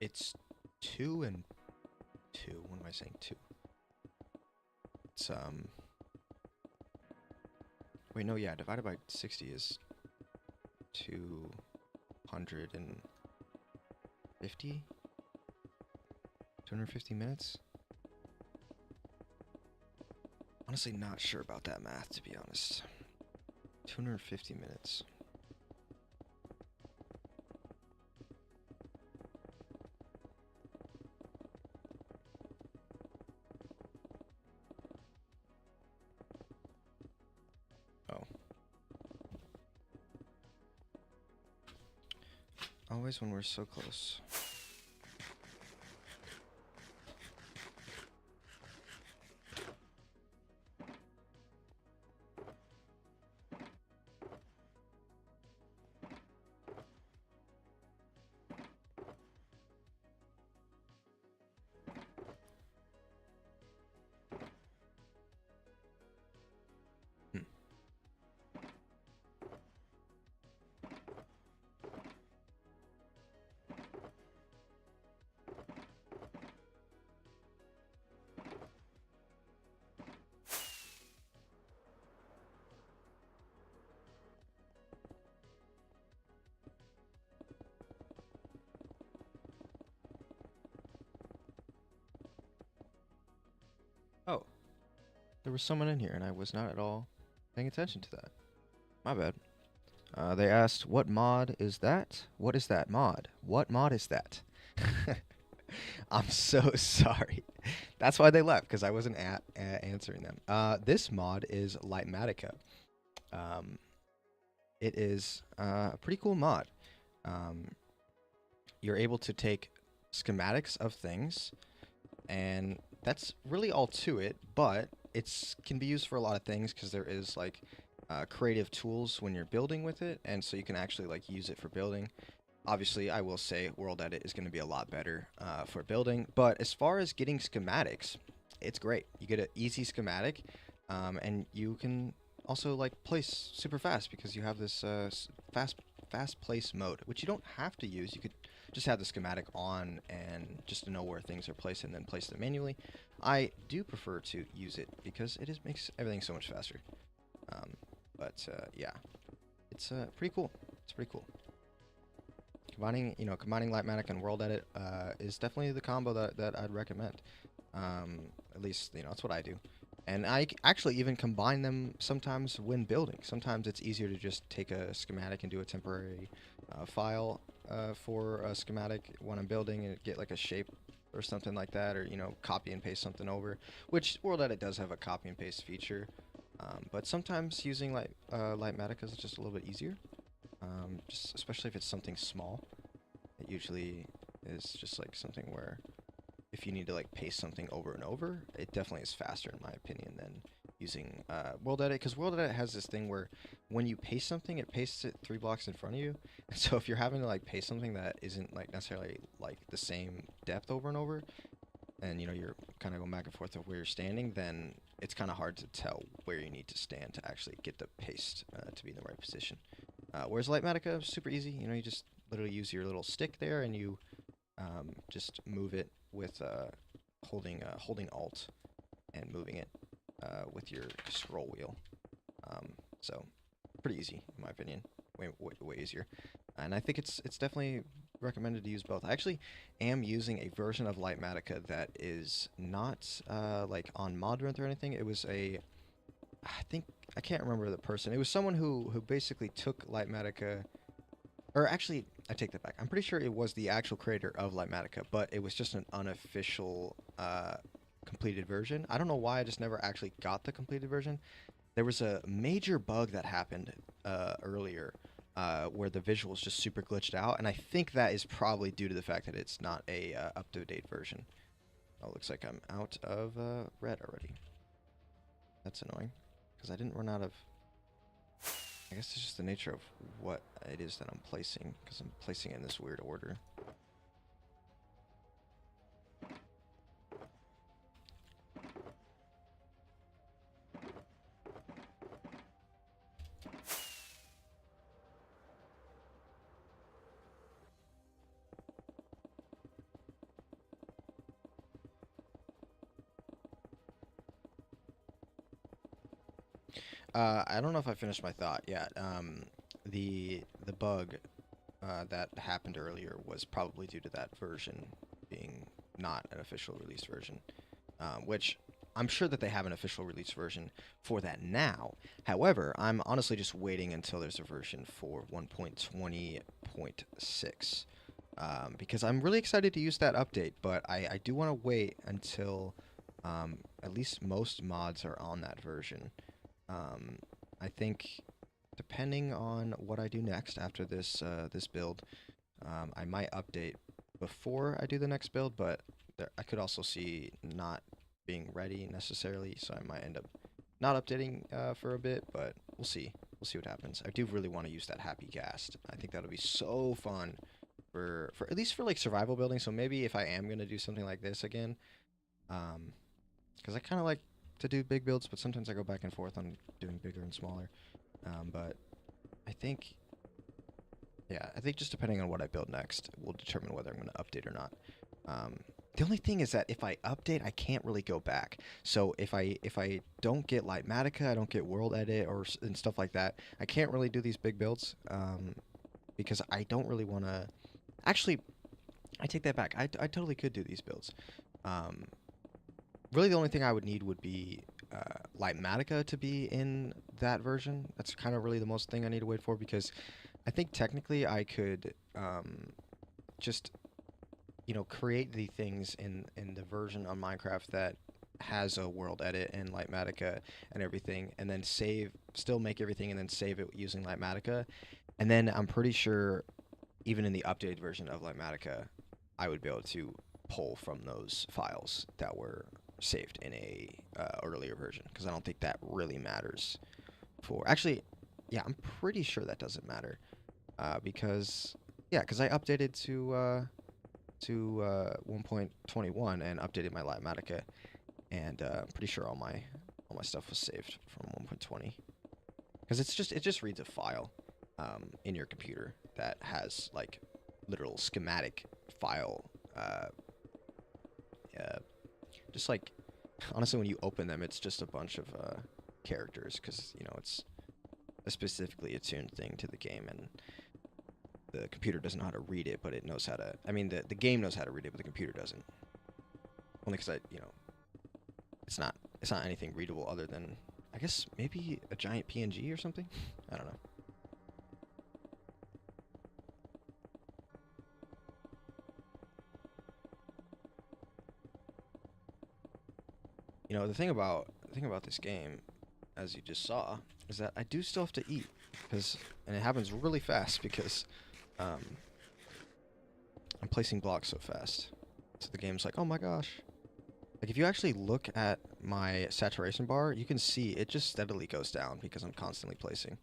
It's 2 and 2. What am I saying? 2. It's, Wait, no, yeah, divided by 60 is 250? 250 minutes? Honestly, not sure about that math, to be honest. 250 minutes. Oh. Always when we're so close. Oh, there was someone in here and I was not at all paying attention to that. My bad. They asked, what mod is that? What is that mod? What mod is that? I'm so sorry. That's why they left, because I wasn't answering them. This mod is Litematica. It is a pretty cool mod. You're able to take schematics of things, and that's really all to it, but it can be used for a lot of things because there is like creative tools when you're building with it, and so you can actually like use it for building. Obviously, I will say World Edit is going to be a lot better for building, but as far as getting schematics, it's great. You get an easy schematic, and you can also like place super fast because you have this fast place mode, which you don't have to use. You could just have the schematic on and just to know where things are placed and then place them manually. I do prefer to use it because it makes everything so much faster. Yeah, it's pretty cool. It's pretty cool. Combining Litematic and World Edit is definitely the combo that I'd recommend. At least, that's what I do. And I actually even combine them sometimes when building. Sometimes it's easier to just take a schematic and do a temporary file for a schematic when I'm building and get like a shape or something like that, or copy and paste something over, which World Edit does have a copy and paste feature. But sometimes using Litematica is just a little bit easier. Just especially if it's something small. It usually is just like something where if you need to like paste something over and over, it definitely is faster in my opinion than using World Edit, because World Edit has this thing where when you paste something, it pastes it 3 blocks in front of you. So if you're having to like paste something that isn't like necessarily like the same depth over and over, and you know you're kind of going back and forth of where you're standing, then it's kind of hard to tell where you need to stand to actually get the paste to be in the right position. Whereas Litematica is super easy. You know, you just literally use your little stick there and you just move it with holding Alt and moving it with your scroll wheel. So pretty easy in my opinion, way easier. And I think it's definitely recommended to use both. I actually am using a version of Litematica that is not like on Modrunth or anything. It was I think I can't remember the person. It was someone who basically took Litematica, or actually I take that back. I'm pretty sure it was the actual creator of Litematica, but it was just an unofficial completed version. I don't know why I just never actually got the completed version. There was a major bug that happened earlier where the visuals just super glitched out, and I think that is probably due to the fact that it's not a up-to-date version. Oh, looks like I'm out of red already. That's annoying, because I didn't run out of... I guess it's just the nature of what it is that I'm placing, because I'm placing it in this weird order. I don't know if I finished my thought yet. The bug that happened earlier was probably due to that version being not an official release version, which I'm sure that they have an official release version for that now. However, I'm honestly just waiting until there's a version for 1.20.6 because I'm really excited to use that update, but I do want to wait until at least most mods are on that version. I think depending on what I do next after this build, I might update before I do the next build, but I could also see not being ready necessarily, so I might end up not updating for a bit, but we'll see. We'll see what happens. I do really want to use that Happy Ghast. I think that'll be so fun for at least for like survival building. So maybe if I am gonna do something like this again, because I kind of like to do big builds, but sometimes I go back and forth on doing bigger and smaller. But I think, yeah, I think just depending on what I build next will determine whether I'm going to update or not. The only thing is that if I update, I can't really go back. So if I don't get Litematica, I don't get World Edit and stuff like that, I can't really do these big builds because I don't really want to. Actually, I take that back. I totally could do these builds. Really, the only thing I would need would be Litematica to be in that version. That's kind of really the most thing I need to wait for, because I think technically I could just, you know, create the things in the version on Minecraft that has a world edit and Litematica and everything, and then still make everything and then save it using Litematica. And then I'm pretty sure even in the updated version of Litematica, I would be able to pull from those files that were saved in a earlier version, because I don't think that really matters for... Actually, yeah, I'm pretty sure that doesn't matter because I updated to 1.21 and updated my Litematica, and I'm pretty sure all my stuff was saved from 1.20, because it just reads a file in your computer that has like literal schematic file. Just like, honestly, when you open them, it's just a bunch of characters, because, you know, it's a specifically attuned thing to the game, and the computer doesn't know how to read it, but it knows how to... I mean, the game knows how to read it, but the computer doesn't. Only because you know, it's not anything readable other than, I guess, maybe a giant PNG or something? I don't know. You know, the thing about this game, as you just saw, is that I do still have to eat, and it happens really fast because I'm placing blocks so fast. So the game's like, oh my gosh. Like, if you actually look at my saturation bar, you can see it just steadily goes down because I'm constantly placing.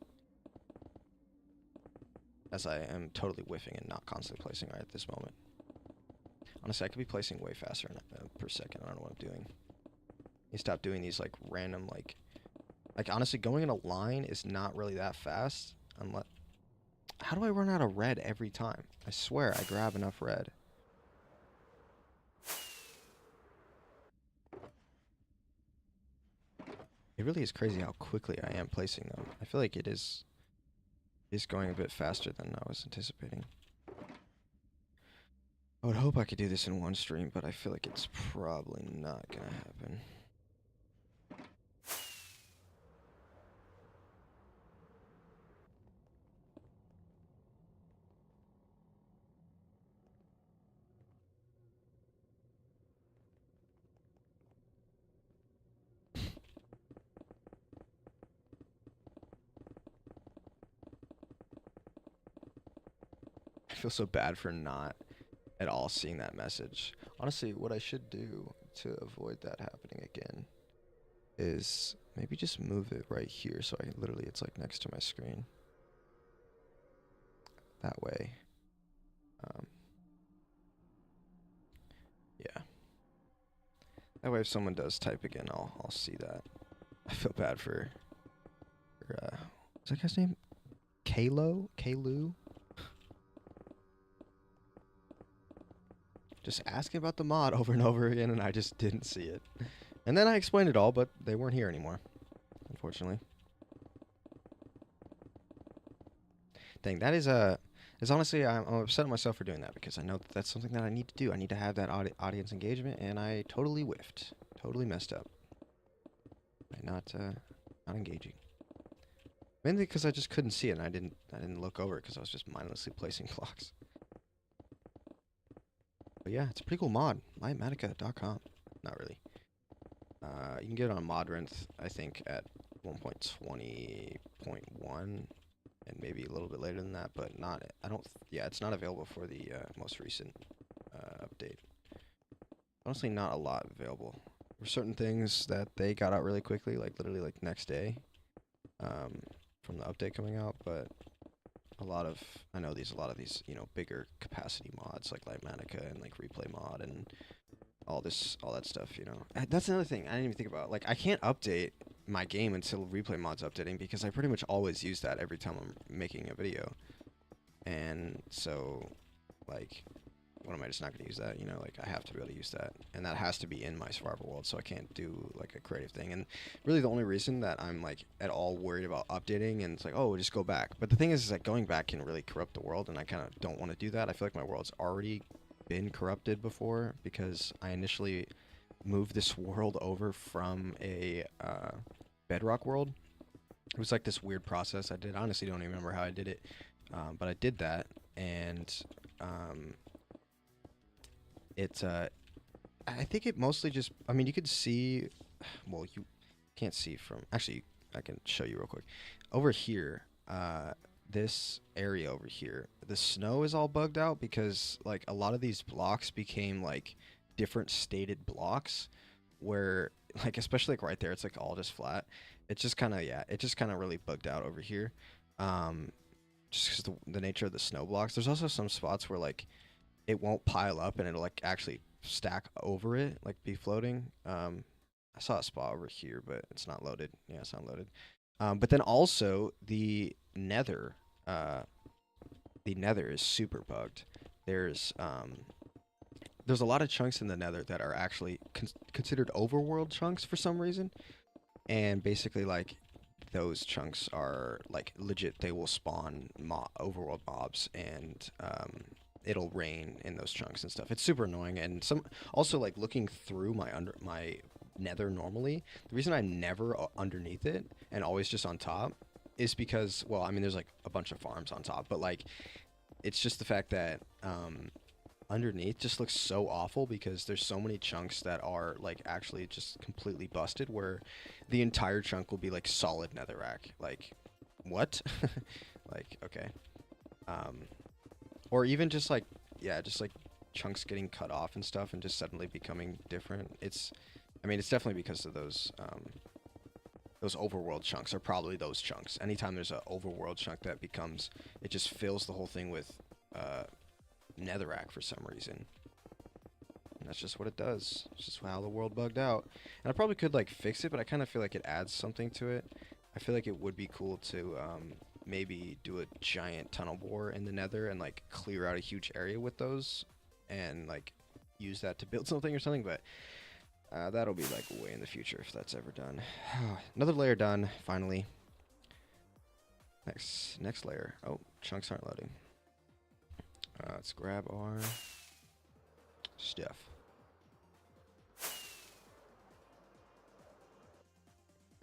as I am totally whiffing and not constantly placing right at this moment. Honestly, I could be placing way faster per second. I don't know what I'm doing. You stop doing these like random like honestly going in a line is not really that fast unless. How do I run out of red every time? I swear I grab enough red. It really is crazy how quickly I am placing them. I feel like it is going a bit faster than I was anticipating. I would hope I could do this in one stream, but I feel like it's probably not gonna happen. I feel so bad for not at all seeing that message. Honestly, what I should do to avoid that happening again is maybe just move it right here so I can literally, it's like next to my screen. That way. Yeah. That way if someone does type again, I'll see that. I feel bad for what's that guy's name? Kalu? Just asking about the mod over and over again, and I just didn't see it. And then I explained it all, but they weren't here anymore, unfortunately. Dang, that is honestly, I'm upset at myself for doing that because I know that that's something that I need to do. I need to have that audience engagement, and I totally whiffed, totally messed up by not engaging. Mainly because I just couldn't see it, and I didn't look over it because I was just mindlessly placing blocks. But yeah, it's a pretty cool mod. Litematica.com. Not really. You can get it on Modrinth, I think, at 1.20.1, and maybe a little bit later than that, but not. Yeah, it's not available for the most recent update. Honestly, not a lot available. There were certain things that they got out really quickly, like literally like next day, from the update coming out, but a lot of a lot of these bigger capacity mods like Litematica and like Replay Mod and all that stuff. That's another thing I didn't even think about. Like I can't update my game until Replay Mod's updating because I pretty much always use that every time I'm making a video, and so like. What am I just not going to use that? Like I have to be able to use that, and that has to be in my survival world, so I can't do like a creative thing. And really, the only reason that I'm like at all worried about updating and it's like, oh, we'll just go back. But the thing is that going back can really corrupt the world, and I kind of don't want to do that. I feel like my world's already been corrupted before because I initially moved this world over from a bedrock world. It was like this weird process I did. I honestly don't even remember how I did it, but I did that, and I think it mostly just, I mean, you could see, well, you can't see from, actually, I can show you real quick. Over here, this area over here, the snow is all bugged out because, like, a lot of these blocks became, like, different stated blocks where, like, especially, like, right there, it's, like, all just flat. It's just kind of, yeah, it just kind of really bugged out over here. Just because the nature of the snow blocks. There's also some spots where, like, it won't pile up and it'll like actually stack over it, like be floating. I saw a spot over here, but it's not loaded. Yeah, it's not loaded. But then also the nether is super bugged. There's a lot of chunks in the nether that are actually considered overworld chunks for some reason, and basically like those chunks are like legit. They will spawn overworld mobs, and it'll rain in those chunks and stuff. It's super annoying. And also like looking through my nether normally, the reason I never underneath it and always just on top is because, well, I mean, there's like a bunch of farms on top, but like it's just the fact that underneath just looks so awful because there's so many chunks that are like actually just completely busted, where the entire chunk will be like solid netherrack. Like what? Like, okay. Or even just like, yeah, just like chunks getting cut off and stuff and just suddenly becoming different. I mean, it's definitely because of those those overworld chunks are probably those chunks. Anytime there's an overworld chunk that becomes, it just fills the whole thing with netherrack for some reason. And that's just what it does. It's just how the world bugged out. And I probably could like fix it, but I kind of feel like it adds something to it. I feel like it would be cool to maybe do a giant tunnel bore in the nether and like clear out a huge area with those and like use that to build something or something, but that'll be like way in the future if that's ever done. Another layer done, finally. Next layer. Oh, chunks aren't loading. Let's grab our stuff.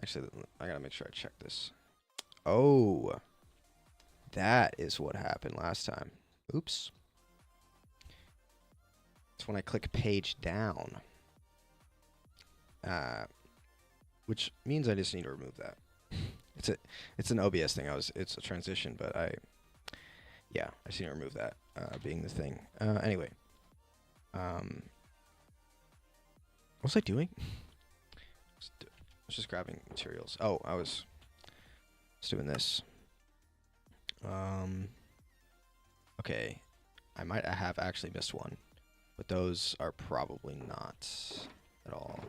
Actually, I gotta make sure I check this. Oh, that is what happened last time. Oops. It's when I click page down. Which means I just need to remove that. It's an OBS thing. It's a transition, but I just need to remove that being the thing. Anyway, what was I doing? I was just grabbing materials. Oh, I was doing this. Okay, I have actually missed one, but those are probably not at all.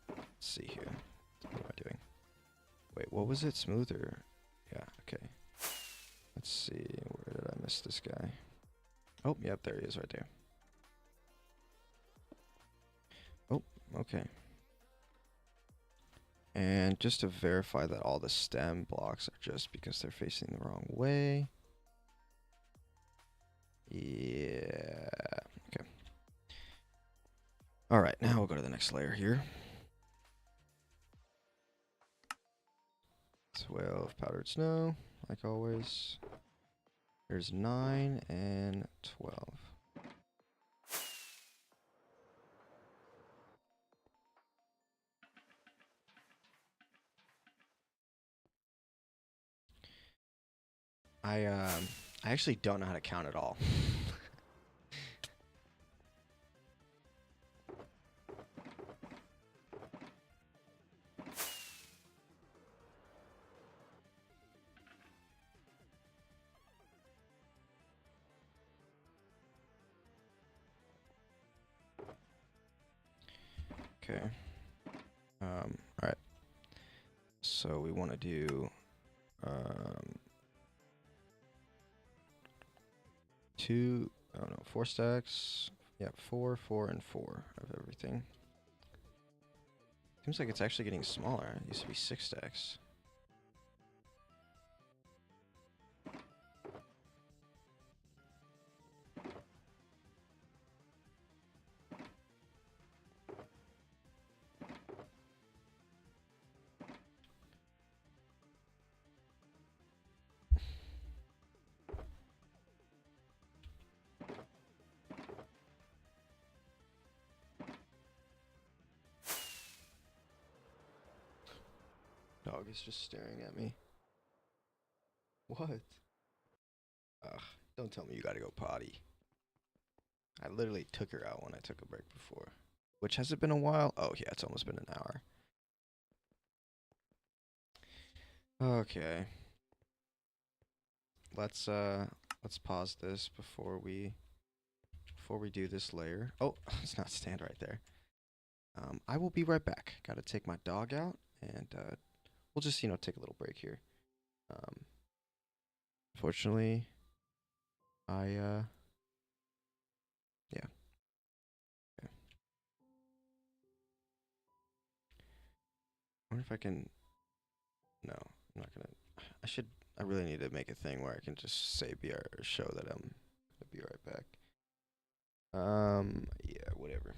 Let's see here. What am I doing? Wait, what was it? Smoother? Yeah, okay. Let's see. Where did I miss this guy? Oh, yep, there he is right there. Oh, okay. And just to verify that all the stem blocks are just because they're facing the wrong way. Yeah. Okay. All right, now we'll go to the next layer here. 12 powdered snow, like always. There's 9 and 12. I actually don't know how to count at all. Okay. All right. So we want to do 4 stacks. Yeah, 4, 4, and 4 of everything. Seems like it's actually getting smaller. It used to be 6 stacks. Dog is just staring at me. What? Ugh, don't tell me you gotta go potty. I literally took her out when I took a break before. Which, has it been a while? Oh yeah, it's almost been an hour. Okay. Let's pause this before we do this layer. Oh, it's not stand right there. I will be right back. Gotta take my dog out, and we'll just take a little break here. Fortunately, yeah. Okay. I wonder if I can. No, I'm not gonna. I really need to make a thing where I can just say show that I'm gonna be right back. Yeah, whatever.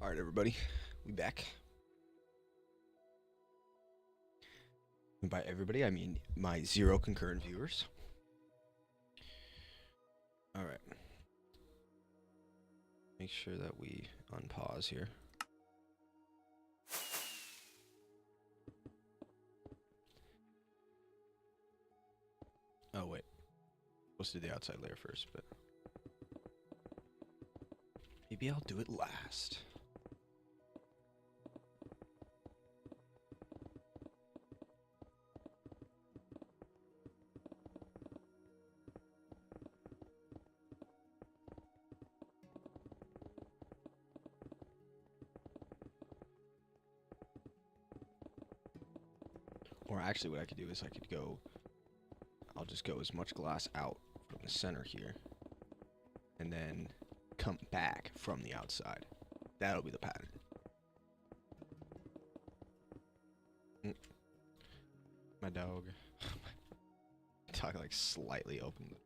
All right, everybody, we back. And by everybody, I mean my 0 concurrent viewers. All right. Make sure that we unpause here. Oh wait, let's do the outside layer first, but maybe I'll do it last. Or actually what I could do is I'll just go as much glass out from the center here and then come back from the outside. That'll be the pattern. My dog. Dog like slightly opened it.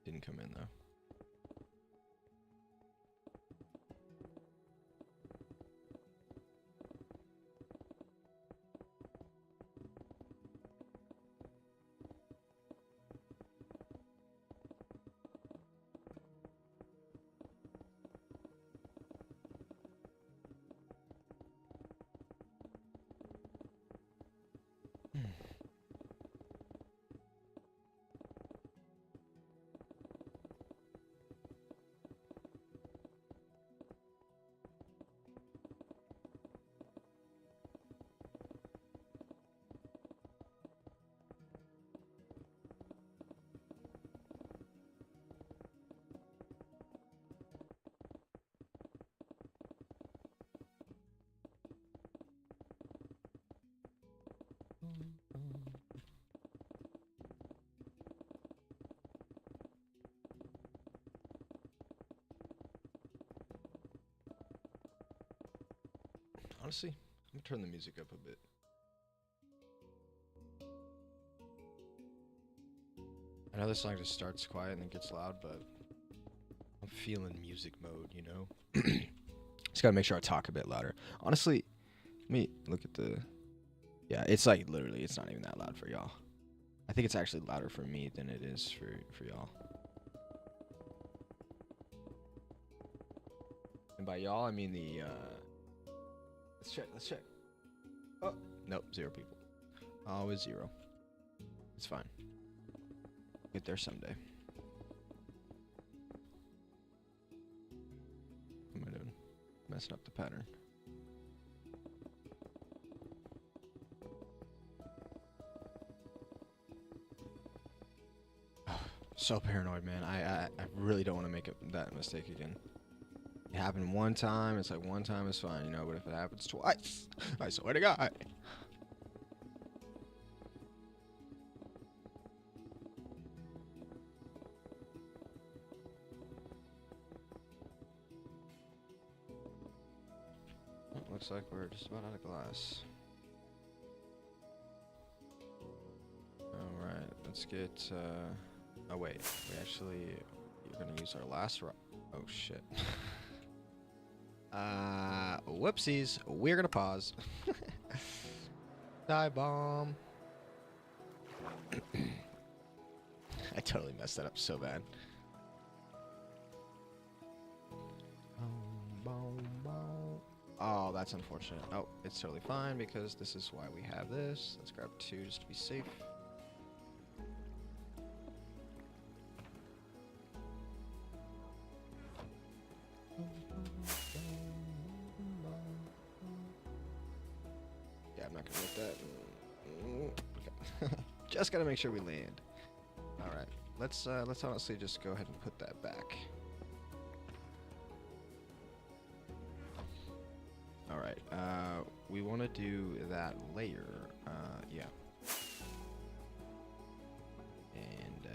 Didn't come in though. Honestly, I'm gonna turn the music up a bit. I know this song just starts quiet and then gets loud, but I'm feeling music mode, you know? Just gotta make sure I talk a bit louder. Honestly, let me look at the... Yeah, it's like literally, it's not even that loud for y'all. I think it's actually louder for me than it is for y'all. And by y'all, I mean the... Let's check. Oh, nope, 0 people. Always 0. It's fine. Get there someday. What am I doing? Messing up the pattern. So paranoid, man. I really don't want to make that mistake again. It happened one time, it's like one time is fine, you know, but if it happens twice, I swear to God. Well, looks like we're just about out of glass. Alright, let's get, oh wait, we're gonna use our last oh shit. Whoopsies. We're gonna pause. Die bomb. I totally messed that up so bad. Oh, that's unfortunate. Oh, it's totally fine because this is why we have this. Let's grab 2 just to be safe. I'm not gonna let that. Okay. Just gotta make sure we land. All right, let's honestly just go ahead and put that back. All right, we want to do that layer. Yeah. And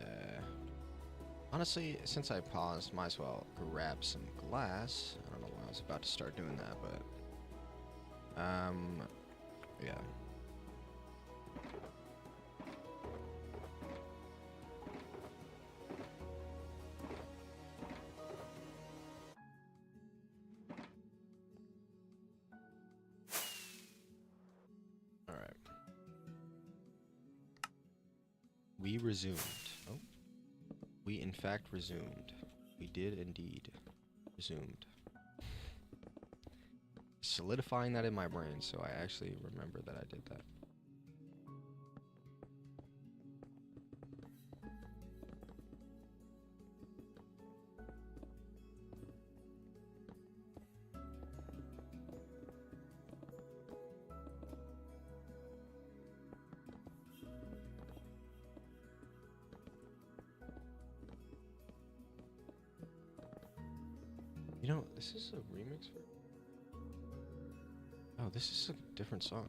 honestly, since I paused, might as well grab some glass. I don't know why I was about to start doing that, but yeah. We resumed. Oh, we in fact resumed. We did indeed resumed. Solidifying that in my brain so I actually remember that I did that. You know, this is a remix for... Oh, this is a different song.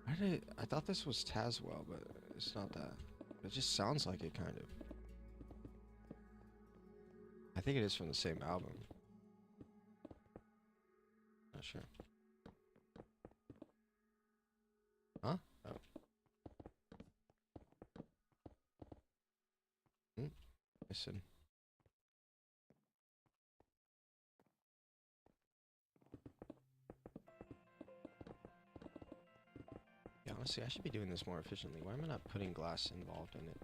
I thought this was Tazwell, but it's not that. It just sounds like it, kind of. I think it is from the same album. Not sure. Huh? Oh. Listen. Yeah, honestly, I should be doing this more efficiently. Why am I not putting glass involved in it?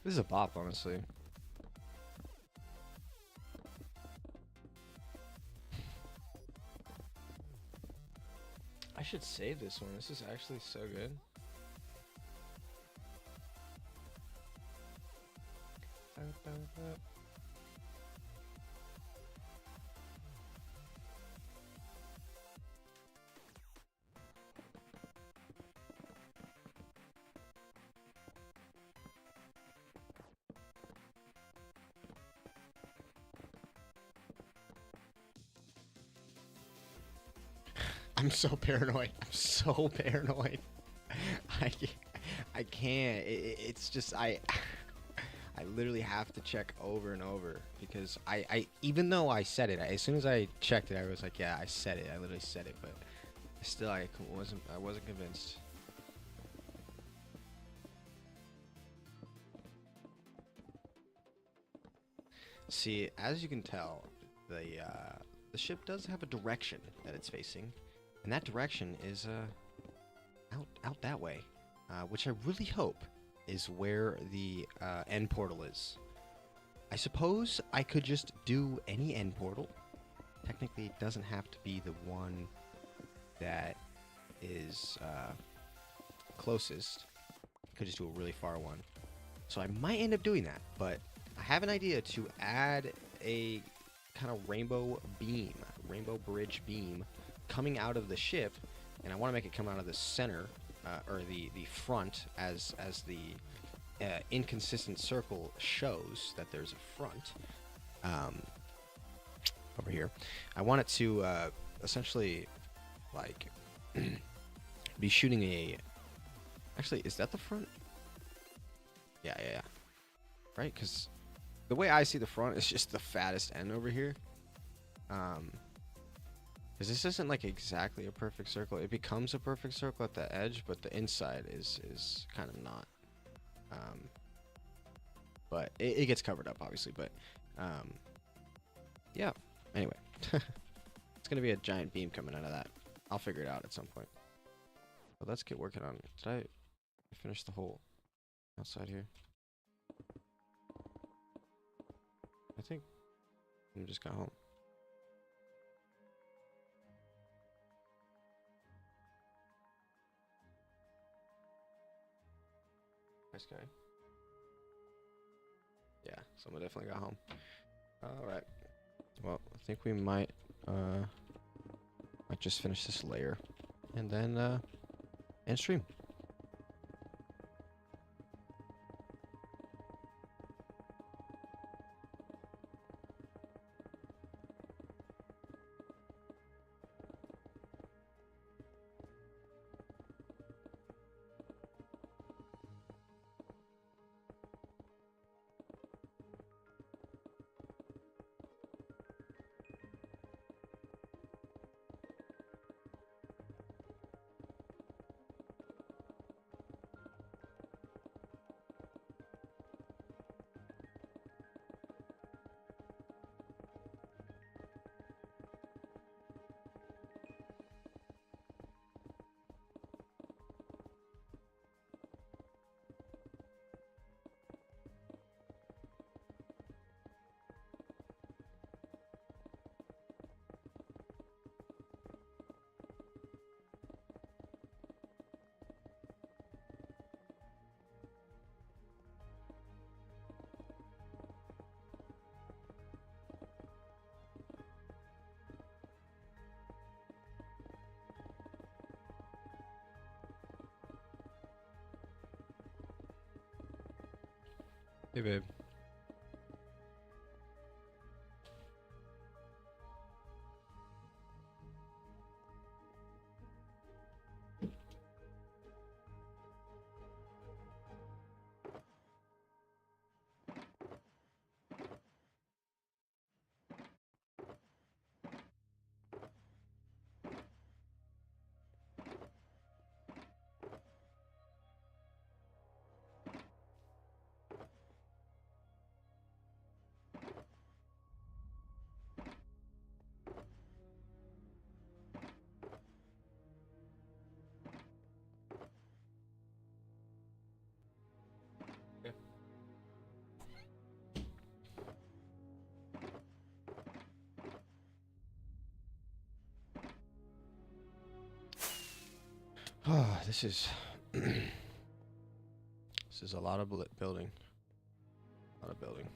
This is a bop, honestly. I should save this one. This is actually so good. I'm so paranoid. I'm so paranoid. I, I can't. It's just I literally have to check over and over because I even though I said it, as soon as I checked it, I was like, yeah, I said it. I literally said it, but still, I wasn't convinced. See, as you can tell, the ship does have a direction that it's facing, and that direction is out that way, which I really hope is where the end portal is. I suppose I could just do any end portal. Technically, it doesn't have to be the one that is closest. I could just do a really far one. So I might end up doing that, but I have an idea to add a kind of rainbow bridge beam coming out of the ship, and I want to make it come out of the center, or the front, as the inconsistent circle shows that there's a front. Over here, I want it to essentially like be shooting a. Actually, is that the front? Yeah. Right, because the way I see the front is just the fattest end over here. Because this isn't like exactly a perfect circle. It becomes a perfect circle at the edge, but the inside is kind of not. But it gets covered up, obviously. But yeah. Anyway, it's gonna be a giant beam coming out of that. I'll figure it out at some point. But let's get working on it. Did I finish the whole outside here? I think I just got home. Nice guy. Yeah, someone definitely got home. All right. Well, I think we might just finish this layer and then end stream. Hey, babe. Yeah. Oh, this is this is a lot of building. A lot of building.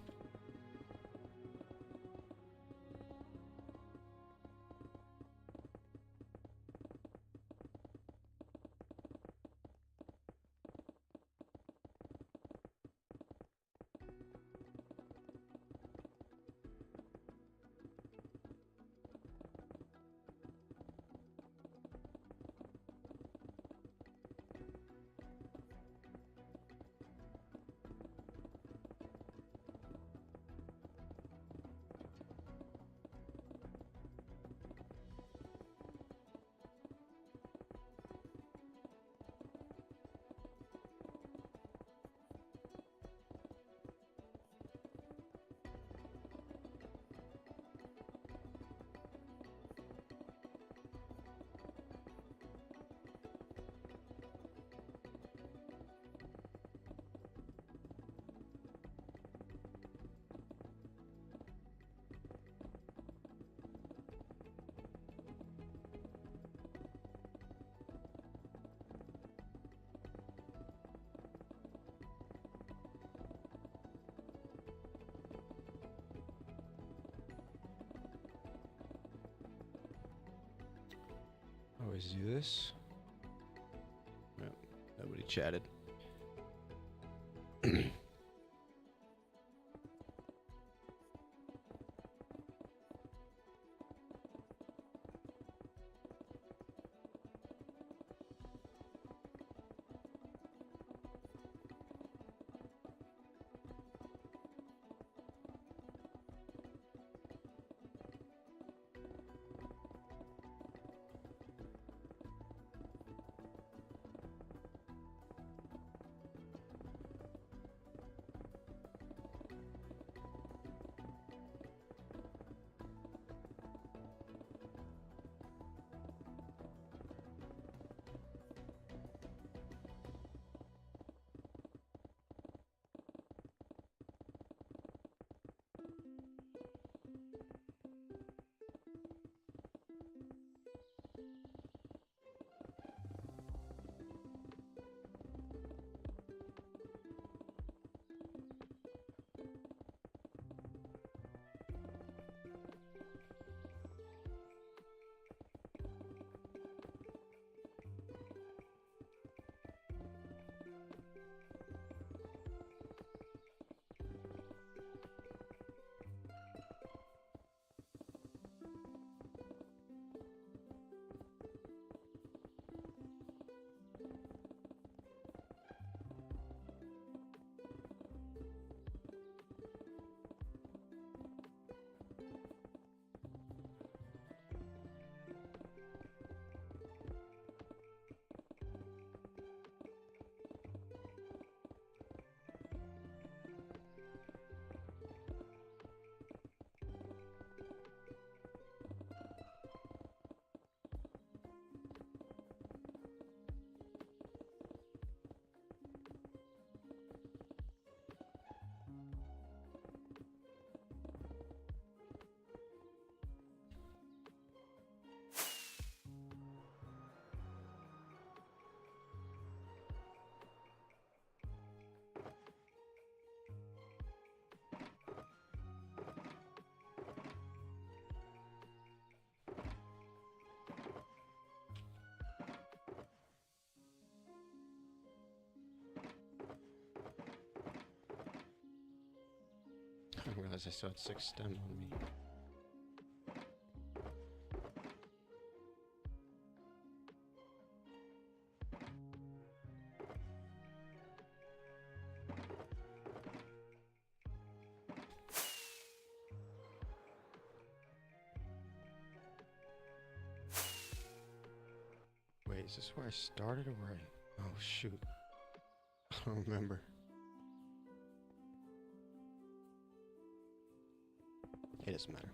Always do this. No, nobody chatted. didn't realize I still had 6 stem on me. Wait, is this where I started or where I... Oh, shoot. I don't remember. It doesn't matter.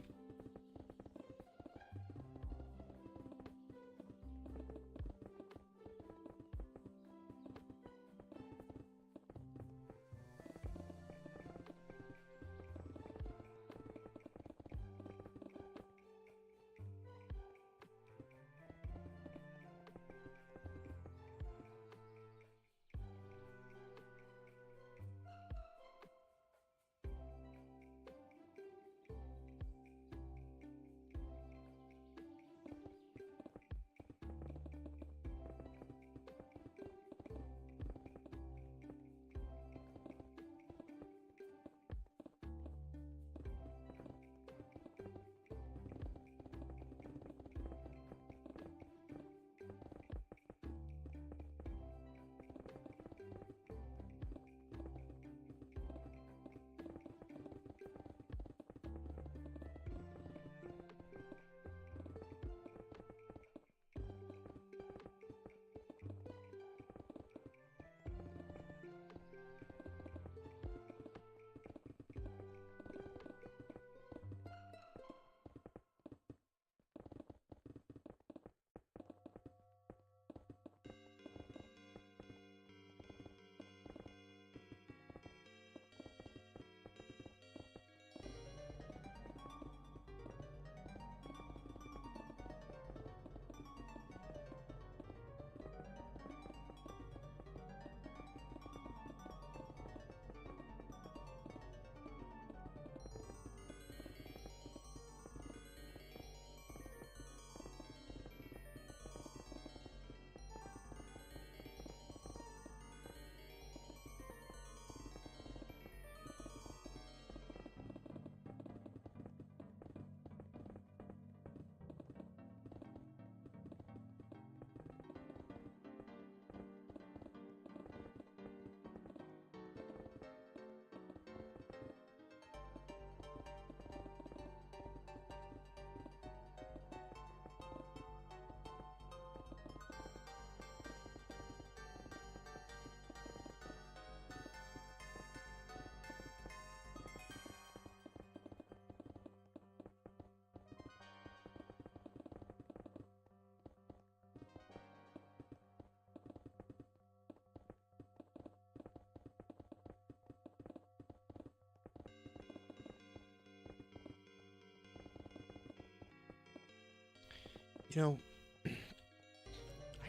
You know, I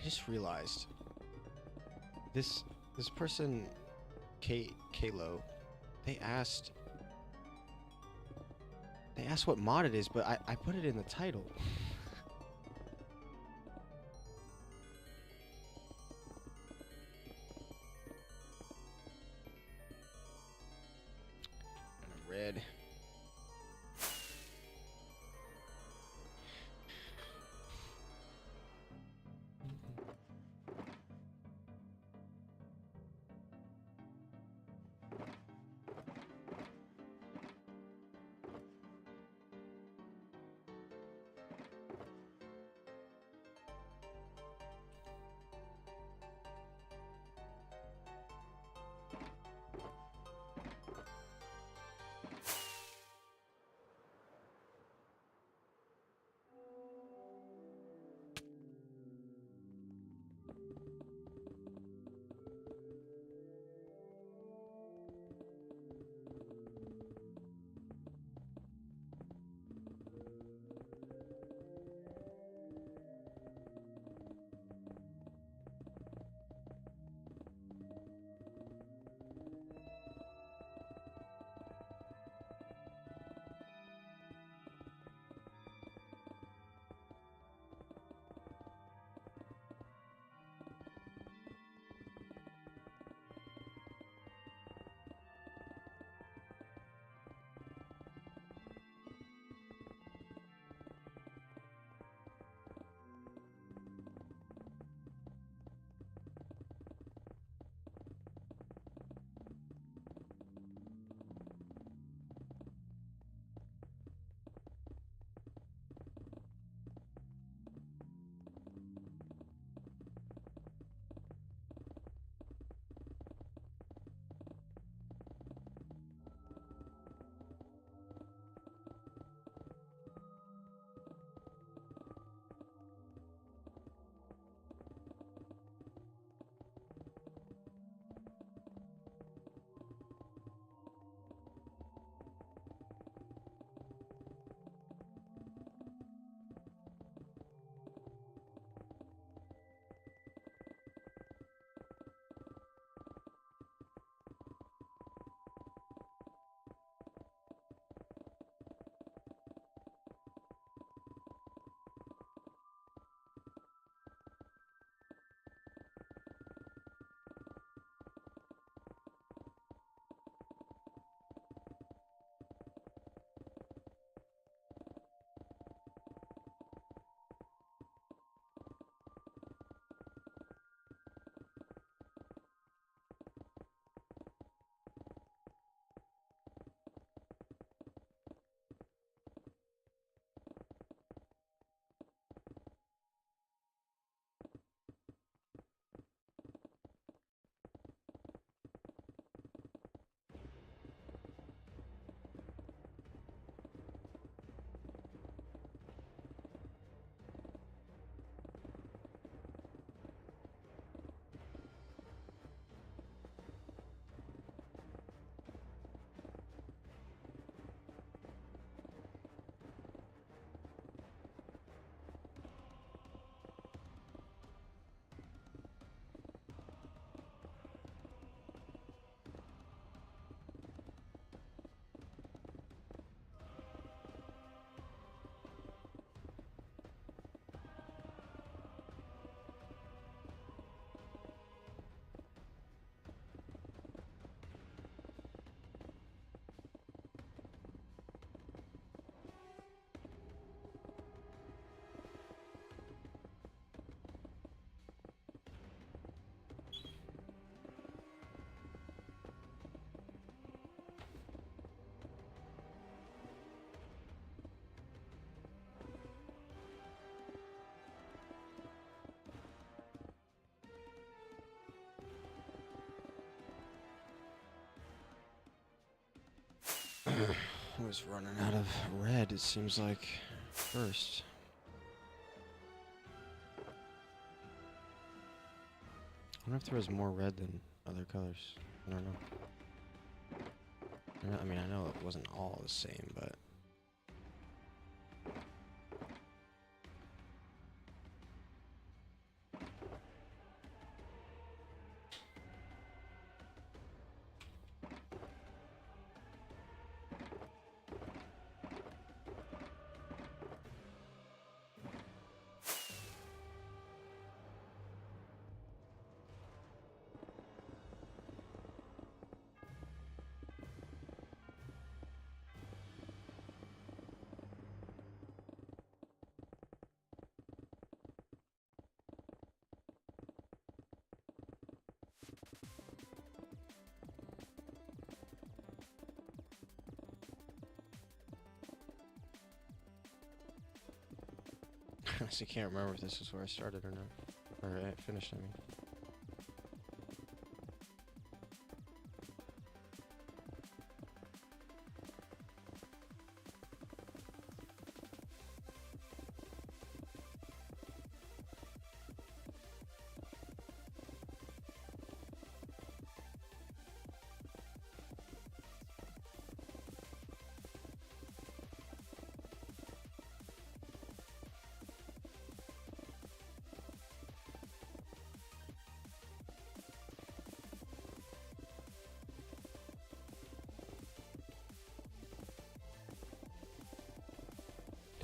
just realized this person, Kalo, they asked what mod it is, but I put it in the title. And I'm red. I was running out of red, it seems like, first. I wonder if there was more red than other colors. I don't know. I mean, I know it wasn't all the same, but... I honestly can't remember if this is where I started or not. Or I finished, I mean.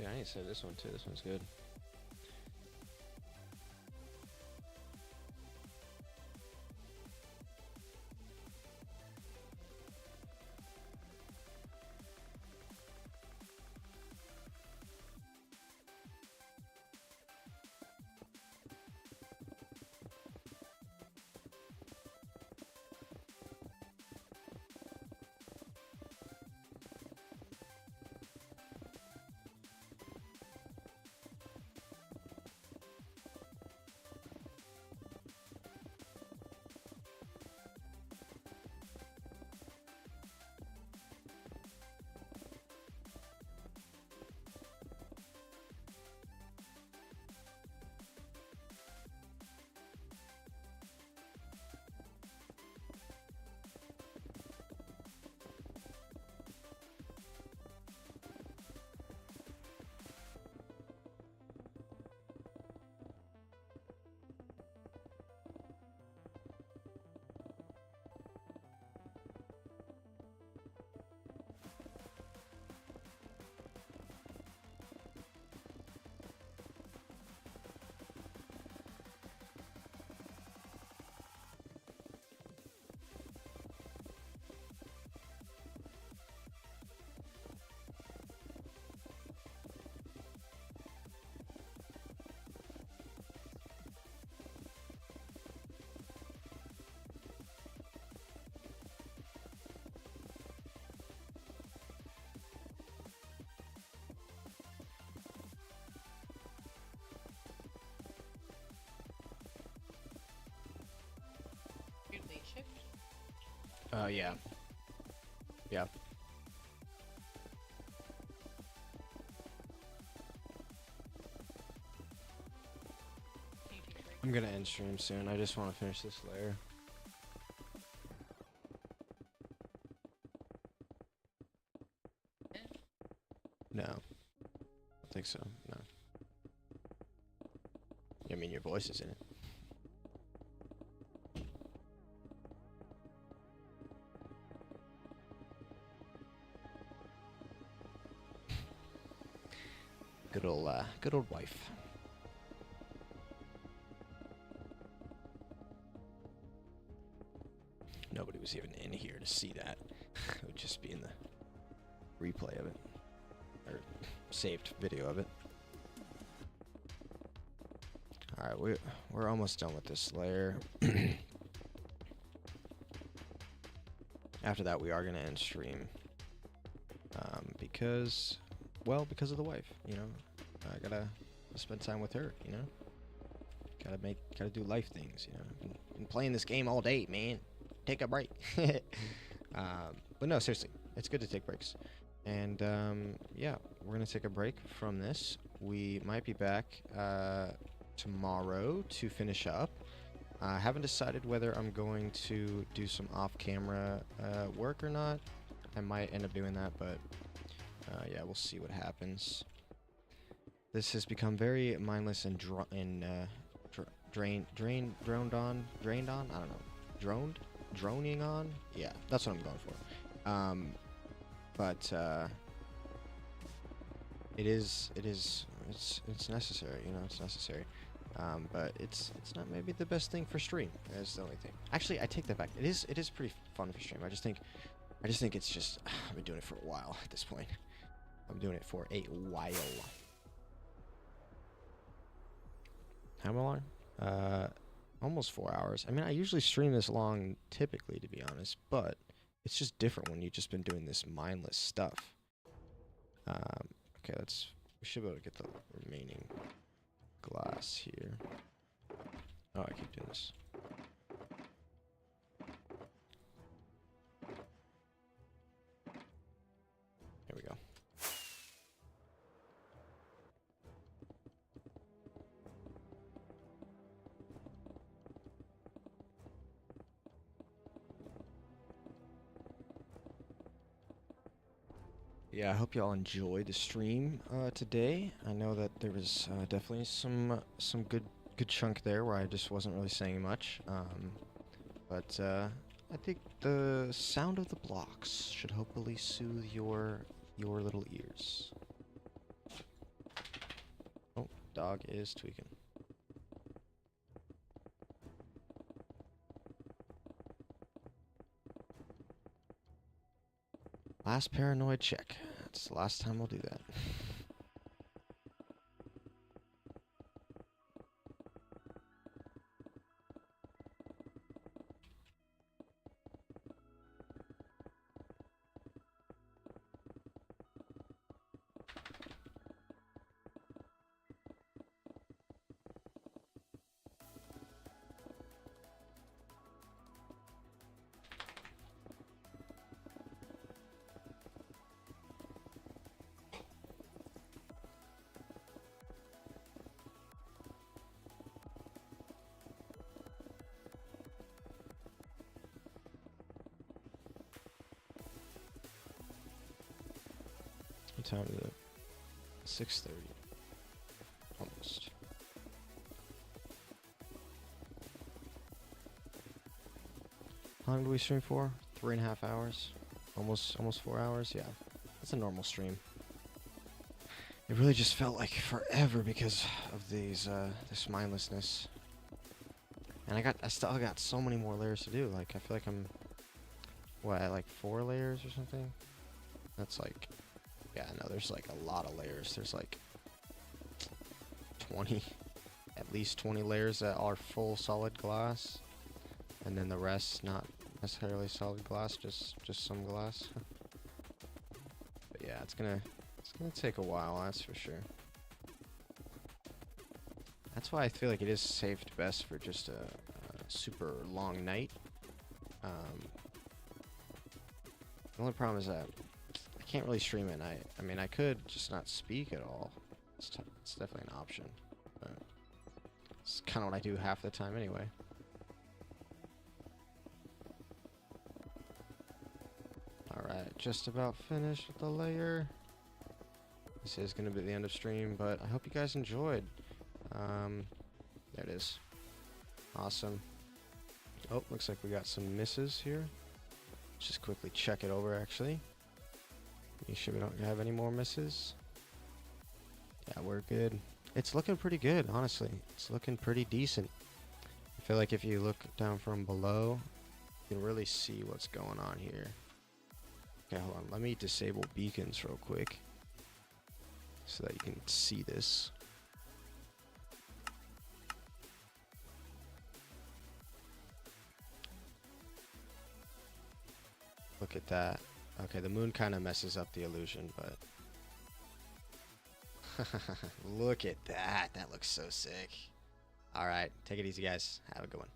Yeah, I need to say this one too. This one's good. Yeah. Yeah. I'm gonna end stream soon. I just want to finish this layer. No. I don't think so. No. I mean, your voice is in it. Good old wife. Nobody was even in here to see that. It would just be in the replay of it. Or saved video of it. Alright, we're almost done with this layer. After that, we are going to end stream. Because of the wife, you know. I gotta spend time with her, you know. Gotta do life things, you know. Been playing this game all day, man. Take a break. But no, seriously, it's good to take breaks. And yeah, we're gonna take a break from this. We might be back tomorrow to finish up. I haven't decided whether I'm going to do some off-camera work or not. I might end up doing that, but yeah, we'll see what happens. This has become very mindless and drained on. I don't know. Droning on. Yeah, that's what I'm going for. But it's necessary. You know, it's necessary. But it's not maybe the best thing for stream. That's the only thing. Actually, I take that back. It is pretty fun for stream. I just think it's just I've been doing it for a while at this point. I'm doing it for a while. How long? Almost 4 hours. I mean, I usually stream this long typically, to be honest, but it's just different when you've just been doing this mindless stuff. Okay, we should be able to get the remaining glass here. Oh, I keep doing this. There we go. Yeah, I hope y'all enjoyed the stream today. I know that there was definitely some good chunk there where I just wasn't really saying much. But I think the sound of the blocks should hopefully soothe your little ears. Oh, dog is tweaking. Last paranoid check. That's the last time we'll do that. What time is it? 6:30. Almost. How long do we stream for? 3.5 hours? Almost 4 hours? Yeah. That's a normal stream. It really just felt like forever because of this mindlessness. And I still got so many more layers to do. Like, I feel like I'm, at like 4 layers or something? That's like, yeah, no, there's like a lot of layers. There's like 20, at least 20 layers that are full solid glass. And then the rest not necessarily solid glass, just some glass. But yeah, it's gonna take a while, that's for sure. That's why I feel like it is saved best for just a super long night. The only problem is that I can't really stream at night. I mean, I could just not speak at all. It's definitely an option. But it's kind of what I do half the time anyway. Alright, just about finished with the layer. This is going to be the end of stream, but I hope you guys enjoyed. There it is. Awesome. Oh, looks like we got some misses here. Let's just quickly check it over, actually. Make sure we don't have any more misses. Yeah, we're good. It's looking pretty good, honestly. It's looking pretty decent. I feel like if you look down from below, you can really see what's going on here. Okay, hold on. Let me disable beacons real quick so that you can see this. Look at that. Okay, the moon kind of messes up the illusion, but look at that. That looks so sick. All right, take it easy, guys. Have a good one.